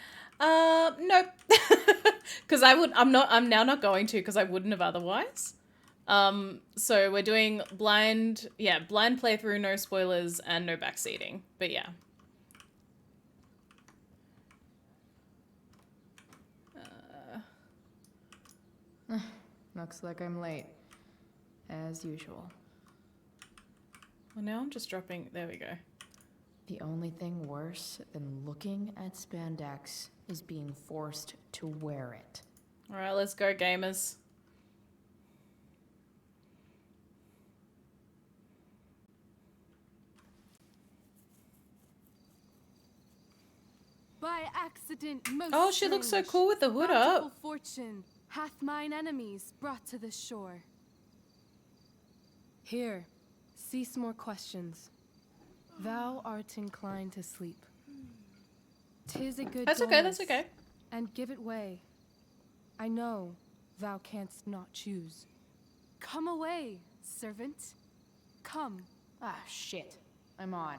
Nope. Because I'm now not going to, because I wouldn't have otherwise. So we're doing blind playthrough, no spoilers and no backseating. But yeah. Looks like I'm late. As usual. Well, now I'm just dropping... There we go. The only thing worse than looking at spandex is being forced to wear it. Alright, let's go, gamers. By accident, most Oh, she looks so strange, cool with the hood bountiful up. fortune hath mine enemies brought to the shore. Here, cease more questions. Thou art inclined to sleep. 'Tis a good That's okay, that's dullness, okay. And give it way. I know thou canst not choose. Come away, servant. Come. Ah, shit. I'm on.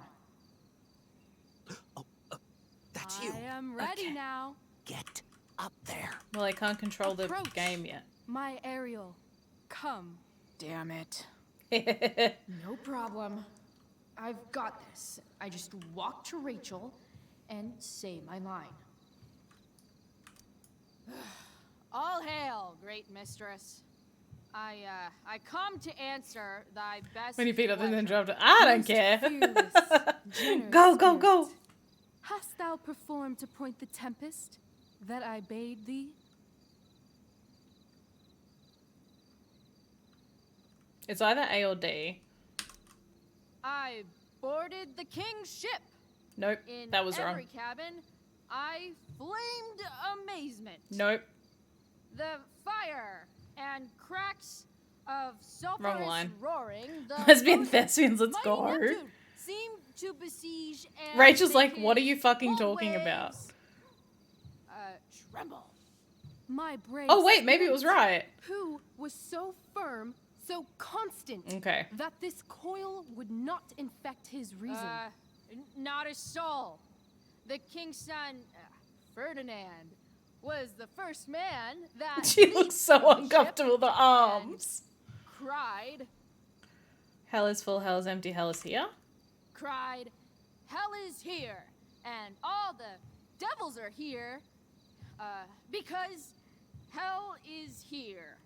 That's you. I am ready now. Get up there. Well, I can't control the Approach. game yet. My Ariel. Come. Damn it. No problem. I've got this. I just walk to Rachel and say my line. All hail, great mistress. I come to answer thy best When you feet up and then pleasure. dropped it. I don't care. Go, go, go. Hast thou performed to point the tempest that I bade thee? It's either A or D. I boarded the king's ship. Nope, In that was every wrong. cabin, I flamed amazement. Nope. The fire and cracks of Wrong sulphurous line. roaring. The Lesbian thespians, let's mighty go. Neptune seemed to besiege and Rachel's make like, what are his you fucking bold talking about? waves, tremble. My brave. Oh, wait, maybe it was spirit, right. Who was so firm, so constant, Okay. that this coil would not infect his reason. Not a soul. The king's son, Ferdinand, was the first man that She leaped looks so from the ship uncomfortable, the arms. cried, Hell is full, hell is empty, hell is here. hell is here, and all the devils are here, because hell is here.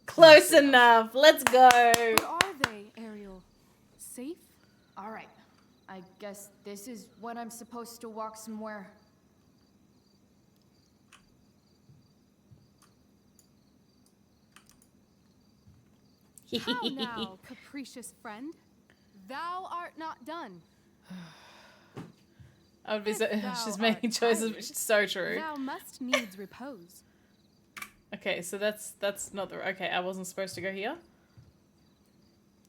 Close enough, let's go. But are they, Ariel? Safe? All right. I guess this is when I'm supposed to walk somewhere. How now, capricious friend? Thou art not done. I would be so, If thou she's making art choices, tired, which is so true. Thou must needs repose. Okay, so that's not the, okay, I wasn't supposed to go here.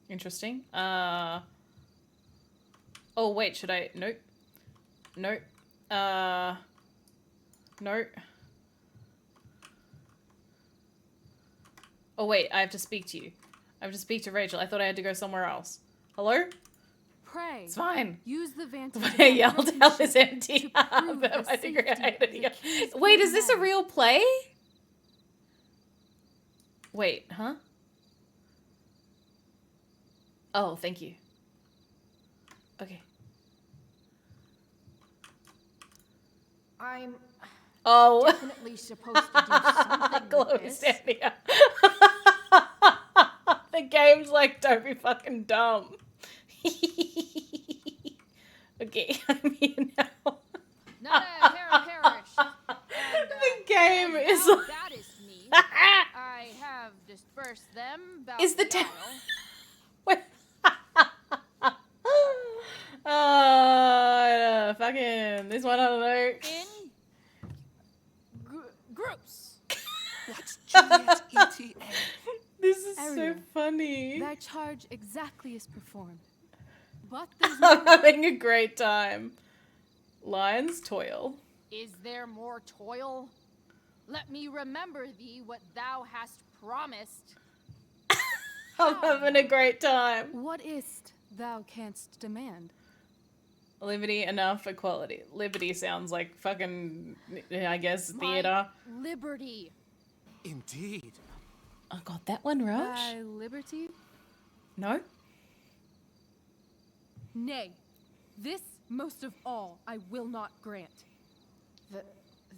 Interesting. Oh wait, should I, nope. Nope. Nope. Oh wait, I have to speak to you. I have to speak to Rachel. I thought I had to go somewhere else. Hello? Pray. It's fine. Use the vantage. I yelled, hell is empty. But my degree, I hated it. Wait, is this a real play? Wait, huh? Oh, thank you. Okay. I'm Oh. definitely supposed to do something with Chloe's this. standing up. The game's like, don't be fucking dumb. Okay, I'm here now. Not a hair perish. The game is thou like... baddest me, I have dispersed them about Is the battle. Fucking this one, I don't know. Oops. What's Juliet's ETA? This is so Ariel, funny. Thy charge exactly is performed. But there's I'm more. having a great time. Lion's toil. Is there more toil? Let me remember thee what thou hast promised. I'm having a great time. What is't thou canst demand? Liberty, enough, equality. Liberty sounds like fucking, I guess, My theater. liberty. Indeed. I got that one, Rush. Thy liberty? No? Nay, this most of all I will not grant.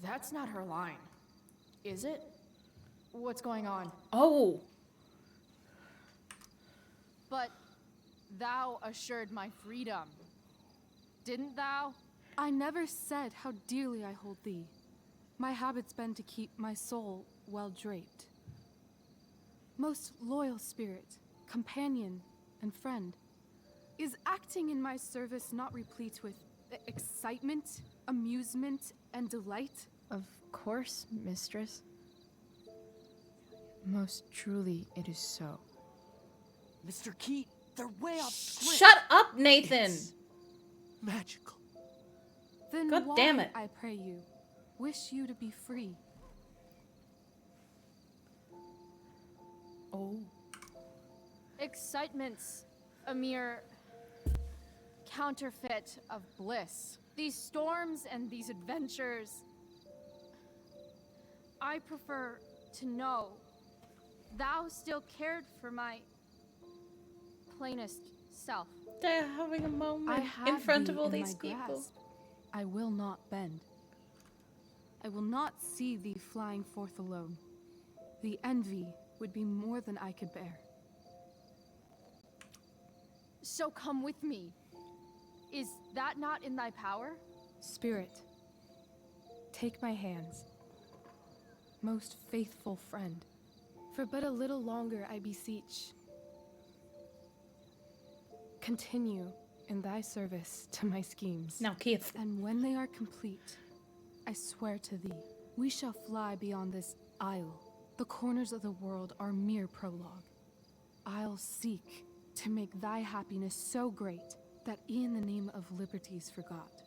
That's not her line. Is it? What's going on? Oh. But thou assured my freedom. Didn't thou? I never said how dearly I hold thee. My habit's been to keep my soul well draped. Most loyal spirit, companion, and friend, is acting in my service not replete with excitement, amusement, and delight? Of course, mistress. Most truly, it is so. Mr. Keat, they're way off script. Shut up, Nathan. It's magical. Then God why, damn it. I pray you, wish you to be free? Oh. Excitement's a mere counterfeit of bliss. These storms and these adventures. I prefer to know thou still cared for my plainest self. They're having a moment I in have front thee of all in these my people. grasp. I will not bend. I will not see thee flying forth alone. The envy would be more than I could bear. So come with me. Is that not in thy power? Spirit, take my hands. Most faithful friend, for but a little longer I beseech. Continue in thy service to my schemes. Now, Keith. And when they are complete, I swear to thee, we shall fly beyond this isle. The corners of the world are mere prologue. I'll seek to make thy happiness so great that e'en the name of liberty's forgot.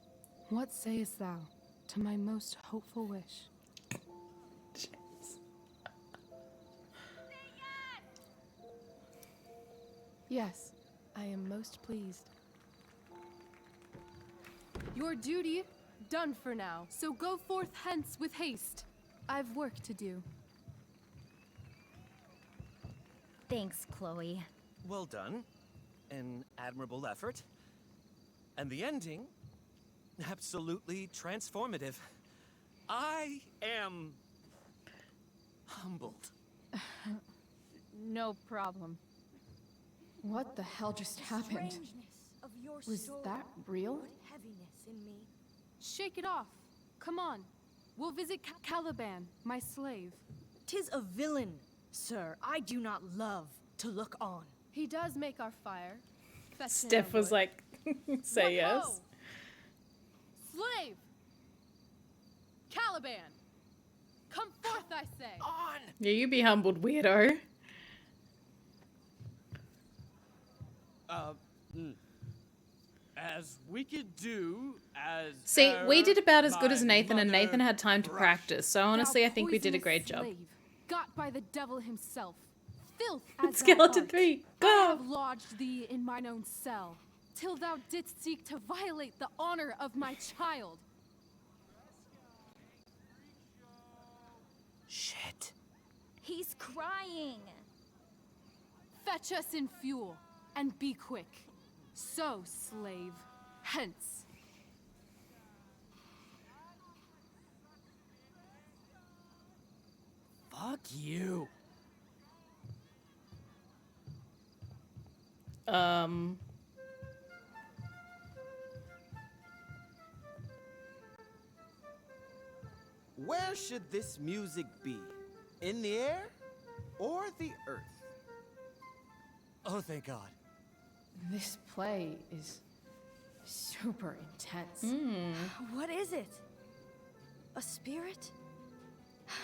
What sayest thou to my most hopeful wish? Yes, I am most pleased. Your duty done for now, so go forth hence with haste. I've work to do. Thanks, Chloe. Well done. An admirable effort. And the ending, absolutely transformative. I am humbled. No problem. What the hell just happened? Was that real? Shake it off. Come on. We'll visit Caliban, my slave. 'Tis a villain, sir. I do not love to look on. He does make our fire. Steph was like, say yes. Ho! Slave! Caliban! Come forth, I say! On! Yeah, you be humbled, weirdo. As we could do, as See, we did about as good my as Nathan, and mother Nathan had time to practice. So honestly, I think we did a great job. Slave, got by the devil himself. Filth as Skeleton thou art, 3, I go! have lodged thee in mine own cell, till thou didst seek to violate the honor of my child. Shit. He's crying. Fetch us in fuel, and be quick. So, slave, hence. Fuck you. Where should this music be? In the air or the earth? Oh, thank God. This play is super intense. What is it? A spirit?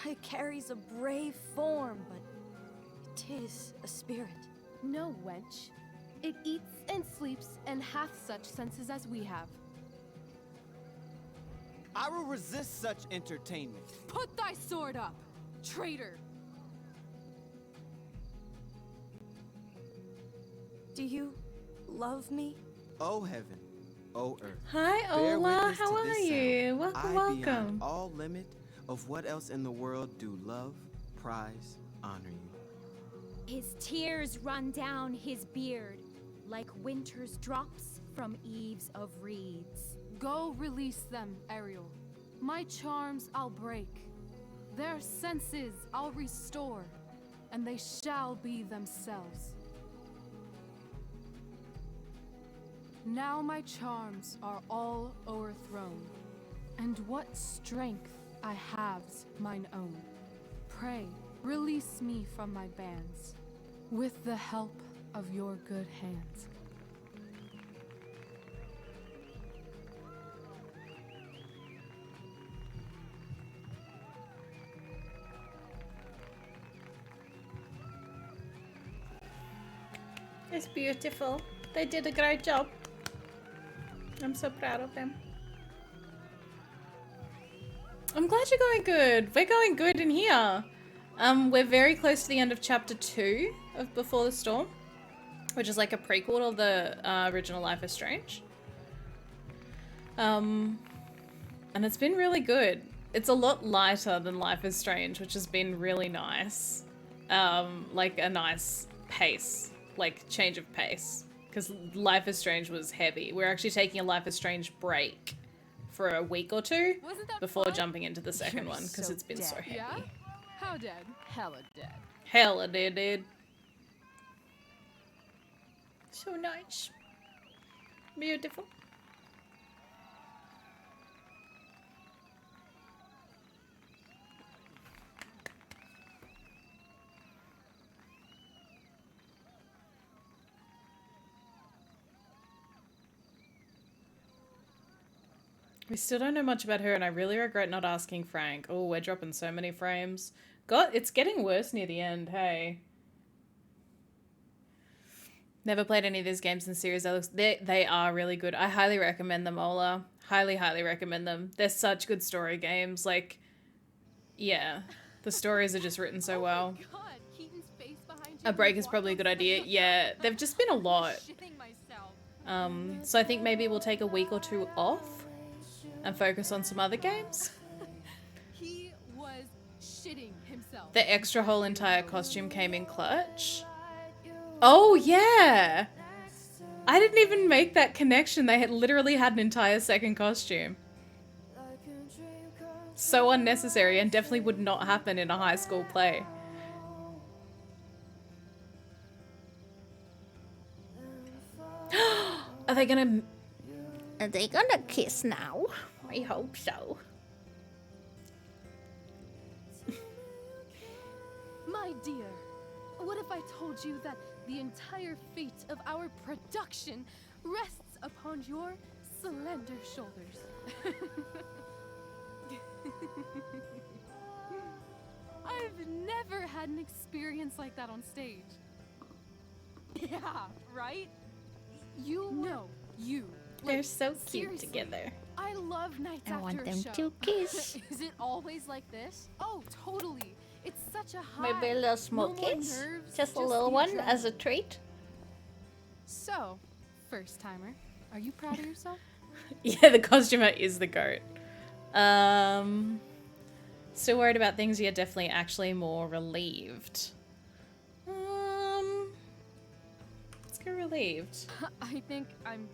It carries a brave form, but 'tis a spirit. No, wench. It eats and sleeps and hath such senses as we have. I will resist such entertainment. Put thy sword up, traitor! Do you love me? Oh heaven, oh earth. Hi, bear Ola. witness to How are this you? sound. Welcome, I, welcome. beyond all limit of what else in the world do love, prize, honor you. His tears run down his beard like winter's drops from eaves of reeds. Go release them, Ariel. My charms I'll break. Their senses I'll restore, and they shall be themselves. Now my charms are all o'erthrown, and what strength I have's mine own. Pray, release me from my bands, with the help of your good hands. It's beautiful. They did a great job. I'm so proud of them. I'm glad you're going good. We're going good in here. We're very close to the end of chapter 2 of Before the Storm, which is like a prequel to the original Life is Strange. And it's been really good. It's a lot lighter than Life is Strange, which has been really nice. Like a nice pace, like change of pace. Because Life is Strange was heavy. We're actually taking a Life is Strange break for a week or two before jumping into the second one, because it's been so heavy. Yeah? How dead? Hella dead. Hella dead, dude. So nice. Beautiful. We still don't know much about her, and I really regret not asking Frank. Oh, we're dropping so many frames. God, it's getting worse near the end, hey. Never played any of these games in series. They are really good. I highly recommend them, Ola. Highly, highly recommend them. They're such good story games. Like, yeah. The stories are just written so well. A break is probably a good idea. Yeah, they've just been a lot. So I think maybe we'll take a week or two off and focus on some other games. He was shitting himself. The extra whole entire costume came in clutch. Oh, yeah. I didn't even make that connection. They had literally had an entire second costume. So unnecessary and definitely would not happen in a high school play. Are they gonna kiss now? I hope so. My dear, what if I told you that the entire fate of our production rests upon your slender shoulders? I've never had an experience like that on stage. Yeah, right? You know, you. They're Like, so cute seriously, together. I love nights I after want a them show. to kiss. Is it always like this? Oh, totally. It's such a high. Maybe a little small No more kiss? nerves, Just a the little one adrenaline. as a treat? So, first timer, are you proud of yourself? Yeah, the costumer is the goat. Still worried about things, yet definitely actually more relieved. Let's go relieved. I think I'm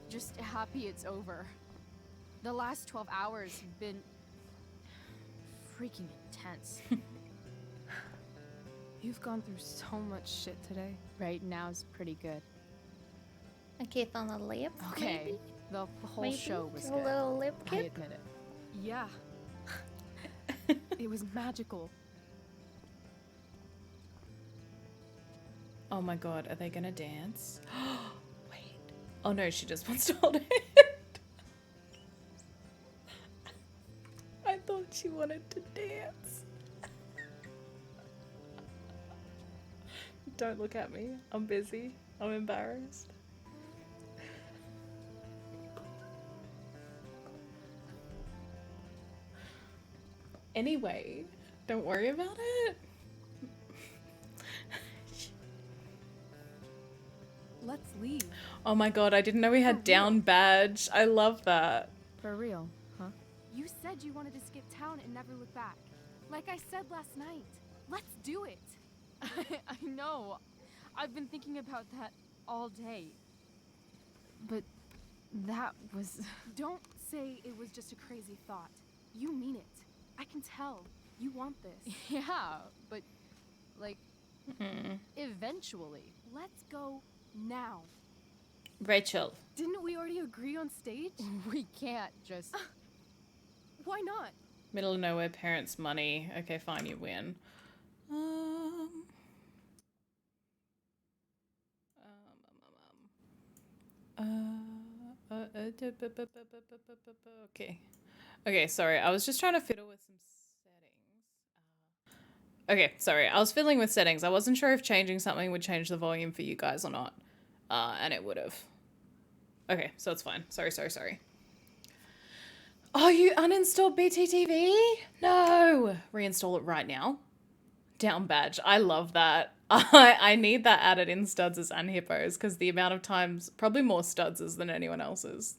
just happy it's over. The last 12 hours have been freaking intense. You've gone through so much shit today. Right now's pretty good. A kiss on the lip. Okay, maybe? the whole Maybe show was a good. little lip I kip? admit it. Yeah. It was magical. Oh my god, are they gonna dance? Wait. Oh no, she just wants to hold it. I thought she wanted to dance. Don't look at me. I'm busy. I'm embarrassed. Anyway, don't worry about it. Let's leave. Oh my god, I didn't know we had down badge. I love that. For real, huh? You said you wanted to skip town and never look back. Like I said last night. Let's do it. I know. I've been thinking about that all day. But that was... Don't say it was just a crazy thought. You mean it. I can tell. You want this. Yeah, but, like, eventually. Let's go now. Rachel. Didn't we already agree on stage? We can't just... Why not? Middle of nowhere, parents' money. Okay, fine, you win. Okay. Okay, sorry. I was just trying to fiddle with some settings. Okay, sorry. I was fiddling with settings. I wasn't sure if changing something would change the volume for you guys or not. And it would have. Okay, so it's fine. Sorry. Oh, you uninstalled BTTV? No! Reinstall it right now. Down badge. I love that. I need that added in Studses and Hippos because the amount of times, probably more Studses than anyone else's.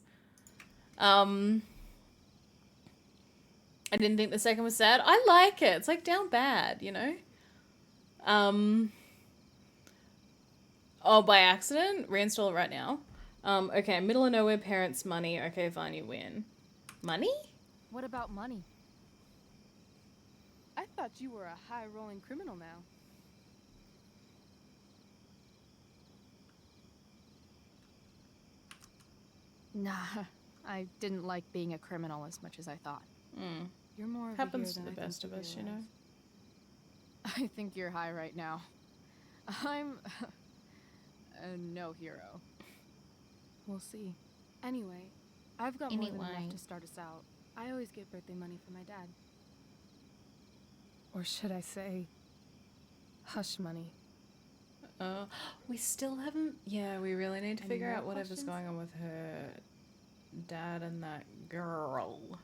I didn't think the second was sad. I like it. It's like down bad, you know? Oh, by accident? Reinstall it right now. Okay, middle of nowhere, parents' money. Okay, fine, you win. Money? What about money? I thought you were a high-rolling criminal now. Nah, I didn't like being a criminal as much as I thought. You're more of Happens a to the best of us, you know? I think you're high right now. I'm no hero. We'll see. Anyway, I've got more than enough to start us out. I always get birthday money from my dad. Or should I say, hush money. We still haven't... Yeah, we really need to Any figure more out whatever's questions? going on with her dad and that girl.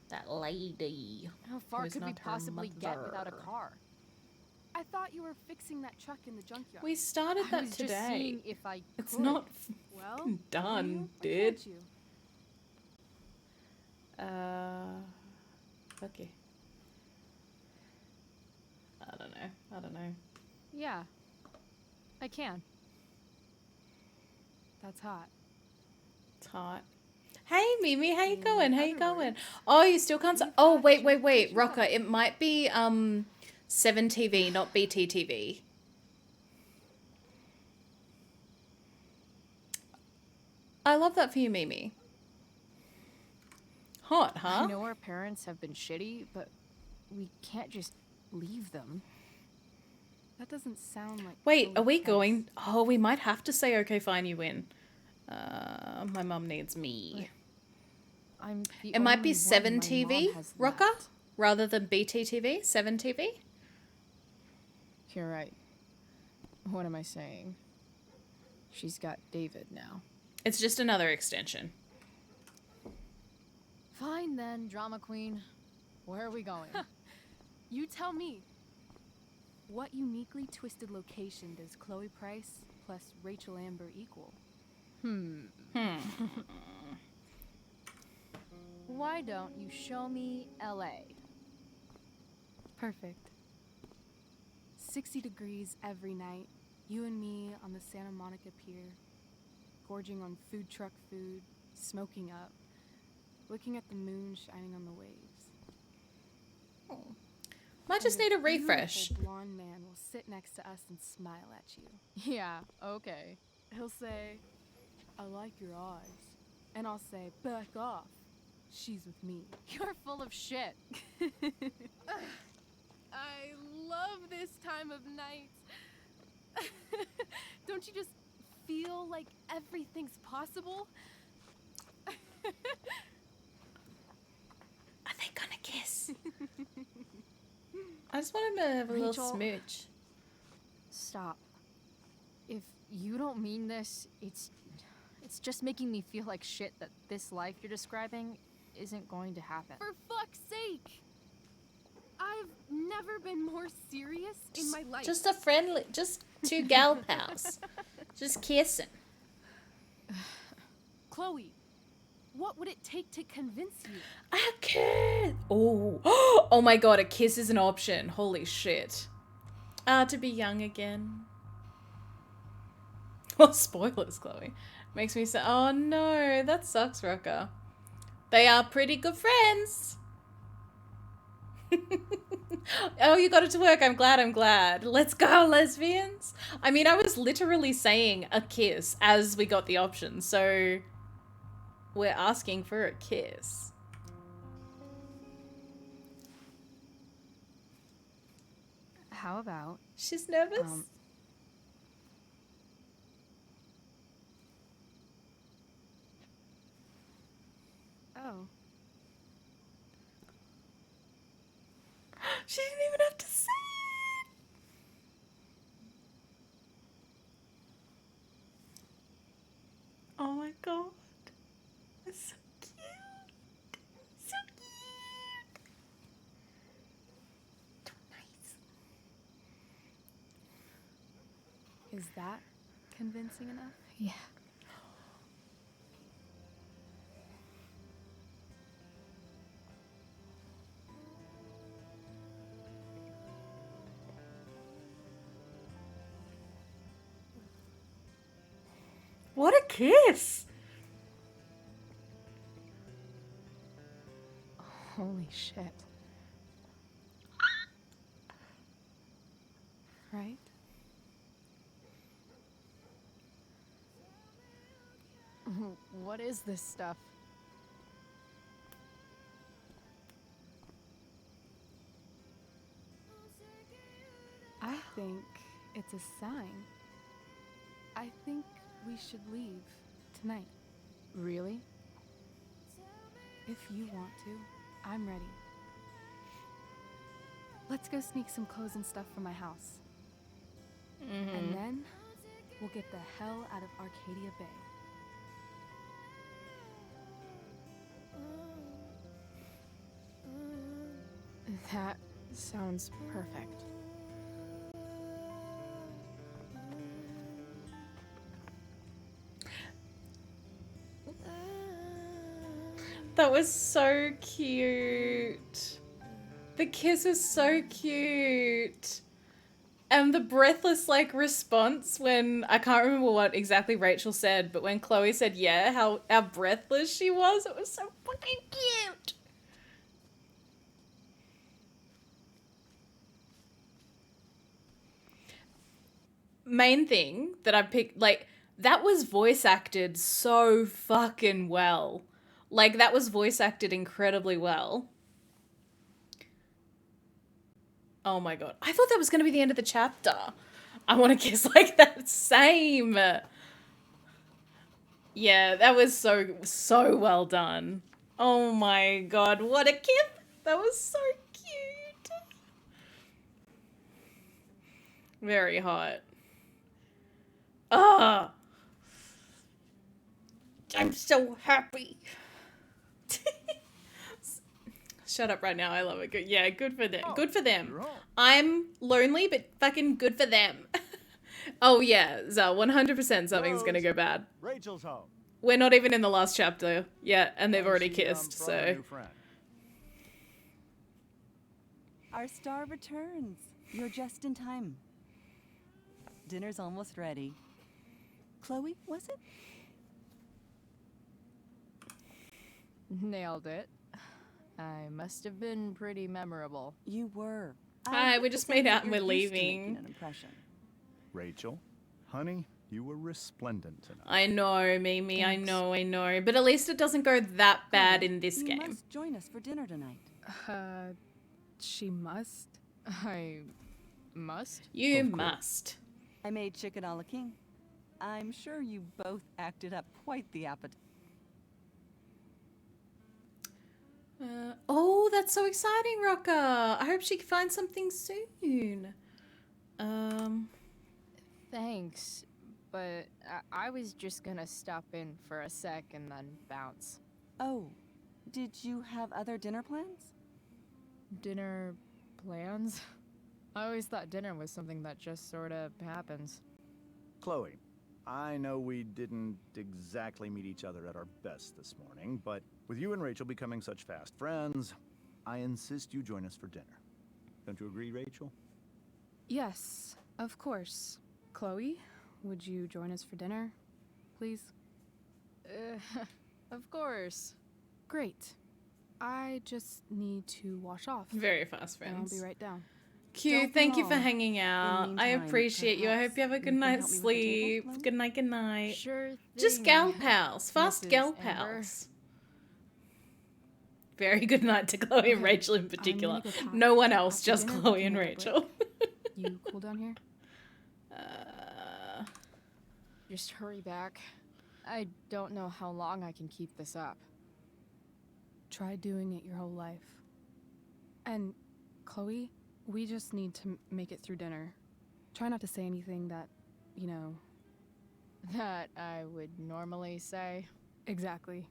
That lady. How far who's could we not her possibly get without a mother. car? I thought you were fixing that truck in the junkyard. We started I that was just today. seeing if I It's could. not Well, fucking done, you? Why dude. can't you? Okay. I don't know. Yeah, I can. That's hot. It's hot. Hey, Mimi, how you going? How you going? Oh, you still can't... Oh, wait. Rocker, it might be, 7TV, not BTTV. I love that for you, Mimi. Hot, huh? I know our parents have been shitty, but we can't just leave them. That doesn't sound like... Wait, are we going... Oh, we might have to say, okay, fine, you win. My mum needs me. I'm the It might be only one my 7TV, mom has Rocker, left. rather than BTTV, 7TV. You're right. What am I saying? She's got David now. It's just another extension. Fine then, drama queen. Where are we going? You tell me. What uniquely twisted location does Chloe Price plus Rachel Amber equal? Why don't you show me LA? Perfect. 60 degrees every night. You and me on the Santa Monica Pier, gorging on food truck food, smoking up, looking at the moon shining on the waves. Might just need a And beautiful refresh. blonde man will sit next to us and smile at you. Yeah, okay. He'll say, "I like your eyes," and I'll say, "Back off. She's with me." You're full of shit. I love this time of night. Don't you just feel like everything's possible? Are they gonna kiss? I just want him to have a little Rachel. smooch. Stop. If you don't mean this, it's just making me feel like shit that this life you're describing isn't going to happen. For fuck's sake! I've never been more serious in my life. Just a friendly, just two gal pals. Just kissing. Chloe, what would it take to convince you? A kiss! Oh. Oh my god, a kiss is an option. Holy shit. To be young again. Oh, spoilers, Chloe. Makes me say, oh no, that sucks, Rocker. They are pretty good friends. Oh, you got it to work. I'm glad. Let's go, lesbians. I mean, I was literally saying a kiss as we got the option, so we're asking for a kiss. How about... She's nervous? Oh. She didn't even have to say it. Oh my god. That's so cute. So cute. Nice. Is that convincing enough? Yeah. What a kiss! Holy shit. Right? What is this stuff? I think it's a sign. I think we should leave tonight. Really? If you want to, I'm ready. Let's go sneak some clothes and stuff from my house. And then we'll get the hell out of Arcadia Bay. That sounds perfect. That was so cute. The kiss was so cute. And the breathless like response when, I can't remember what exactly Rachel said, but when Chloe said yeah, how breathless she was, it was so fucking cute. Main thing that I picked, like, that was voice acted so fucking well. Like, that was voice acted incredibly well. Oh my god. I thought that was going to be the end of the chapter. I want to kiss like that. Same. Yeah, that was so well done. Oh my god, what a kiss. That was so cute. Very hot. Ah. I'm so happy. Shut up right now. I love it. Good. Yeah, good for them. Good for them. I'm lonely, but fucking good for them. Oh yeah, Zal, 100% something's gonna go bad. Rachel's home. We're not even in the last chapter yet, and they've already kissed, brought a so. new friend. Our star returns. You're just in time. Dinner's almost ready. Chloe, was it? Nailed it. I must have been pretty memorable. You were. Hi, we just made out and we're leaving. An impression. Rachel, honey, you were resplendent tonight. I know, Mimi, I know. But at least it doesn't go that bad in this you game. Must join us for dinner tonight. She must? I must? You must. I made chicken a la king. I'm sure you both acted up quite the appetite. Oh, that's so exciting, Rocker. I hope she finds something soon. Thanks, but I was just gonna stop in for a sec and then bounce. Oh, did you have other dinner plans? Dinner plans? I always thought dinner was something that just sorta happens. Chloe, I know we didn't exactly meet each other at our best this morning, but with you and Rachel becoming such fast friends, I insist you join us for dinner. Don't you agree, Rachel? Yes, of course. Chloe, would you join us for dinner, please? Of course. Great. I just need to wash off. Very fast And I'll friends. be right down. Q, Don't be thank you for long. hanging out. In I meantime, appreciate you. I hope you have a perhaps good you can night's help me with the table, sleep. Chloe? Good night, good night. Sure Just thing, gal pals. Fast Mrs. gal Amber. pals. Very good night to Chloe and Okay, Rachel in I'm particular. gonna go pack. No one else, After just dinner, we Chloe can and make a break. Rachel. You cool down here? Just hurry back. I don't know how long I can keep this up. Try doing it your whole life. And, Chloe, we just need to make it through dinner. Try not to say anything that, you know... That I would normally say. Exactly.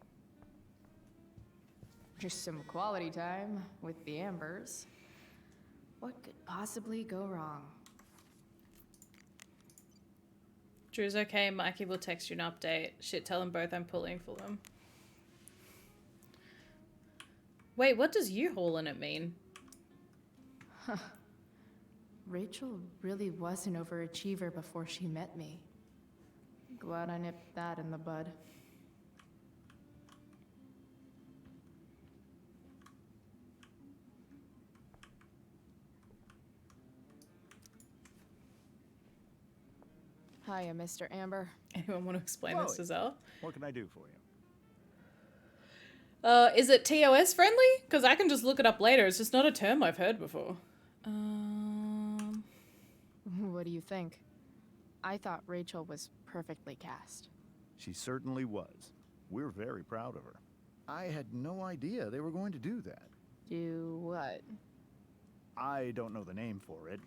Just some quality time with the Ambers. What could possibly go wrong? Drew's okay. Mikey will text you an update. Shit, tell them both I'm pulling for them. Wait, what does you hauling it mean? Rachel really was an overachiever before she met me. Glad I nipped that in the bud. Hiya, Mr. Amber. Anyone want to explain this to Zell? What can I do for you? Is it TOS friendly? Because I can just look it up later. It's just not a term I've heard before. What do you think? I thought Rachel was perfectly cast. She certainly was. We're very proud of her. I had no idea they were going to do that. Do what? I don't know the name for it.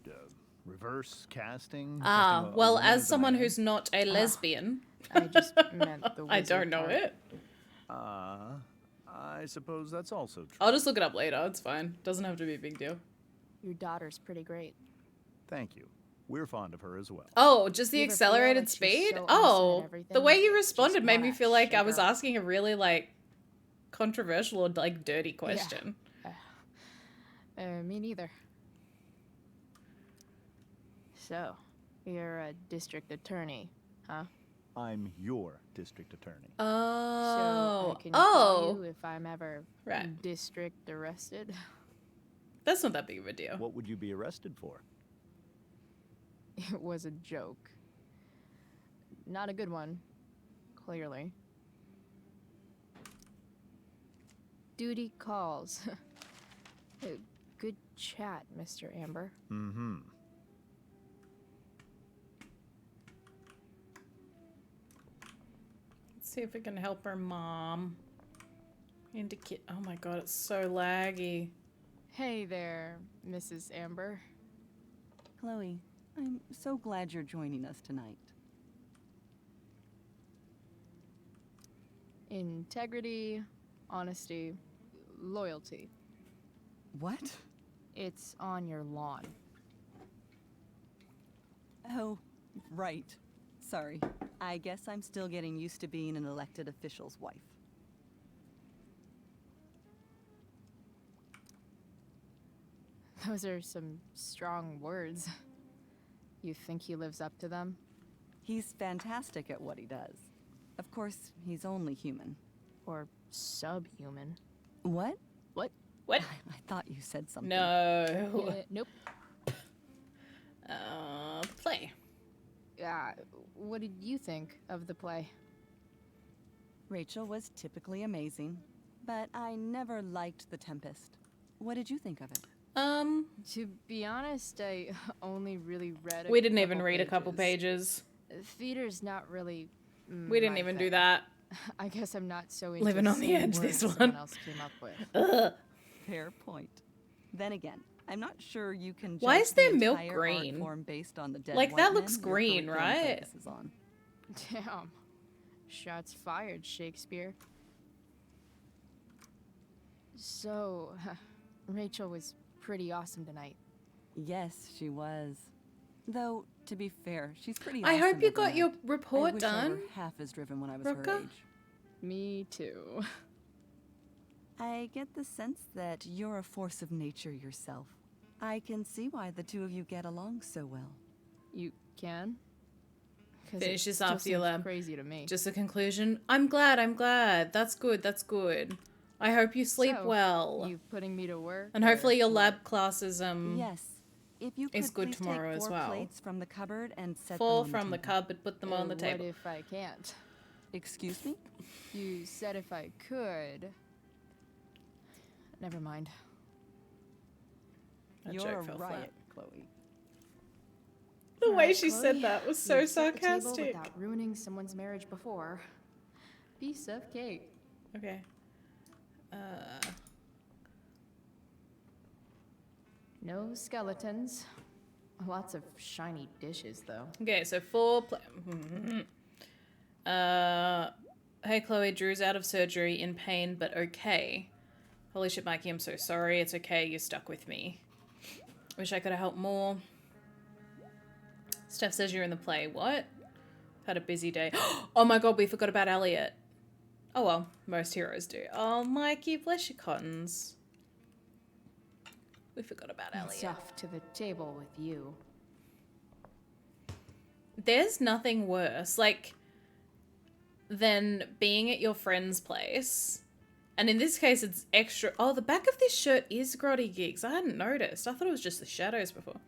Reverse casting? Ah, Casting a well, woman as a someone man? who's not a lesbian, I just meant the I wizard don't know part. it. I suppose that's also true. I'll just look it up later. It's fine. Doesn't have to be a big deal. Your daughter's pretty great. Thank you. We're fond of her as well. Oh, just the You ever feel accelerated like she's speed? so innocent Oh, and everything, the way you just responded made me wanna feel like I shake was her? asking a really, like, controversial or, like, dirty question. Me neither. So, you're a district attorney, huh? I'm your district attorney. So Oh. I can call Oh. you if I'm ever Right. district arrested. That's not that big of a deal. What would you be arrested for? It was a joke. Not a good one, clearly. Duty calls. Good chat, Mr. Amber. Mm-hmm. Let's see if we can help her mom. Indicate. Oh my god, it's so laggy. Hey there, Mrs. Amber. Chloe, I'm so glad you're joining us tonight. Integrity, honesty, loyalty. What? It's on your lawn. Oh, right. Sorry. I guess I'm still getting used to being an elected official's wife. Those are some strong words. You think he lives up to them? He's fantastic at what he does. Of course, he's only human. Or subhuman. What? What? What? I thought you said something. No. Nope. Play. What did you think of the play? Rachel was typically amazing, but I never liked The Tempest. What did you think of it? To be honest, I only really read We didn't even read a couple pages. Theater's not really We didn't my even thing. do that. I guess I'm not so into Living on the seeing edge, words this someone one. else came up with. Ugh. Fair point. Then again, I'm not sure you can Why judge is their the milk entire art green? form based on the dead Like, white that men looks your green, curriculum right? focuses on. Damn. Shots fired, Shakespeare. So, Rachel was pretty awesome tonight. Yes, she was. Though, to be fair, she's pretty I awesome hope you every got your night. report I wish done. I were half as driven when I was Ruka? her age. Me too. I get the sense that you're a force of nature yourself. I can see why the two of you get along so well. You can? 'Cause Finish it this still after your seems lab. crazy to me. Just a conclusion. I'm glad. That's good. I hope you sleep So, well. You putting me to work? And hopefully or your what? lab class is Yes. If you could is good please tomorrow take as 4 well. plates from the cupboard and set 4 them on from the table. cupboard, put them on the table. What if I can't? Excuse me? You said if I could. Never mind. That You're joke a fell riot, flat. Chloe. The way Alright, she Chloe, said that was so you've set the table sarcastic. without ruining someone's marriage before. Piece of cake. Okay. No skeletons. Lots of shiny dishes, though. Okay, so 4 hey Chloe, Drew's out of surgery, in pain, but okay. Holy shit, Mikey, I'm so sorry. It's okay, you stuck with me. Wish I could have helped more. Steph says you're in the play. What? Had a busy day. Oh my god, we forgot about Elliot. Oh well, most heroes do. Oh, Mikey, bless your cottons. We forgot about It's Elliot. off to the table with you. There's nothing worse, like, than being at your friend's place. And in this case, it's extra. Oh, the back of this shirt is Grotty Gigs. I hadn't noticed. I thought it was just the shadows before.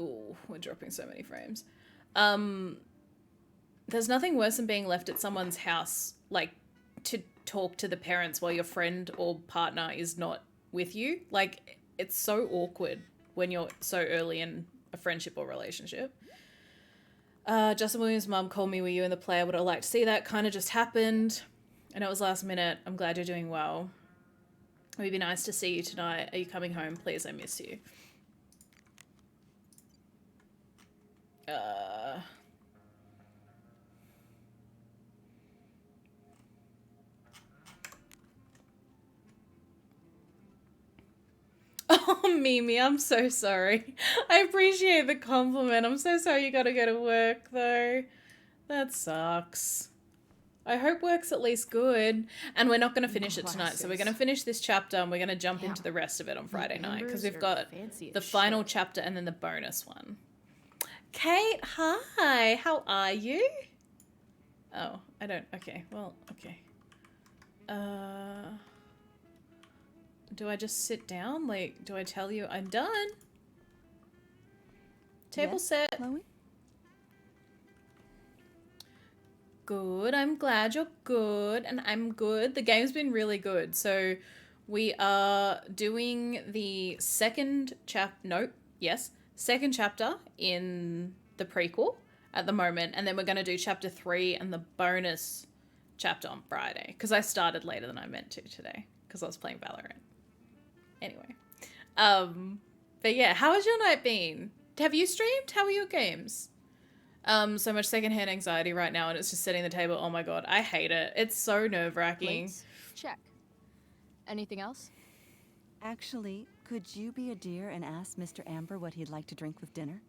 Ooh, we're dropping so many frames. There's nothing worse than being left at someone's house, like, to talk to the parents while your friend or partner is not with you. Like, it's so awkward when you're so early in a friendship or relationship. Justin Williams' mum called me, were you in the play? I would have liked to see that. Kind of just happened. I know it was last minute. I'm glad you're doing well. It would be nice to see you tonight. Are you coming home? Please, I miss you. Oh, Mimi, I'm so sorry. I appreciate the compliment. I'm so sorry you gotta go to work, though. That sucks. I hope work's at least good. And we're not going to finish it tonight. So we're going to finish this chapter and we're going to jump into the rest of it on Friday night. Because we've got the final chapter and then the bonus one. Kate, hi. How are you? Oh, I don't. Okay, well, okay. Do I just sit down? Like, do I tell you I'm done? Table Yes, set. Chloe? Good. I'm glad you're good. And I'm good. The game's been really good. So we are doing the second chapter in the prequel at the moment. And then we're going to do chapter 3 and the bonus chapter on Friday. Because I started later than I meant to today. Because I was playing Valorant. Anyway. But yeah, how has your night been? Have you streamed? How are your games? So much secondhand anxiety right now, and it's just setting the table. Oh my god, I hate it. It's so nerve-wracking. Plates? Check. Anything else? Actually, could you be a dear and ask Mr. Amber what he'd like to drink with dinner?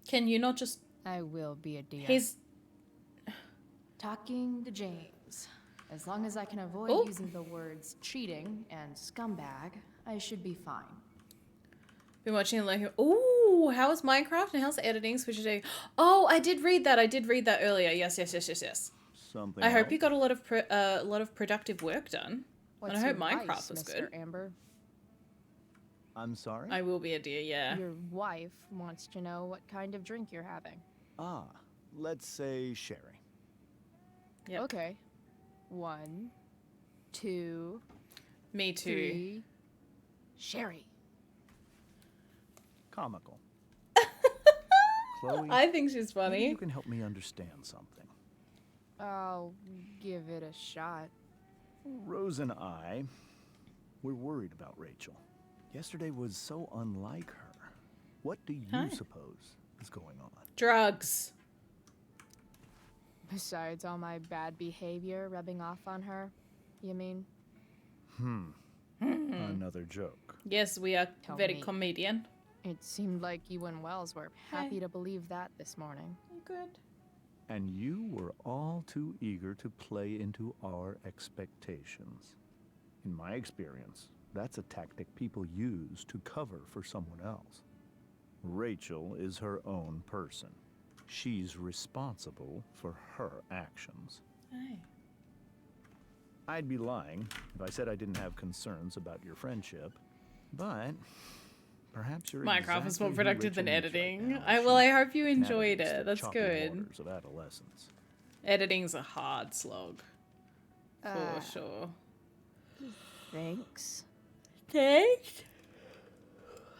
Can you not just... I will be a dear. He's... Talking to James. As long as I can avoid Ooh. using the words cheating and scumbag, I should be fine. Been watching and like, ooh, how's Minecraft and how's editing? Switch to day. Oh, I did read that. I did read that earlier. Yes. Something I hope else? you got a lot of productive work done. What's and I hope your Minecraft vice, was Mr. good. Amber? I'm sorry? I will be a dear, yeah. Your wife wants to know what kind of drink you're having. Ah, let's say sherry. Yep. Okay. 1, 2, Me too. 3. Sherry. Comical. Chloe, I think she's maybe funny. you can help me understand something. I'll give it a shot. Rose and I, we're worried about Rachel. Yesterday was so unlike her. What do you Hi. suppose is going on? Drugs. Besides all my bad behavior rubbing off on her, you mean? Another joke. Yes, we are Tell very me. comedian. It seemed like you and Wells were happy to believe that this morning. Good. And you were all too eager to play into our expectations. In my experience, that's a tactic people use to cover for someone else. Rachel is her own person. She's responsible for her actions. Hey. I'd be lying if I said I didn't have concerns about your friendship, but perhaps you're Minecraft is more exactly who productive than Rachel needs editing. right now. I hope you She enjoyed navigates it. the That's choppy good. waters of adolescence. Editing's a hard slog. For Ah. sure. Thanks. Thanks.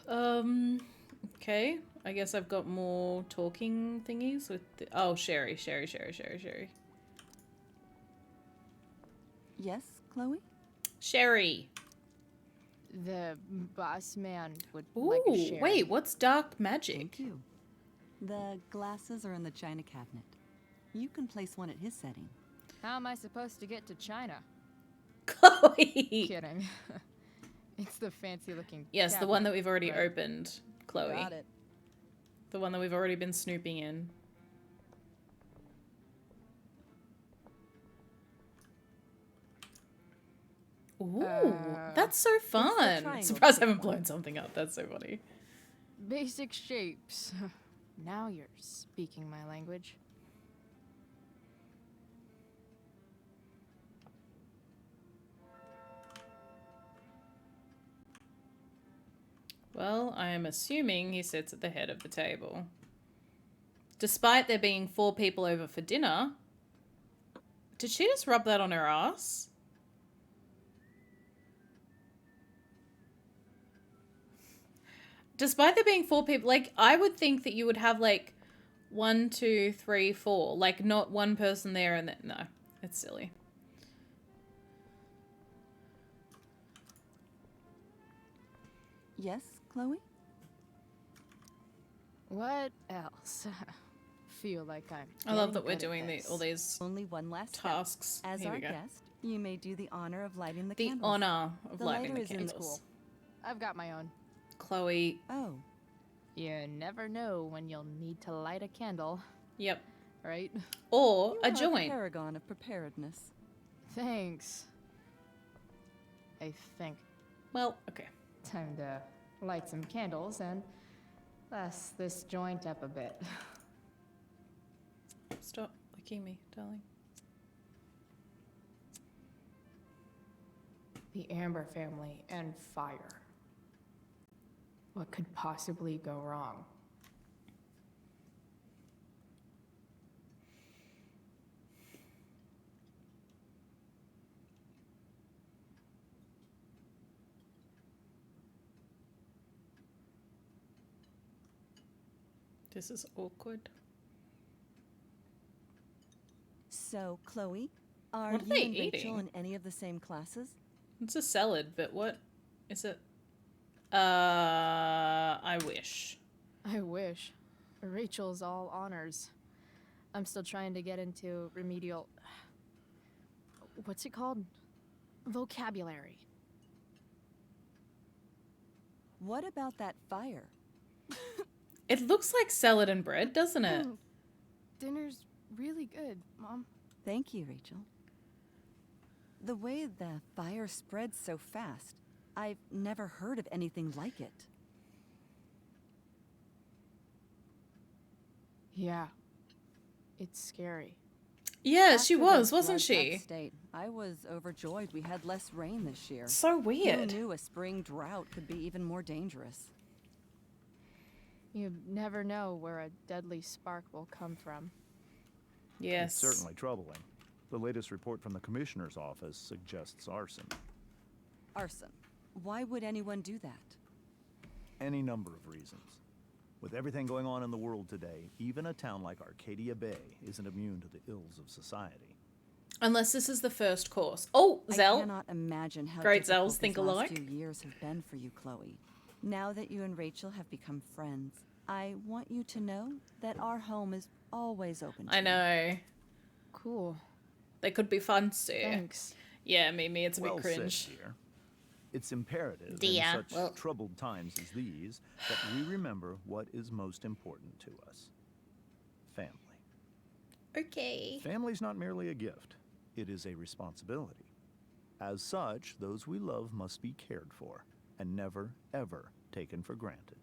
Okay. I guess I've got more talking thingies with oh, Sherry. Yes, Chloe? Sherry. The boss man would Ooh, like a share. wait, what's dark magic? Thank you. The glasses are in the china cabinet. You can place one at his setting. How am I supposed to get to China? Chloe. Kidding. It's the fancy looking Yes, the cabinet, one that we've already right? opened, Chloe. Got it. The one that we've already been snooping in. Ooh, that's so fun. triangle Surprised I shape haven't blown something up. That's so funny. Basic shapes. Now you're speaking my language. Well, I am assuming he sits at the head of the table. Despite there being 4 people over for dinner. Did she just rub that on her ass? Despite there being 4 people, like, I would think that you would have, like, 1, 2, 3, 4. Like, not one person there and then... No, it's silly. Yes, Chloe? What else? Feel like I'm. I love that Getting we're good at doing this. all these Only one last step. tasks. As Here our we go. guest, you may do the honor of lighting the The candles. honor of The lighting lighter the is in candles. school. I've got my own. Chloe. Oh. You never know when you'll need to light a candle. Yep. Right? Or You a are joint. paragon of preparedness. Thanks. I think. Well, okay. Time to light some candles and bless this joint up a bit. Stop licking me, darling. The Amber family and fire. What could possibly go wrong? This is awkward. So, Chloe, are What are you they and Rachel eating? in any of the same classes? It's a salad, but what is it? I wish. I wish. Rachel's all honors. I'm still trying to get into remedial. What's it called? Vocabulary. What about that fire? It looks like salad and bread, doesn't it? Dinner's really good, Mom. Thank you, Rachel. The way the fire spreads so fast, I've never heard of anything like it. Yeah. It's scary. Yeah, she After was, the wasn't floods she? upstate, I was overjoyed we had less rain this year. So weird. Who knew a spring drought could be even more dangerous? You never know where a deadly spark will come from. Yes. It's certainly troubling. The latest report from the commissioner's office suggests arson. Arson. Why would anyone do that? Any number of reasons. With everything going on in the world today, even a town like Arcadia Bay isn't immune to the ills of society. Unless this is the first course. Oh, I Zell. cannot imagine how Great difficult Zells think these last alike. few years have been for you, Chloe. Now that you and Rachel have become friends, I want you to know that our home is always open to I you. know. Cool. They could be fun too. Thanks. Yeah, Mimi, it's a bit Well cringe. said, dear. It's imperative Dear. in such troubled times as these that we remember what is most important to us. Family. Okay. Family's not merely a gift. It is a responsibility. As such, those we love must be cared for and never, ever taken for granted.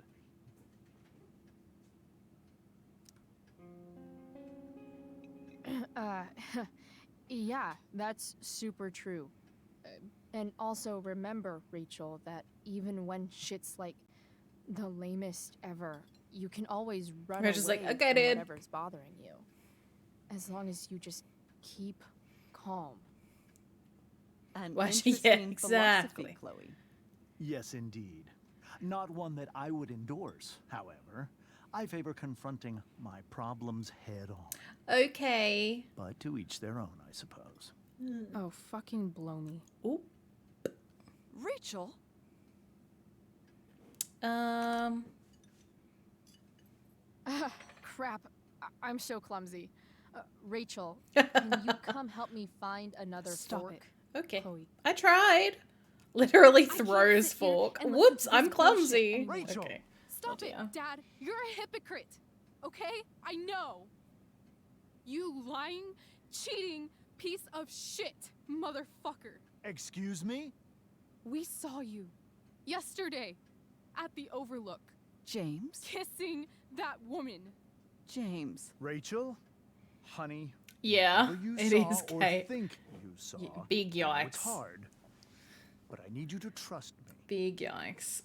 Yeah, that's super true. And also remember, Rachel, that even when shit's like the lamest ever, you can always run Rachel's away like, okay, from dude. whatever's bothering you. As long as you just keep calm. An Why she- interesting yeah, philosophy, exactly. Chloe. Yes, indeed. Not one that I would endorse, however. I favor confronting my problems head on. Okay. But to each their own, I suppose. Oh, fucking blow me. Oop. Rachel? Crap. I'm so clumsy. Rachel, can you come help me find another Stop fork? it. Okay. Chloe. I tried. Literally can't throws sit here fork. and listen Whoops, to I'm this bullshit clumsy. anymore. Rachel. Okay. Stop it, Dad. You're a hypocrite. Okay? I know. You lying, cheating piece of shit, motherfucker. Excuse me? We saw you yesterday at the Overlook James? kissing that woman. James. Rachel? Honey? Yeah, whatever you it saw is or Kate. think you saw. Big I know it's yikes. hard, but I need you to trust me. Big yikes.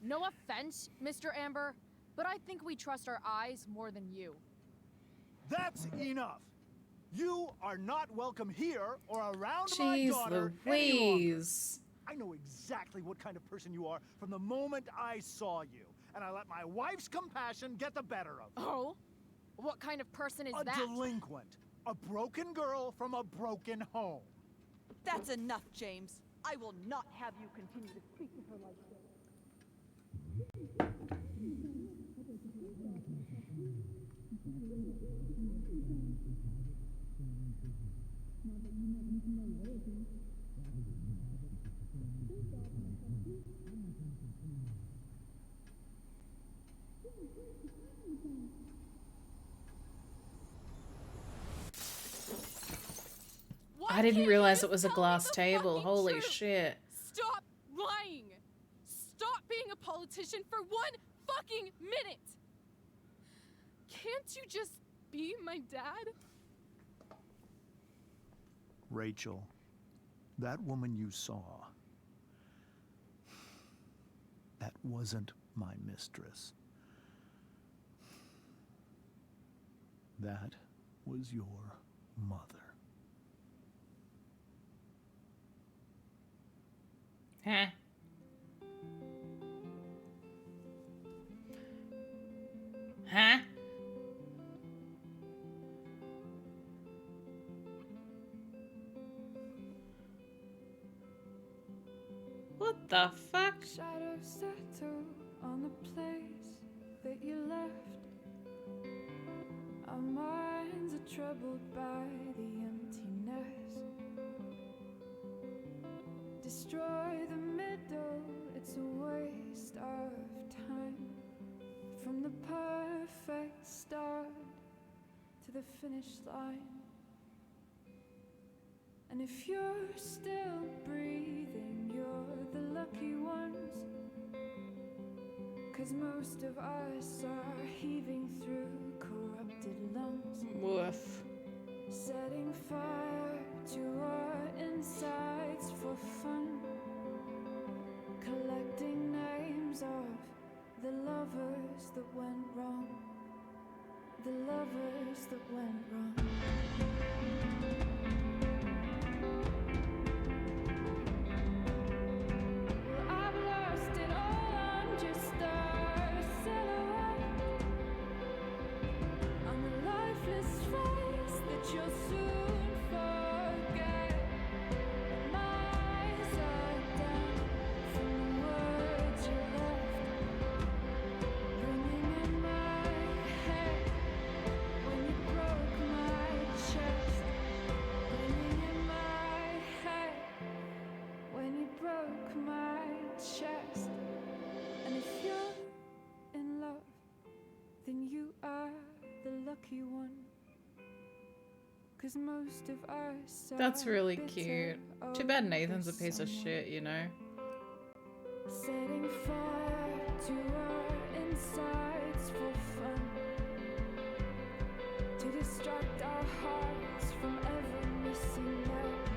No offense, Mr. Amber, but I think we trust our eyes more than you. That's enough. You are not welcome here or around my Jeez daughter any longer. Louise. I know exactly what kind of person you are from the moment I saw you, and I let my wife's compassion get the better of me. Oh? What kind of person is A that? delinquent. A broken girl from a broken home. That's enough, James. I will not have you continue to speak to her like this. I didn't realize it was a glass table. Holy truth? shit. Stop lying! Stop being a politician for 1 fucking minute! Can't you just be my dad? Rachel, that woman you saw, that wasn't my mistress. That was your mother. Huh? Huh? What the fuck? Shadows settle on the place that you left. Our minds are troubled by the emptiness. Destroy the middle, it's a waste of time. From the perfect start to the finish line. And if you're still breathing, you're the lucky ones. 'Cause most of us are heaving through corrupted lungs. Woof. Setting fire to our insides for fun. Collecting names of the lovers that went wrong. The lovers that went wrong. Well, I've lost it all, I'm just a silhouette on the lifeless face that you'll soon forget. My eyes are down from the words you left, ringing in my head. 'cause most of us That's are really bitter cute. Too bad over Nathan's a piece of someone. shit, you know? Setting fire to our insides for fun, to distract our hearts from ever missing out.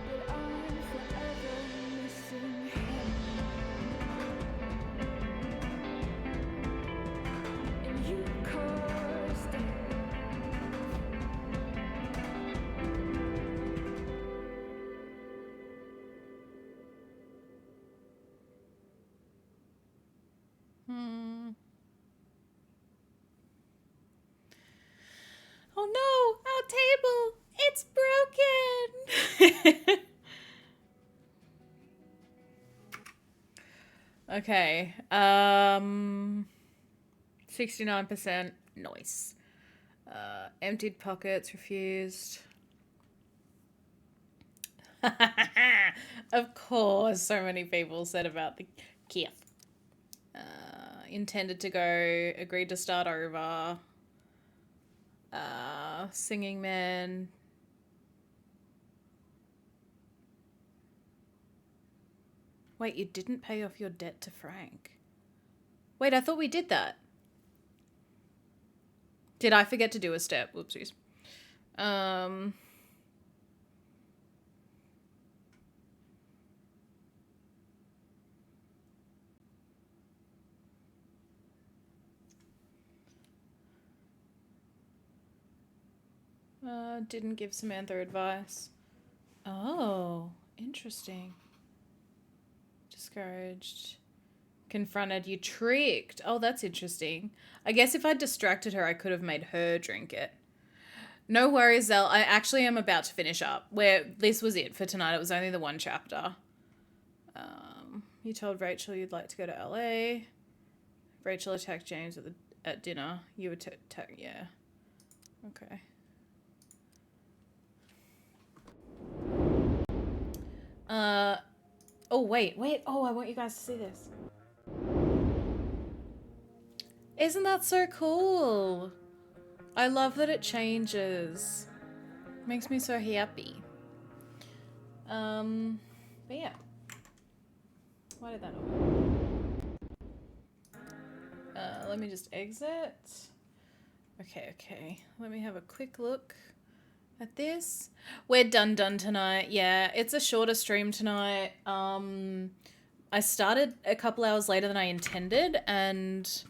But I'm forever missing him. And you caused it. Oh no, our table! It's broken! Okay, 69%, nice. Emptied pockets, refused. Of course, so many people said about the Kiev. Intended to go, agreed to start over. Singing Man. Wait, you didn't pay off your debt to Frank. Wait, I thought we did that. Did I forget to do a step? Whoopsies. Didn't give Samantha advice. Oh, interesting. Discouraged. Confronted. You tricked. Oh, that's interesting. I guess if I distracted her, I could have made her drink it. No worries, Zell. I actually am about to finish up. This was it for tonight. It was only the one chapter. You told Rachel you'd like to go to LA. Rachel attacked James at dinner. You attacked, yeah. Okay. Oh, wait. Oh, I want you guys to see this. Isn't that so cool? I love that it changes. Makes me so happy. But yeah. Why did that not work? Let me just exit. Okay. Let me have a quick look at this. We're done tonight. Yeah, it's a shorter stream tonight. I started a couple hours later than I intended, and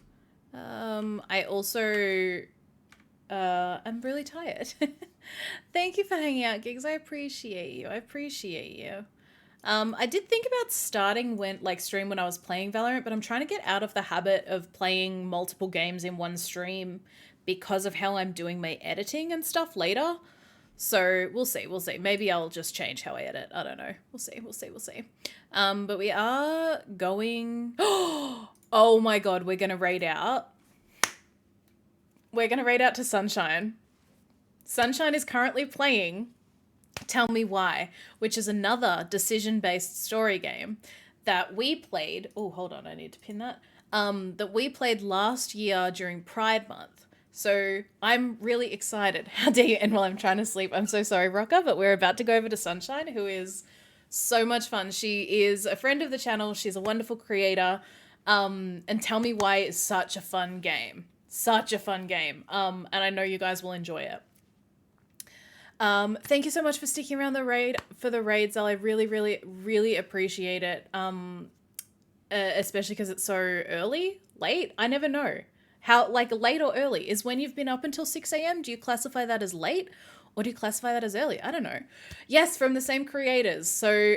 I also I'm really tired. Thank you for hanging out, Gigs. I appreciate you. I did think about starting stream when I was playing Valorant, but I'm trying to get out of the habit of playing multiple games in one stream because of how I'm doing my editing and stuff later. So we'll see. Maybe I'll just change how I edit. I don't know. We'll see. But we are going... Oh my god, we're going to raid out. We're going to raid out to Sunshine. Sunshine is currently playing Tell Me Why, which is another decision-based story game that we played... Oh, hold on, I need to pin that. That we played last year during Pride Month. So I'm really excited. How dare you end while I'm trying to sleep. I'm so sorry, Rocker, but we're about to go over to Sunshine, who is so much fun. She is a friend of the channel. She's a wonderful creator. And Tell Me Why is such a fun game. And I know you guys will enjoy it. Thank you so much for sticking around for the raid, Zell. I really appreciate it. Especially because it's so early, late. I never know how, late or early is when you've been up until 6 a.m. Do you classify that as late, or do you classify that as early? I don't know. Yes, from the same creators. So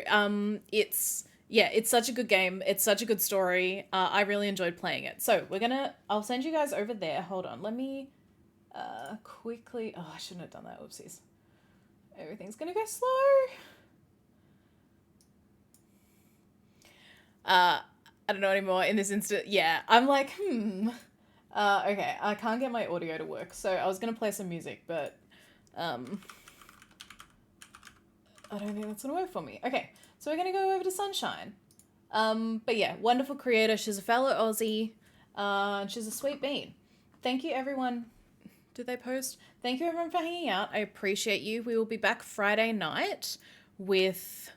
it's such a good game. It's such a good story. I really enjoyed playing it. So I'll send you guys over there. Hold on. Let me quickly. Oh, I shouldn't have done that. Oopsies. Everything's gonna go slow. I don't know anymore in this instant. Yeah, I'm like, okay, I can't get my audio to work, so I was gonna play some music, but I don't think that's gonna work for me. Okay, so we're gonna go over to Sunshine. But yeah, wonderful creator. She's a fellow Aussie, and she's a sweet bean. Thank you, everyone. Did they post? Thank you everyone for hanging out. I appreciate you. We will be back Friday night with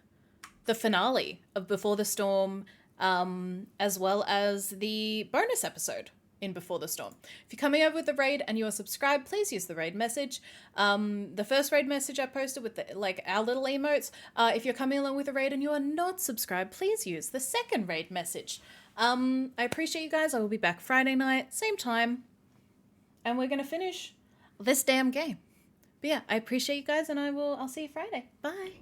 the finale of Before the Storm, as well as the bonus episode in Before the Storm. If you're coming over with the raid and you are subscribed, please use the raid message. The first raid message I posted with the, like our little emotes. If you're coming along with the raid and you are not subscribed, please use the second raid message. I appreciate you guys. I will be back Friday night, same time, and we're gonna finish this damn game. But yeah, I appreciate you guys, and I'll see you Friday. Bye.